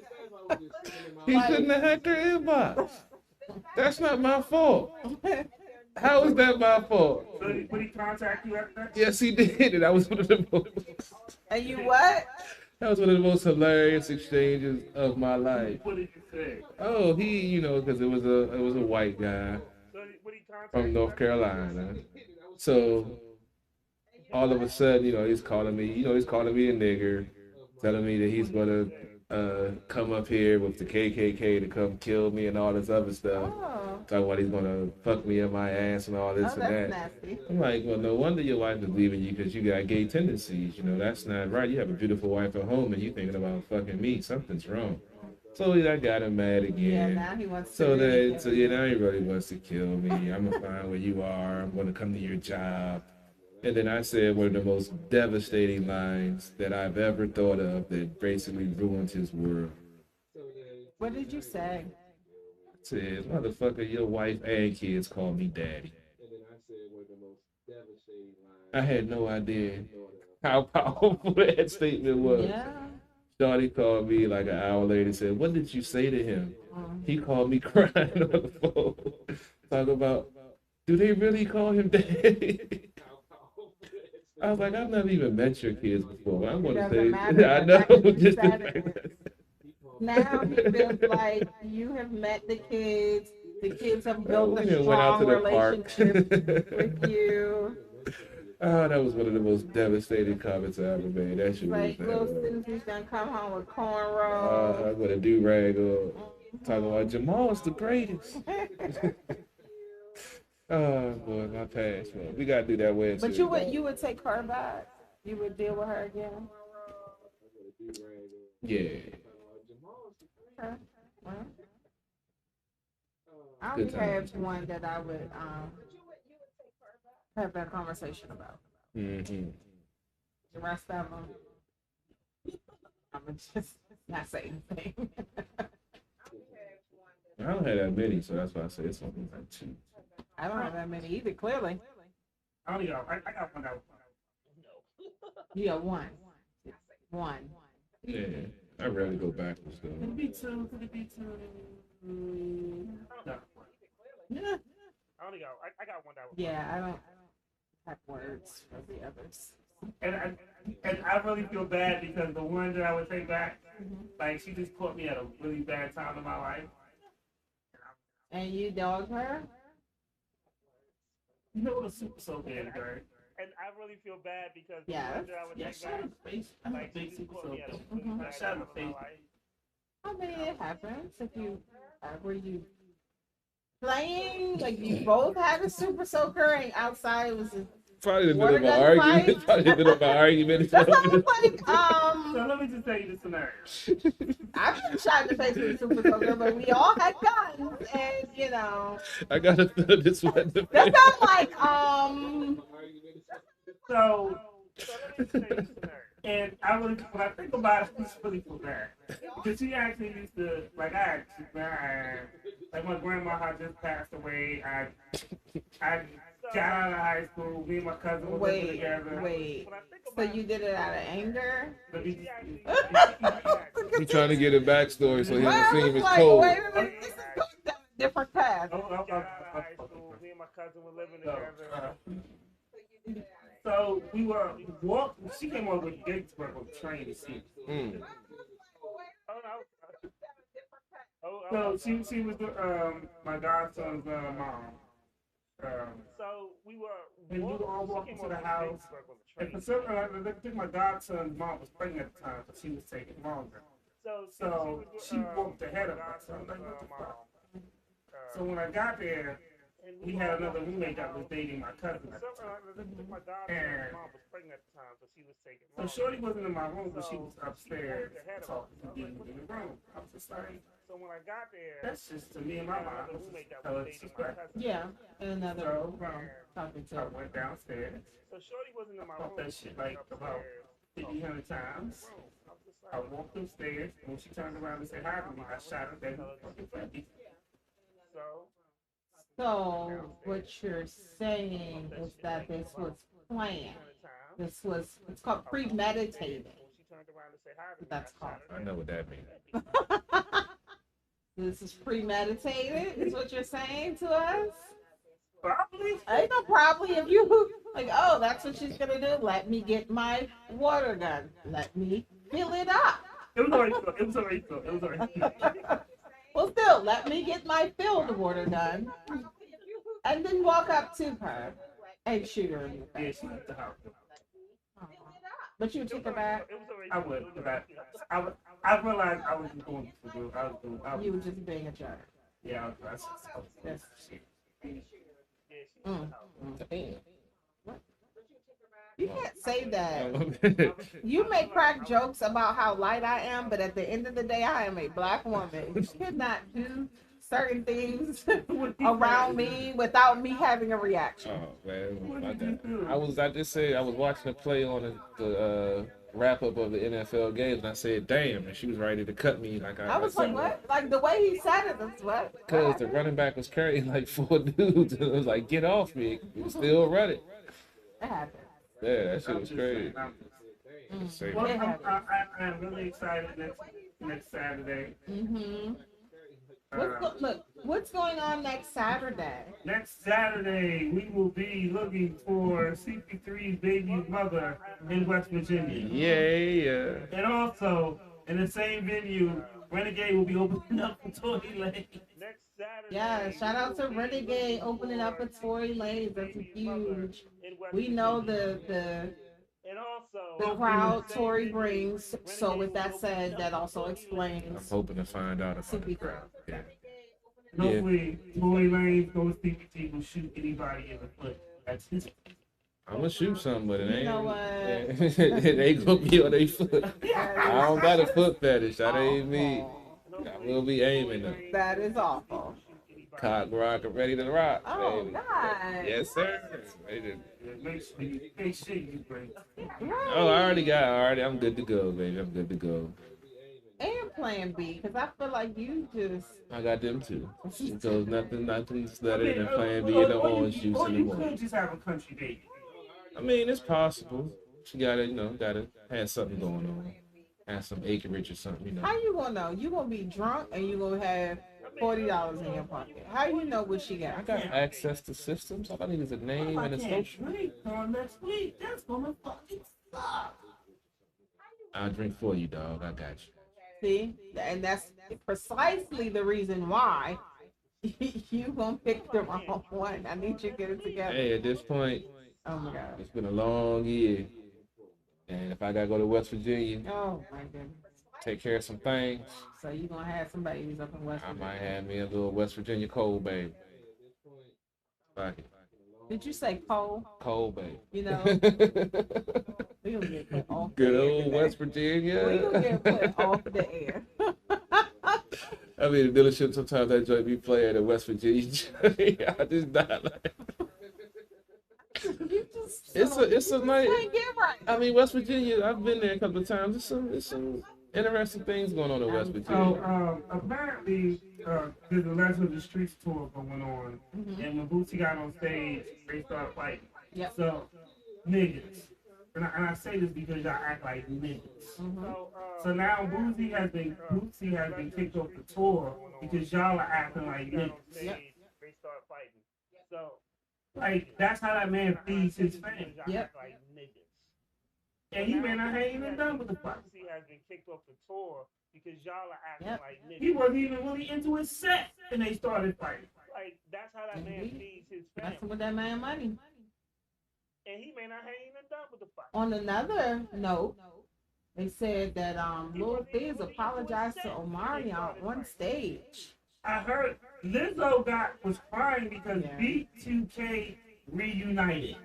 He shouldn't have hacked her inbox. That's not my fault. How is that my fault? So would he contact you after that? Yes, he did. And that was one of the most. And you what? That was one of the most hilarious exchanges of my life. What did you say? Oh, he, because it was a white guy from North Carolina. So all of a sudden, he's calling me a nigger, telling me that he's gonna come up here with the KKK to come kill me and all this other stuff. Talking about he's gonna fuck me in my ass and all this and that. Nasty. I'm like, well, no wonder your wife is leaving you because you got gay tendencies. That's not right. You have a beautiful wife at home and you thinking about fucking me. Something's wrong. So I got him mad again. Yeah, now he wants so to. Now he really wants to kill me. I'm gonna find where you are. I'm gonna come to your job. And then I said one of the most devastating lines that I've ever thought of that basically ruined his world. What did you say? I said, motherfucker, your wife and kids call me daddy. I had no idea how powerful that statement was. Yeah. Shawty called me like an hour later and said, what did you say to him? He called me crying on the phone. Talk about, do they really call him daddy? I was like, I've never even met your kids before. I'm going to say, I know. Now he feels like you have met the kids. The kids have built a strong relationship with you. Oh, that was one of the most devastating comments I ever made. That shit like was little Susie's gonna come home with cornrows. With a do-rag on. Talking about Jamal's the greatest. Oh boy, my past, man. We gotta do that way. But you would take her back. You would deal with her again. Yeah. Okay. Well, I only have one that I would have that conversation about. Mm-hmm. The rest of them, I'm gonna just not say anything. I don't have that many, so that's why I say it's something like two. I don't have that many either, clearly. I got one that was You got one. One. Yeah, I rarely go backwards though. Could it be two? No. Yeah. I got one that was. Yeah, I don't have words for the others. And I really feel bad because the one that I would take back, like she just put me at a really bad time in my life. And you dog her? You know what's so bad, right? And I really feel bad because the Yeah. one that I would take Shut back, up, face. I'm like a she big just put me at a super really bad Shut time up, in my face. life. I mean, it happens. If you were you playing, like you both had a super soaker, and outside it was a Probably the water middle of gun an fight. argument. Probably the middle of an argument. That sounds like So let me just tell you the scenario. I've been shot in the face with a super soaker, but we all had guns, and I gotta feel this one. that sounds like So let me just tell you the scenario. And when I think about it, it's really feel bad. Because she actually used to, like like my grandma had just passed away. I got out of high school. Me and my cousin were living together. Wait. So you did it out of anger? He's trying to get a backstory so he Well, doesn't I seem was as like, cold. wait a minute, this is going down a different path. High school, me and my cousin were living together. So we were walking. She came over with Gatesburg on the train to see. So she was my godson's mom. So we and we all walked into the house. And for some reason, I think my godson's mom was pregnant at the time, so she was taking longer. So she walked ahead of us. So I was like, what the fuck? So when I got there, we had another roommate that was dating my cousin at the time. And so Shorty wasn't in my room, but she was upstairs talking to me in the room. I was just like, that's just to me in my mind. Yeah, in another room. Talking to her. I went downstairs. I felt that shit like about 1,500 times. I walked upstairs. When she turned around and said hi to me, I shot her dead. So what you're saying is that this was planned. This was, it's called premeditated. That's called. I know what that means. This is premeditated, is what you're saying to us? Probably. Ain't no probably if you like, oh, that's what she's gonna do. Let me get my water gun. Let me fill it up. It was already filled. Well, still, let me get my filled water gun. And then walk up to her and shoot her in the face. Yeah, she left the house. But you took her back? I would, because I realized I was going to do. You were just being a jerk. Yeah, I was That's shit. Damn. You can't say that. You may crack jokes about how light I am, but at the end of the day, I am a black woman. You cannot do certain things around me without me having a reaction. Oh man, I just said I was watching the play on the wrap up of the NFL games, and I said, "Damn!" and she was ready to cut me like I was like, "What?" Like the way he said it, that's what. Because the running back was carrying like 4 dudes, and it was like, "Get off me!" He was still running. It happened. Yeah, that shit was crazy. Well, I'm really excited next Saturday. Mm-hmm. What's going on next Saturday? Next Saturday, we will be looking for CP3's baby mother in West Virginia. Yeah. And also, in the same venue, Renegade will be opening up for Tory Lanez. Yeah, shout out to Renegade opening up for Tory Lanez. That's huge. We know the crowd Tory brings. So with that said, that also explains. I'm hoping to find out about the crowd. Yeah. Hopefully, Tory Lanez goes CP3 will shoot anybody in the foot. That's his. I'm gonna shoot something, but it ain't. You know what? It ain't gonna be on their foot. I don't got a foot fetish. That ain't me. I will be aiming though. That is awful. Cock rock and ready to rock. Oh, baby. God. Yes, sir. Make sure you bring. Oh, I already got. I'm good to go, baby. I'm good to go. And Plan B, because I feel like you just. I got them too. Because nothing's better than Plan B and the orange juice in the morning. You could just have a country baby. I mean, it's possible. She gotta have something going on. Have some acreage or something, you know. How you gonna know? You gonna be drunk and you gonna have $40 in your pocket. How you know what she got? I got access to systems. All I need is a name and a social. Next week, that's gonna fucking suck. I'll drink for you, dog. I got you. See, and that's precisely the reason why you gonna pick the wrong one. I need you to get it together. Hey, at this point, oh my God, it's been a long year, and if I gotta go to West Virginia, oh my goodness, take care of some things. So you gonna have somebody who's up in West Virginia? I might have me a little West Virginia cold babe. Fuck it. Did you say cold? Cold babe. You know. We gonna get put off Good the old air West Virginia. We gonna get put off the air. I mean, the dealership sometimes that joint be playing in West Virginia. I just not like. It's a nice. Right. I mean, West Virginia. I've been there a couple of times. There's some interesting things going on in West Virginia. So apparently, there's a Legend of the Streets tour going on, and when Bootsy got on stage, they started fighting. Yep. So niggas, and I say this because y'all act like niggas. So now Bootsy has been kicked off the tour because y'all are acting like niggas. Yep. They start fighting. So like that's how that man feeds his family. Yep. Like niggas. And he may not have even done with the fight. He has been kicked off the tour because y'all are acting like niggas. He wasn't even really into his set, and they started fighting. Like that's how that man feeds his family. Messing with that man money. And he may not have even done with the fight. On another note, they said that Lil Fizz apologized to Omari on stage. I heard Lizzo was crying because Yeah. B2K reunited.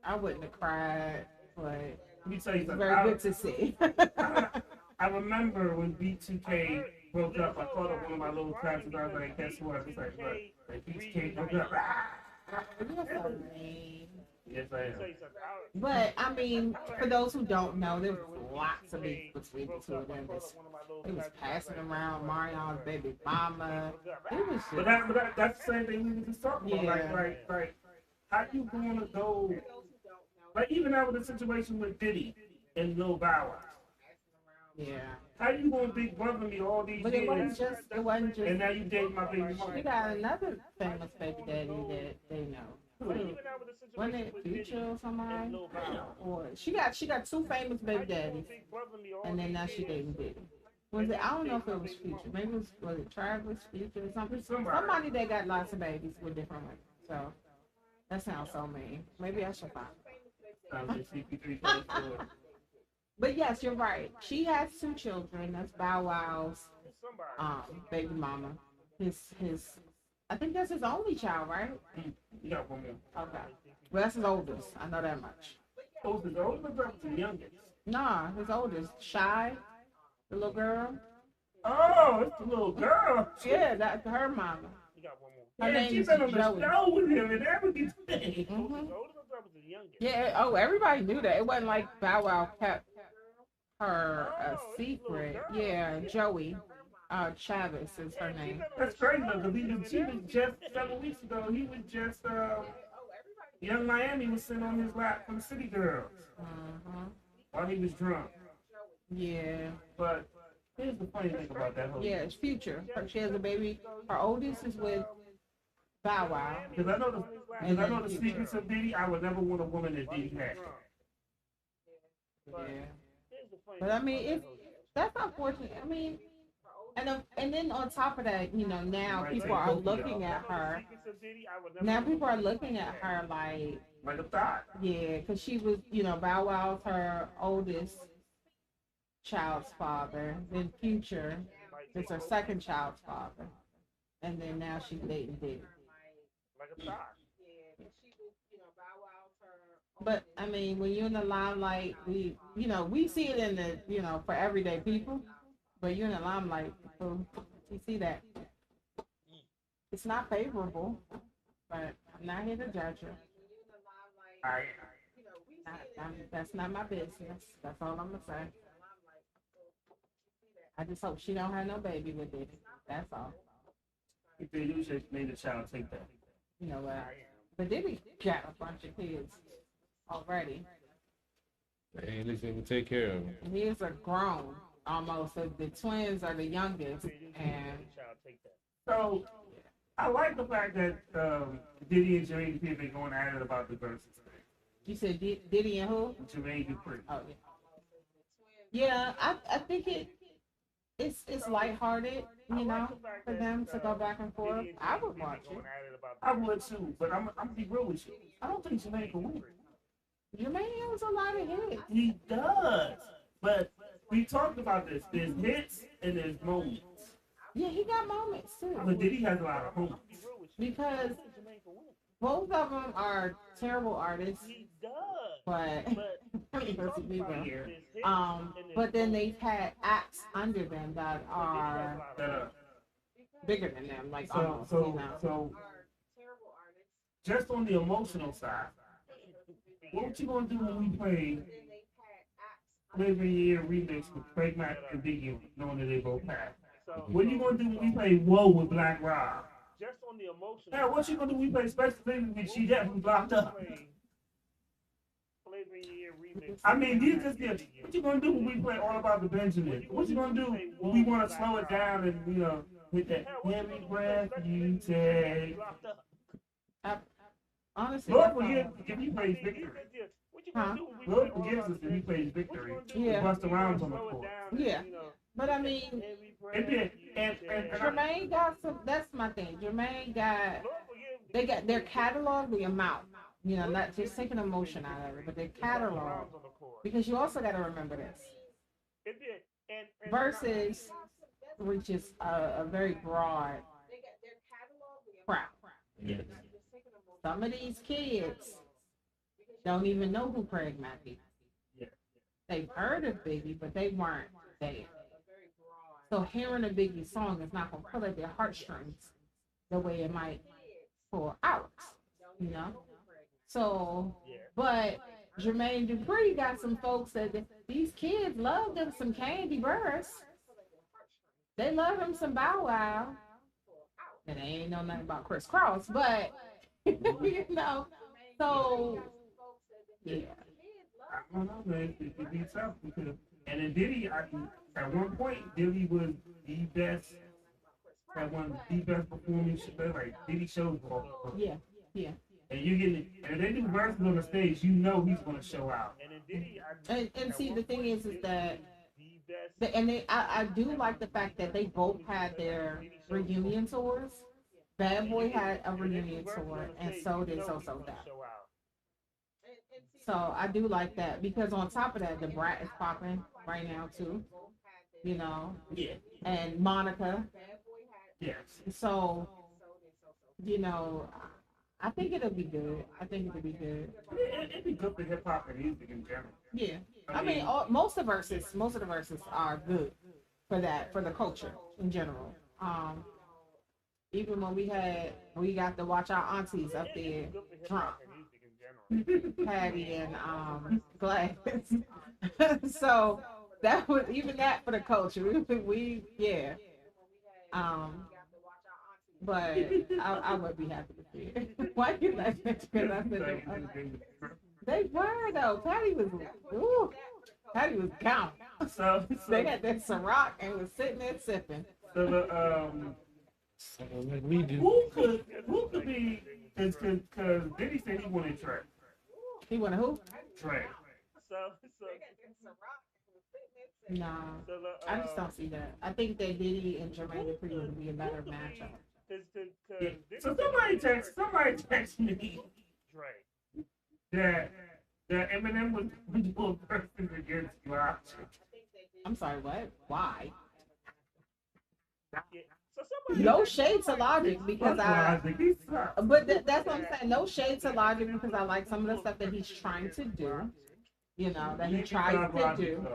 I wouldn't have cried, but Let me tell you it's something. very good to see. I remember when B2K broke up, I called up one of my little classes. I was like, guess what? I was like, look, like B2K broke up. Yes, I am. But I mean, for those who don't know, there's lots of beef between the two of them. It was passing around Marion's baby mama. It was But just, that's the same thing we were just talking about. Yeah. Like, how you gonna go? Like, even now with the situation with Diddy and Lil Bow Wow. yeah. How you gonna big brother me all these But it years? wasn't just. And now you date my baby She mama. got another famous baby daddy that they know. Wasn't it Future or somebody? Or she got two famous baby daddies, and then now she dating Diddy. Was it? I don't know if it was Future. Maybe was it Travis, Future, or something? Somebody that got lots of babies with different women. So that sounds so mean. Maybe I should find it. But yes, you're right. She has two children. That's Bow Wow's baby mama. His I think that's his only child, right? You got one more. Okay. Well, that's his oldest. I know that much. Oh, the oldest or the youngest? Nah, his oldest. Shy, the little girl. Oh, it's the little girl. Yeah, that's her mama. Her name she's is been on the Joey. show with him and everything. Yeah. Oh, everybody knew that. It wasn't like Bow Wow kept her a secret. Yeah, Joey. Chavez is her name. That's crazy though, because she was just several weeks ago. He was just Young Miami was sitting on his lap from City Girls while he was drunk. Yeah. But here's the funny thing about that whole. Yeah, it's Future. She has a baby. Her oldest is with Bow Wow. Because I know the secrets of Diddy. I would never want a woman that Diddy had. Yeah. But I mean, that's unfortunate. I mean, and then on top of that, now people are looking at her. Now people are looking at her like a thought. Yeah, because she was, Bow Wow's her oldest child's father. Then Future is her second child's father, and then now she's dating Diddy. But I mean, when you're in the limelight, we see it in the, for everyday people. But you're in the limelight, so you see that. It's not favorable, but I'm not here to judge her. That's not my business. That's all I'm gonna say. I just hope she don't have no baby with it. That's all. If they do, should made the child take that. You know what? But Diddy got a bunch of kids already. They ain't listening to take care of him. He is a grown. Almost. So the twins are the youngest, and so I like the fact that Diddy and Jermaine Dupri been going at it about the verses. You said Diddy and who? Jermaine Dupri. Oh yeah. Yeah, I think it's lighthearted, for them to go back and forth. I would watch it. I would too, but I'm gonna be real with you. I don't think Jermaine can win. Jermaine has a lot of hits. He does, but. We talked about this. There's hits and there's moments. Yeah, he got moments too. But Diddy has a lot of moments. Because both of them are terrible artists. He does. But but then they've had acts under them that are bigger than them, like so just on the emotional side, what you gonna do when we play Living Year remix with Craig Mack and Biggie, knowing that they both passed? What are you gonna do when we play Whoa with Black Rob? Just on the emotional. Yeah, what you gonna do when we play Special Things with She That who's locked up? I mean, these just get. What you gonna do when we play All About the Benjamin? What you gonna do when we want to slow it down and with that heavy breath you take? Honestly, Lord forgive if he plays Victory. Lord forgives us if he plays Victory. Yeah. Bust around on the court. Yeah. But I mean, Jermaine got some. That's my thing. Jermaine got. They got their catalog, the amount. You know, not just taking emotion out of it, but their catalog. Because you also got to remember this. It did. And Versus reaches a very broad crowd. Yeah. Some of these kids don't even know who Craig might be. They've heard of Biggie, but they weren't there. So hearing a Biggie song is not going to pull at their heartstrings the way it might for ours, you know? So, but Jermaine Dupri got some folks that these kids love them some Candy Burris. They love them some Bow Wow. And they ain't know nothing about Chris Cross, but, you know, so, yeah. I don't know, man. It be tough because, and then Diddy, at one point, Diddy was the best, had one of the best performance, like Diddy shows. Yeah, yeah. And you get, and if they do verses on the stage, you know he's gonna show out. and then Diddy, And see, the thing is that, I do like the fact that they both had their reunion tours. Bad Boy had a reunion tour, and so did So That. So I do like that because on top of that, the Brat is popping right now too. You know, Yeah. and Monica. Yes. So, you know, I think it'll be good. I think it'll be good. It'd be good for hip hop and music in general. Yeah, I mean, most of the verses are good for that, for the culture in general. Even when we got to watch our aunties up there drunk, Patty and Gladys. So that was even that for the culture. We yeah. But I would be happy to see it. Why you like that? Because I said they were though. Patty was gone. So They had that Ciroc and was sitting there sipping. So the like we do. who could be? Because Diddy said he wanted Trey. He wanted who? Trey. So No, I just don't see that. I think that Diddy and Jermaine Dupri would be a better matchup. Yeah. So somebody text me Dre. that Eminem was doing verses against Rock. I'm sorry, what? Why? Yeah. So somebody No shade to Logic because but that's what I'm saying. No shade to Logic because I like some of the stuff that he's trying to do. You know, that he tries to do.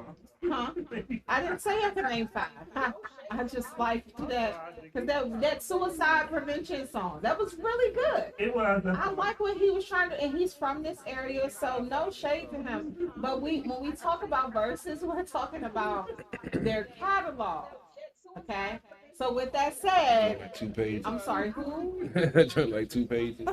Huh? I didn't say I could name 5. I just like that because that suicide prevention song that was really good. It was. I like what he was trying to, and he's from this area, so no shade to him. But when we talk about verses, we're talking about their catalog. Okay. So with that said, Like 2 pages. I'm sorry, who? Like 2 pages.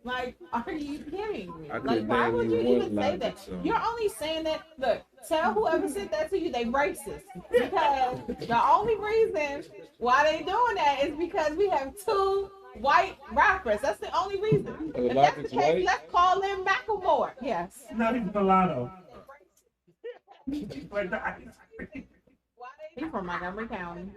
Like, are you kidding me? I Like, couldn't why name would you you even one say Logic that? song. You're only saying that. Look, tell whoever said that to you they racist because the only reason why they doing that is because we have 2 white rappers. That's the only reason. Oh, If that's the Logic's case, white? let's call him Macklemore. Yes. No, he's mulatto. Like the ice cream. He's from Montgomery County.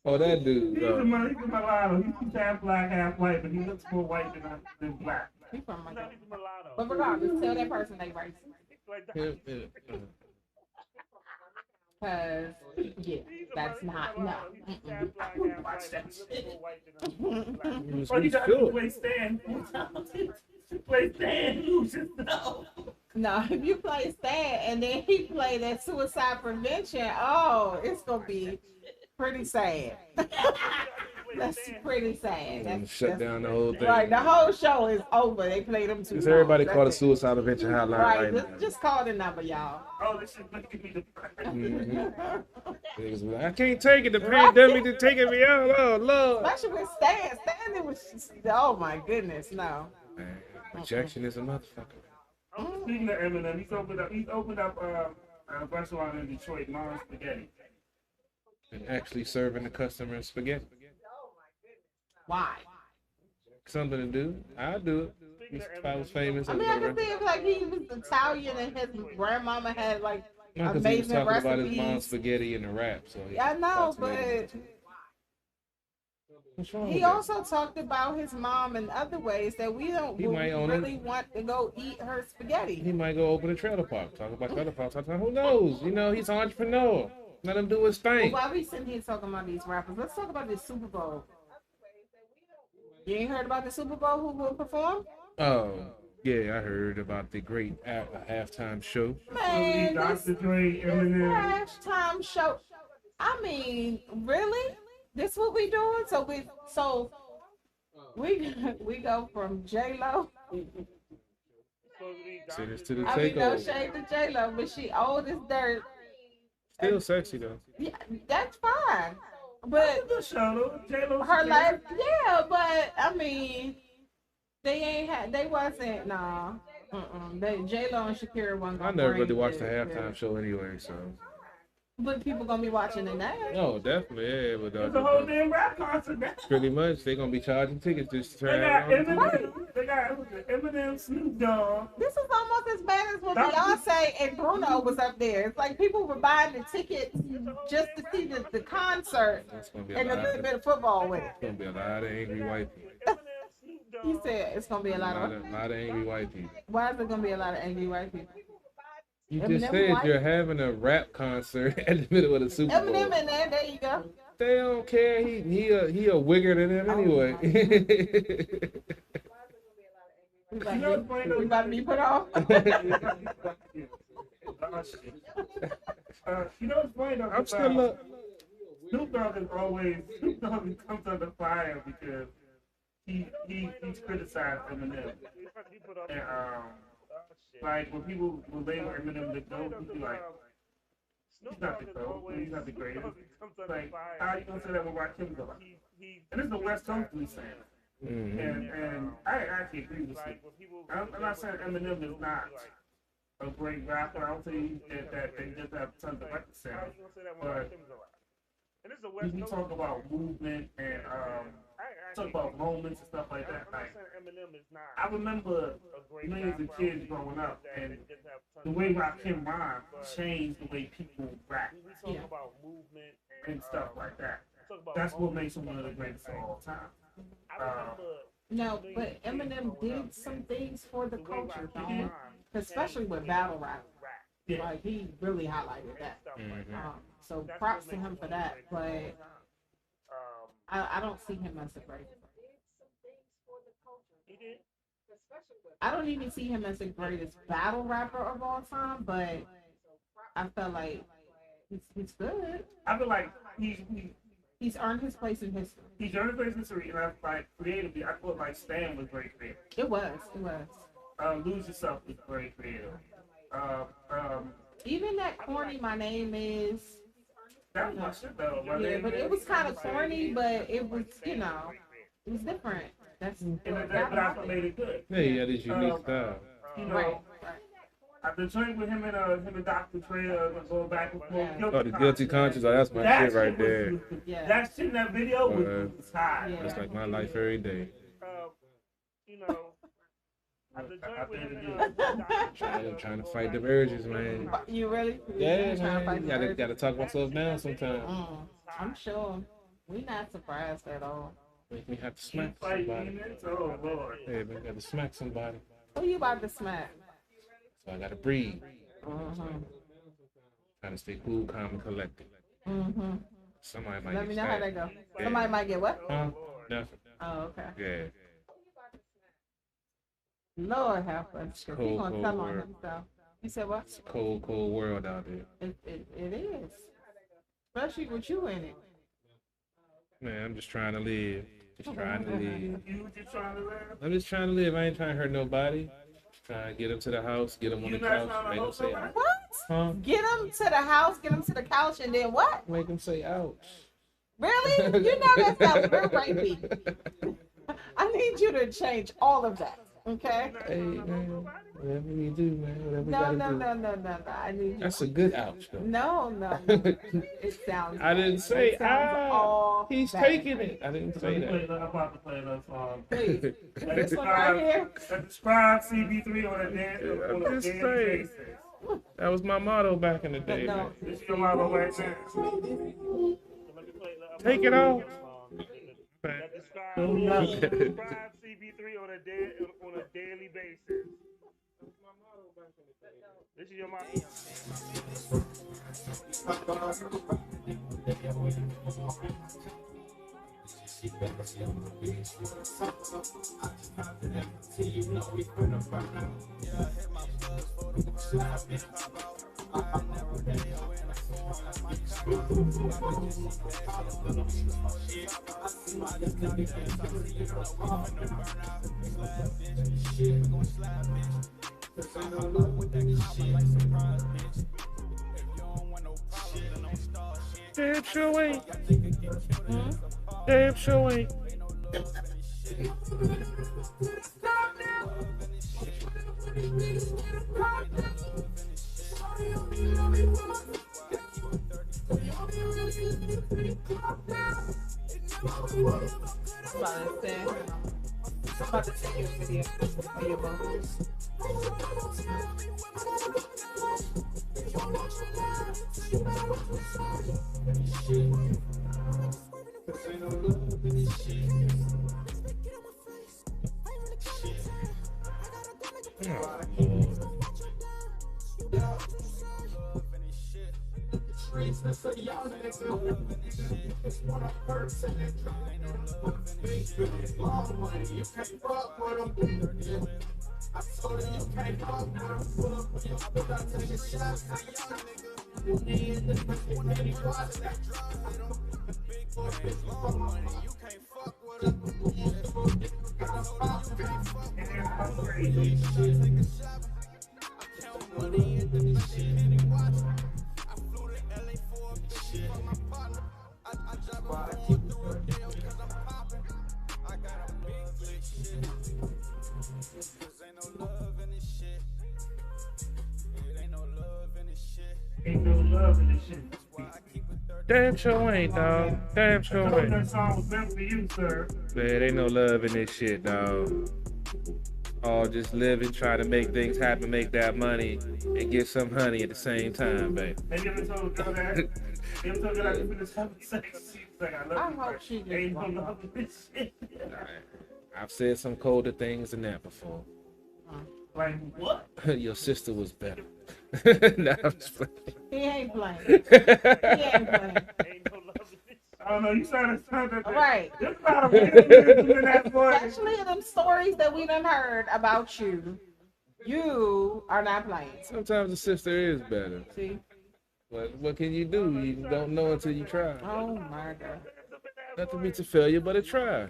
Oh, that dude. He's a mulatto. He's half black, half white, but he looks more white than black. He's from No, Montgomery. he's a mulatto. But regardless, tell that person they racist. Like the, Because, yeah, that's not, no. He's half black, half white, but he looks more white than black. Oh, you got to play Stan. Play Stan Lucius. No. No, if you play Stan and then he play that suicide prevention, oh, it's going to be pretty sad. That's pretty sad. Shut down the whole thing. Right, the whole show is over. They played them too. Because everybody long. called a That's it. suicide prevention hotline Right, right just call the number, y'all. Oh, this is making me depressed. Niggas be like, I can't take it. The pandemic is taking me out. Oh, Lord. Especially with Stan. Stan, it was just, oh my goodness, no. Man, rejection is a motherfucker. Oh, speaking of Eminem, he's opened up a restaurant in Detroit, Mom's Spaghetti. And actually serving the customer spaghetti. Why? Something to do. I'll do it. If I was famous. I mean, I can see it like he was Italian and his grandmama had like Because he was amazing talking about his mom's recipes. spaghetti in the rap. So Yeah, I know, that's but amazing. What's wrong He with that? also talked about his mom in other ways that we don't He might own really want to go eat her He spaghetti. might go open a trailer park. Talk about trailer parks. Who knows? You know, he's an entrepreneur. Let him do his But thing. while we sitting here talking about these rappers, let's talk about the Super Bowl. You ain't heard about the Super Bowl? Who will perform? Oh, yeah, I heard about the great halftime show. Man, Dr. this Dre, Eminem. halftime show. I mean, really? This what we doing? We go from J Lo. Send this to the I mean, no takeover. shade to J Lo, but she old as dirt. Still sexy though. Yeah, that's fine. But The show, J-Lo, her life, yeah. But I mean, they wasn't nah. J Lo and Shakira wasn't I gonna never bring really watched the the- halftime show anyway, so. But people gonna be watching it now. No, definitely, yeah, but It's a whole damn rap concert now. pretty much they're gonna be charging tickets just to They try got it on. Eminem. They got Eminem, Snoop Dogg. This is almost as bad as when That- Beyonce and Bruno was up there. It's like people were buying the tickets just to see the concert It's gonna be and a lot little of, bit of football with it. it's gonna be a lot of angry white people. Eminem, Snoop Dogg. He said it's gonna be a lot of. Lot of angry white people. Why is it gonna be a lot of angry white people? You Eminem just said white? you're having a rap concert at the middle of the Super Bowl. Eminem in there. There you go. They don't care. He a wigger than them anyway. We about to be put off. You know what's funny though? I'm still up. Snoop Dogg comes under fire because he's criticized Eminem. And like when people label Eminem the GOAT, he'd be like, he's not the GOAT, he's not the greatest. Like, how you gonna say that when Rakim's alive? And this is the West Coast we saying. Mhm. And I actually agree with you. I'm not saying Eminem is not a great rapper. I don't think that they just have tons of records sound. But we talk about movement and talk about moments and stuff like that. Like, I remember millions of kids growing up, and the way Rakim rhymed changed the way people rap and stuff like that. That's what makes him one of the greatest of all time. No, but Eminem did some things for the culture, though, especially with battle rap. Yeah. Like he really highlighted that. So props to him for that. But I don't see him as a great. I don't even see him as the greatest battle rapper of all time, but I felt like he's good. I feel like He's earned his place in history. he's earned his history, and I like creatively. I thought like Stan was very creative. It was. Lose Yourself was very creative. Even that corny "My Name Is." That was my shit though. Yeah, but it was kind of corny, but it was, it was different. That's But I thought made it good. Yeah, he had his unique style. You know, right. I've been joined with him and Dr. Dre going back and forth. Oh, the Guilty Conscience. Oh, that's my That shit right was- there. Yeah. That shit in that video was high. Yeah. That's like my life every day. You know, I've been I joined with think him it and is. Trying to fight the urges, man. You really? Yeah, You trying to man. fight the Gotta birds? talk myself down sometimes. I'm sure. We not surprised at all. Make me have to smack Fight somebody. demons? Oh, Lord. Yeah, man, gotta smack somebody. Who you about to smack? So I gotta breathe. Mm-hmm. Trying to stay cool, calm, and collected. Mm-hmm. Somebody might Let get me know how stabbed. that go. Yeah. Somebody might get what? Huh? Nothing. Oh, okay. Yeah. Lord help us. 'Cause he Cold, gonna cold tell on word. himself. You said what? It's a cold, cold world out there. It is. Especially with you in it. Man, I'm just trying to live. Just trying to live. You just trying to live? I'm just trying to live. I ain't trying to hurt nobody. Just trying to get them to the house, get them on the You not couch, trying to make them hold say somebody? ouch. What? Huh? Get him to the house, get him to the couch, and then what? Make them say ouch. Really? You know that sounds real rapey. I need you to change all of that. Okay? Hey, man. Whatever you do, man. Whatever you No. gotta do. I need you. That's a good ouch, though. No. It sounds. I didn't bad. say, It sounds all he's bad. taking it. I didn't say that. I'm about to play another song. Please. This one right here. Subscribe CB3 on a daily I'm on a just daily saying. basis. That was my motto back in the day, No. man. This is your motto right now. Take it off. that So now subscribe CP3 on a daily basis. This is your mom. Damn sure ain't. Damn sure ain't. About to take your video or your vocals. Ain't no love in this shit. Damn sure ain't, dog. Damn sure I ain't. that song was meant for you, sir. Man, ain't no love in this shit, dog. All just living, trying to make things happen, make that money, and get some honey at the same time, babe. Have you ever told a girl that? You ever told a girl that you finish having sex? She's like, I love you. I hope she Ain't just no love in this shit. I've said some colder things than that before. Like what? Your sister was better. Nah, I'm just playing. He ain't playing. He ain't playing. Ain't no love in this. I don't know. You sound that. Right. There's a lot of wisdom in that voice. Especially them stories that we done heard about you. You are not playing. Sometimes the sister is better. See? But what can you do? You don't know until you try. Oh my God. Nothing beats a failure but a try.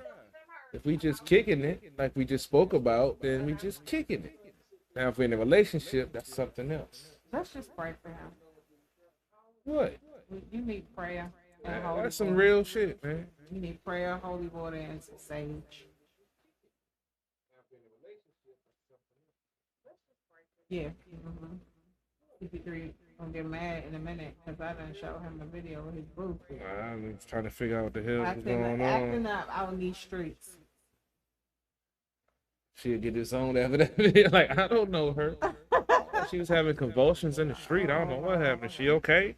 If we just kicking it, like we just spoke about, then we just kicking it. Now, if we're in a relationship, that's something else. Let's just pray for him. What? You need prayer and holy That's some water. real shit, man. You need prayer, holy water, and some sage. Yeah. CP3 gonna get mad in a minute because I done show him a video of his booth. I'm trying to figure out what the hell is going Acting on. up out in these streets. She'll get disowned after that video. Like, I don't know her. She was having convulsions in the street. I don't know what happened. Is she okay?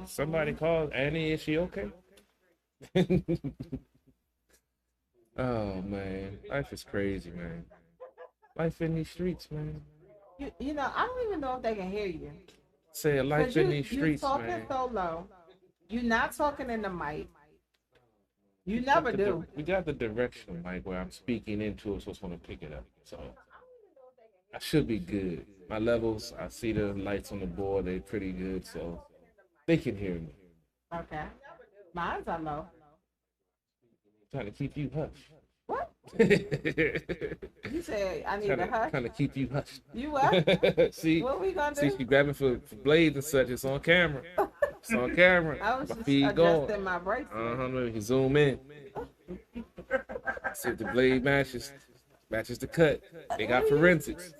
Somebody called Annie. Is she okay? Oh, man. Life is crazy, man. Life in these streets, man. You know, I don't even know if they can hear you. Say life in these streets, you talking man. so low. You're not talking in the mic. You never do. We got the direction, like where I'm speaking into it, so it's going to pick it up. So I should be good. My levels, I see the lights on the board, they're pretty good, so they can hear me. Okay. Mine's are low. Trying to keep you hushed. What? You said I need a hush? Trying to keep you hushed. You what? See, What we gonna see, do? she grabbing for blades and such. It's on camera. It's on camera. I was My just feed adjusting going. my bracelet. Maybe you can zoom in. See if the blade matches the cut. They got forensics.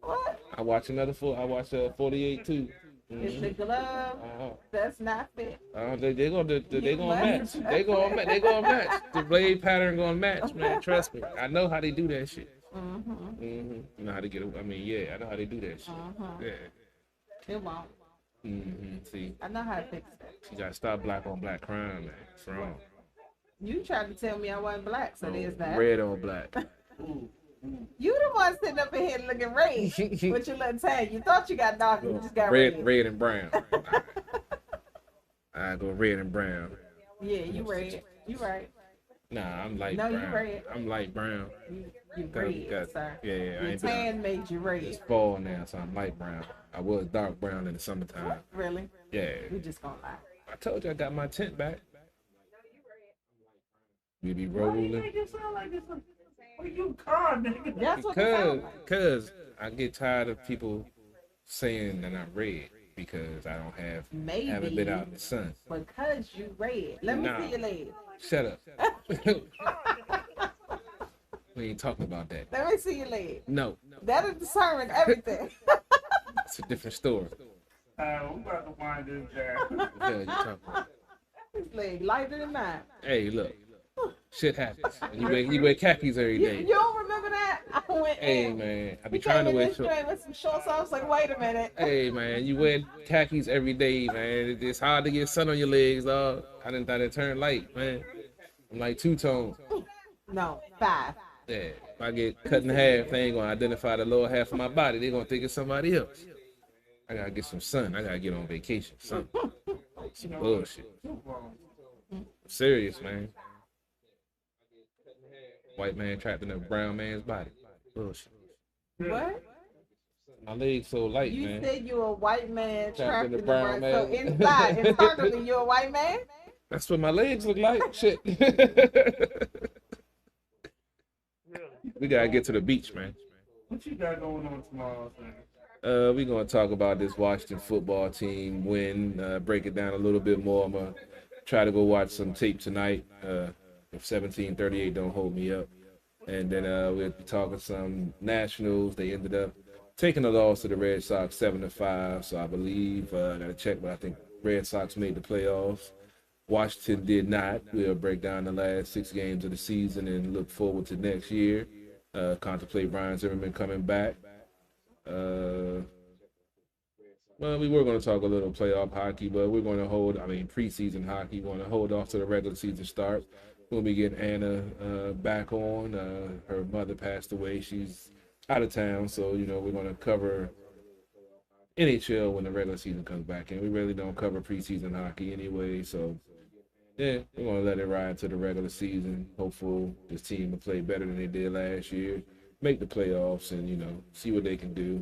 What? I watch 48 too. It's the glove that's not fit. They gonna match. They gonna match. The blade pattern gonna match, man. Trust me. I know how they do that shit. You know how to get. I know how they do that shit. Yeah. It won't. See, I know how to fix that. you gotta stop black on black crime, man. It's wrong. You tried to tell me I wasn't black, so there's that. Red on black. You the one sitting up in here looking red with your little tag. You thought you got dark, you just got red. Red and brown. I go red and brown. Yeah, you red. You right. Nah, I'm light brown. No, you red. I'm light brown. You red, sir. Yeah, I Your tan made you red. It's fall now, so I'm light brown. I was dark brown in the summertime. Really? Yeah. We just gonna lie. I told you I got my tint back. We be rolling. Why you make it sound like this? What you calm, nigga? That's what it sounds like. Because I get tired of people saying that I'm red because I don't haven't been out in the sun. Because you red. Let me see your legs. Shut up. We ain't talking about that. Let me see your legs. No. That'll determine everything. It's a different story. We about to wind this down. What the hell you talking about? His leg lighter than mine. Hey, look. Shit happens. You wear khakis every day. You don't remember that? I went in. Man, I be trying to wear shorts. With some shorts. I was like, wait a minute. Hey, man, you wear khakis every day, man. It's hard to get sun on your legs, dog. I didn't thought it turned light, man. I'm like two-tone. No, 5. Yeah, if I get cut in half, they ain't gonna identify the lower half of my body. They gonna think it's somebody else. I gotta get some sun. I gotta get on vacation. Some bullshit. I'm serious, man. White man trapped in a brown man's body. Bullshit. What? My legs so light, you man. You said you're a white man trapped in a brown man. So inside, internally, you're a white man? That's what my legs look like. Shit. We gotta get to the beach, man. What you got going on tomorrow, man? We're gonna talk about this Washington football team win, break it down a little bit more. I'm gonna try to go watch some tape tonight. If 1738 don't hold me up. And then we'll be talking some Nationals. They ended up taking a loss to the Red Sox 7-5. So I believe, I gotta check, but I think Red Sox made the playoffs. Washington did not. We'll break down the last 6 games of the season and look forward to next year. Contemplate Brian Zimmerman coming back. Well, we were going to talk a little playoff hockey, but we're going to preseason hockey. We're going to hold off to the regular season start. When we get Anna back on, her mother passed away. She's out of town, so, we're going to cover NHL when the regular season comes back. And we really don't cover preseason hockey anyway, so, yeah, we're going to let it ride to the regular season. Hopefully this team will play better than they did last year, make the playoffs, and, see what they can do.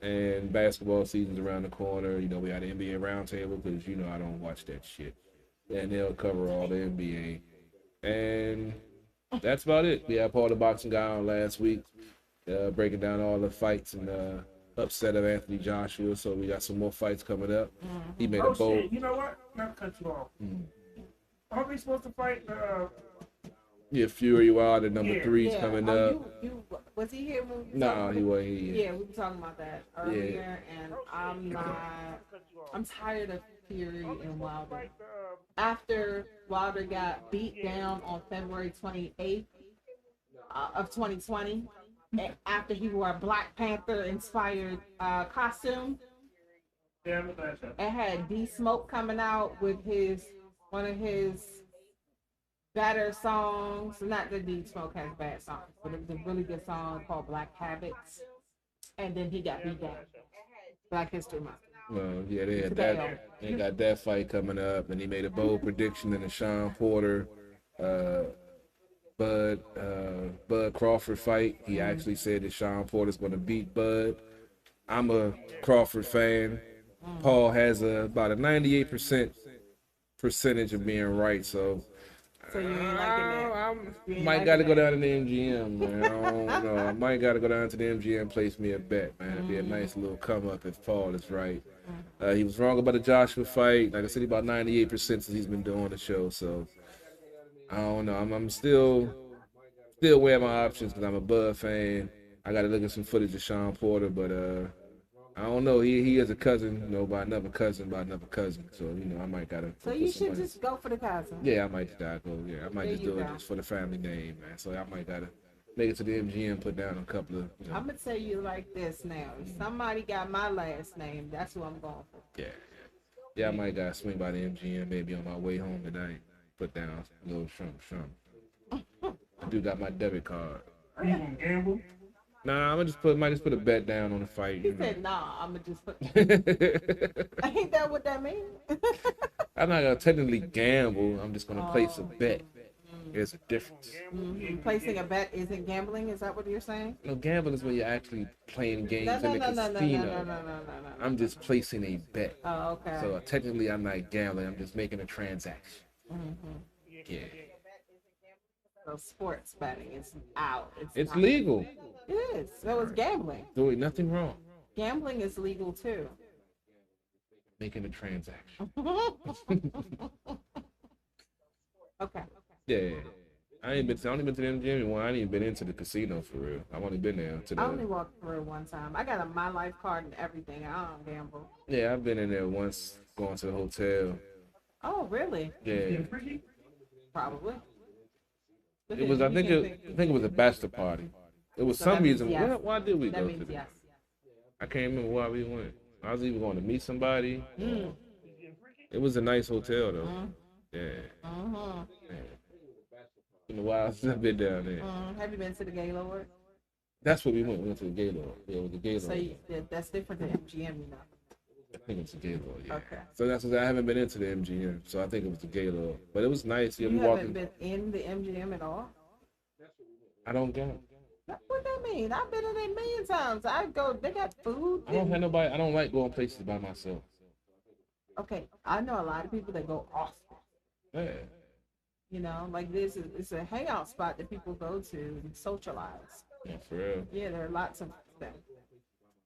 And basketball season's around the corner. We had the NBA roundtable because, I don't watch that shit. And they'll cover all the NBA. And that's about it. We had Paul the Boxing Guy on last week, breaking down all the fights and upset of Anthony Joshua. So we got some more fights coming up. He made a bold. Shit. You know what? Not cut you off. Aren't we supposed to fight? Yeah, Fury Wilder number 3 is coming up. Was he here? No, he wasn't here. Yeah, we were talking about that earlier, and I'm tired of Fury and Wilder. After Wilder got beat down on February 28th of 2020, after he wore a Black Panther inspired costume, it had D Smoke coming out with one of his better songs. Not that D Smoke has bad songs, but it was a really good song called Black Habits. And then he got beat down. Black History Month. Well, yeah, they had that. They got that fight coming up, and he made a bold prediction in the Sean Porter, Bud Crawford fight. He actually said that Sean Porter's going to beat Bud. I'm a Crawford fan. Paul has about a 98% percentage of being right, so you ain't liking that? I might got to go down to the MGM, man. I don't know. I might got to go down to the MGM and place me a bet, man. It'd be a nice little come up if Paul is right. He was wrong about the Joshua fight. Like I said, about 98% since he's been doing the show. So I don't know. I'm still weighing my options because I'm a Bud fan. I got to look at some footage of Sean Porter, but I don't know. He is a cousin, by another cousin. So I might gotta. So you should just go for the cousin. Yeah, I might just go. Yeah, I might just do it just for the family name, man. So I might gotta make it to the MGM, put down a couple of. I'm gonna tell you like this now. If somebody got my last name, that's who I'm going for. Yeah. I might gotta swing by the MGM maybe on my way home tonight. put down a little shrimp. I do got my debit card. Are you gonna gamble? Nah, might just put a bet down on the fight. He said, "Nah, I'm gonna just put." Ain't that what that means? I'm not gonna technically gamble. I'm just gonna place a bet. There's a difference. Placing a bet isn't gambling. Is that what you're saying? No, gambling is when you're actually playing games No, in the casino. no. I'm just placing a bet. Oh, okay. So technically, I'm not gambling. I'm just making a transaction. Yeah. So sports betting is out. It's not legal. It is. So is gambling. Doing nothing wrong. Gambling is legal too. Making a transaction. Okay. Yeah. I only been to the MGM one. I ain't even been into the casino for real. I've only been there to the. I only walked through one time. I got a My Life card and everything. I don't gamble. Yeah, I've been in there once, going to the hotel. Oh, really? Yeah. Probably. It was. I think it was a bachelor party. It was So some that means reason. yes. Why did we That go means to that? yes. I can't remember why we went. I was either going to meet somebody. Mm. It was a nice hotel though. Mm. Yeah. Mm-hmm. Been a while since I've been down there. Have you been to the Gaylord? That's what we went. We went to the Gaylord. Yeah, it was the Gaylord. So that's different than MGM, you know. I think it's the Gaylord. Yeah. Okay. So that's what I haven't been into the MGM. So I think it was the Gaylord. But it was nice. You be haven't walking. been in the MGM at all? I don't go. What that mean? I've been in there a million times. I go. They got food. I don't have nobody. I don't like going places by myself. Okay, I know a lot of people that go often. Yeah. You know, like it's a hangout spot that people go to and socialize. Yeah, for real. Yeah, there are lots of them.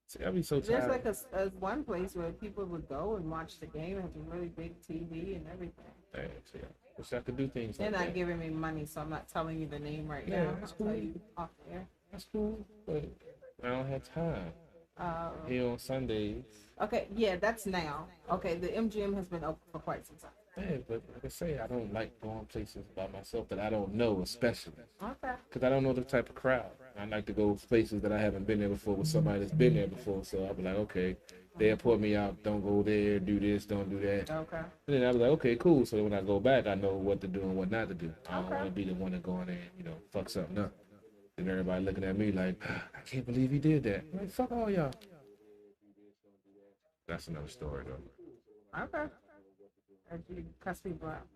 See, I'd be so There's tired. like a one place where people would go and watch the game. It has a really big TV and everything. Yeah, see, I wish I could do things They're like not that. giving me money, so I'm not telling you the name right Yeah, now. that's I'll tell cool. you off air. That's cool, but I don't have time. Here on Sundays. Okay, yeah, that's now. Okay, the MGM has been open for quite some time. Yeah, but like I say, I don't like going places by myself that I don't know, especially. Okay. Because I don't know the type of crowd. I like to go places that I haven't been there before with somebody that's been there before. So I'll be like, okay, they'll put me out. Don't go there. Do this. Don't do that. Okay. And then I'll be like, okay, cool. So when I go back, I know what to do and what not to do. I don't Okay. want to be the one to go in there and, fuck something up. And everybody looking at me like, I can't believe he did that. I'm like, fuck all y'all. That's another story, though. Okay. Or you cuss people out.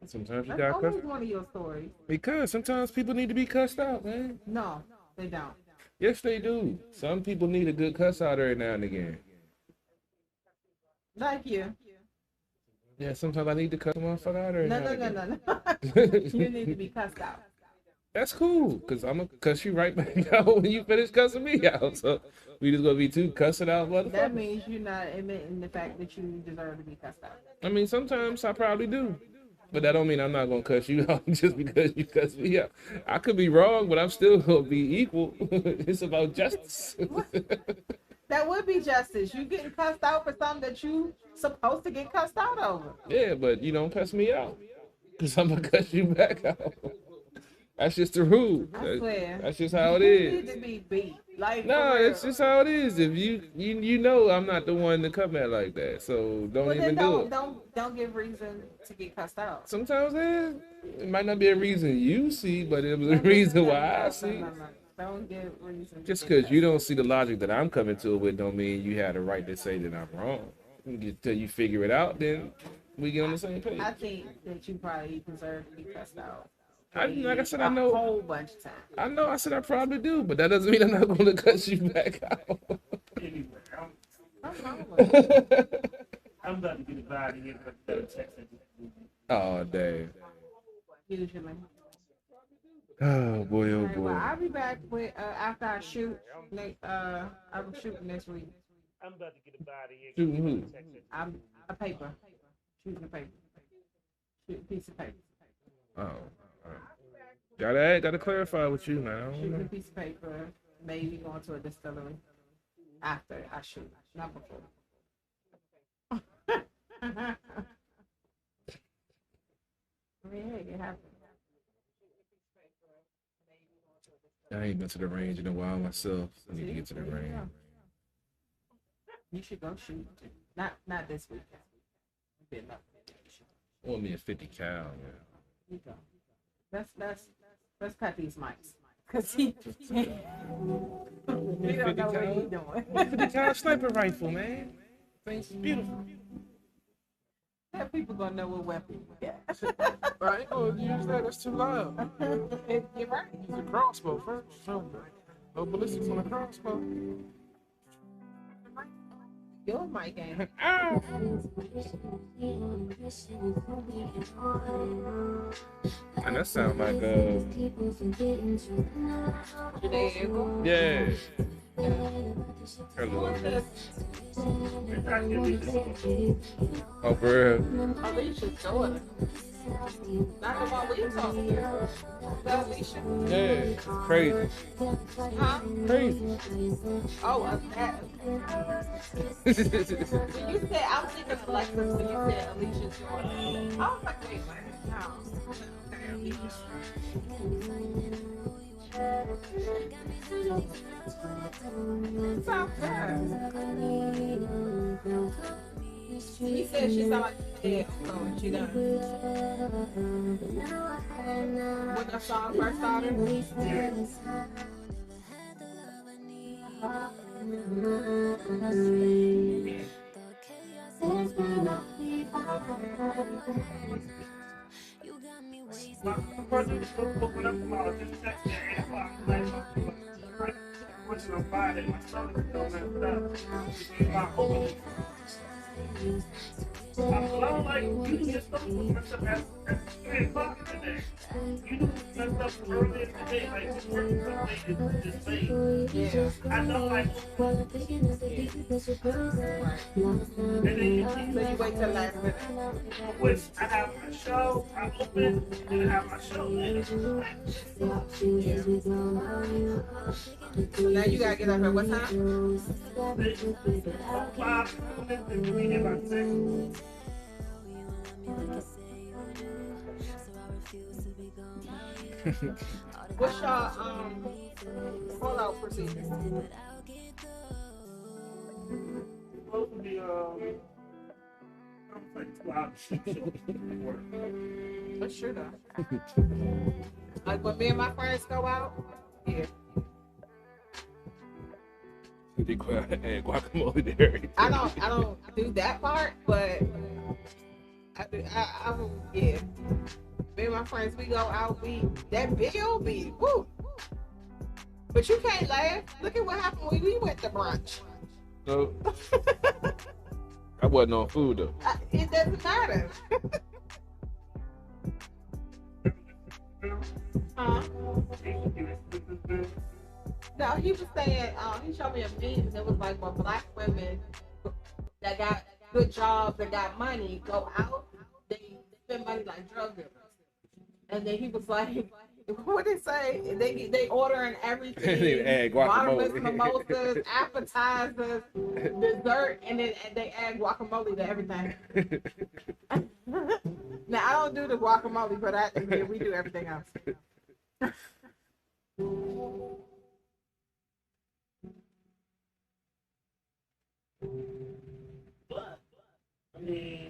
Sometimes you That's got always cussed. one of your stories. Because sometimes people need to be cussed out, man. No, they don't. Yes, they do. Some people need a good cuss out every now and again. Like you. Yeah, sometimes I need to cuss a motherfucker out every No, now no, and no, again. no, no. You need to be cussed out. That's cool, because I'm going to cuss you right back out when you finish cussing me out. So we just going to be two cussing out motherfuckers. That means you're not admitting the fact that you deserve to be cussed out. I mean, sometimes I probably do. But that don't mean I'm not going to cuss you out just because you cuss me out. I could be wrong, but I'm still going to be equal. It's about justice. That would be justice. You getting cussed out for something that you supposed to get cussed out over. Yeah, but you don't cuss me out. Because I'm going to cuss you back out. That's just the rule. I swear. That's just how it You is. need to be beat. Like, No, for real. it's just how it is. If you know I'm not the one to come at like that, so don't Well, even then do it. don't give reason to get cussed out. Sometimes it might not be a reason you see, but it was a reason why I see. No. Don't give reason. Just because you don't see the logic that I'm coming to it with, don't mean you had a right to say that I'm wrong. Until you figure it out, then we get on the same page. I think that you probably deserve to be cussed out. Like I said, I know. A whole bunch of times. I know. I said I probably do, but that doesn't mean I'm not going to cut you back out. Anyway, I'm about to get a body here, but Texas. Oh damn. Usually. Oh boy, oh Alright, well, boy. I'll be back with after I shoot. I'm shooting this week. I'm about to get a body here. Shooting who? I'm a paper. Shooting a paper. Shoot a piece of paper. Oh. Gotta clarify with you, man. I don't Shooting a know. piece of paper. Maybe going to a distillery after I shoot, not before. I mean, hey, it happens. I ain't been to the range in a while myself. I need to get to the range. You should go shoot. Not this weekend. Been up. I want me a 50 cal, man. You go. Let's cut these mics. Cause he we don't know what he's doing. 50 cal sniper rifle, man. Thing's beautiful. That people gonna know what weapon we got. I ain't gonna use that. That's too loud. You're right. Use a crossbow first. No ballistics on a crossbow. Your mic ain't. And that sound like yeah. Hello. Oh, for real? Alicia's daughter. Not the one we talking to. Alicia. Yeah. Crazy. Huh? Crazy. Oh, that. When you said, I was thinking of Alexis when you said Alicia's daughter. I was like, wait, no. Sounds good. He said she sounded like she did, so she done. When the song first started? My brother was open up tomorrow, just text me at 8 o'clock. Which on Friday, my stomach is still messed up. My whole I'm like, you just don't mess up at 3 o'clock today. You messed up earlier today, like just working so late, it's just late. Yeah. I know, like, and then So you wait till last minute. which I have my show, I open, and I have my show later. So now you gotta get up at what time? 5 minutes, and we get about 6. What's your fallout procedure? Supposed to be like 2 hours. That's true though. Like when me and my friends go out, yeah. They add guacamole there. I don't do that part, but I yeah. Me and my friends, we go out, that bill be woo. But you can't laugh. Look at what happened when we went to brunch. No. I wasn't on food though. It doesn't matter. No, he was saying, he showed me a meme that was like when black women that got good jobs, that got money, go out, they spend money like drug dealers. And then he was like, what did it say? They ordering everything. They add guacamole. Bottomless mimosas, appetizers, dessert, and then they add guacamole to everything. Now I don't do the guacamole, but we do everything else. I mean,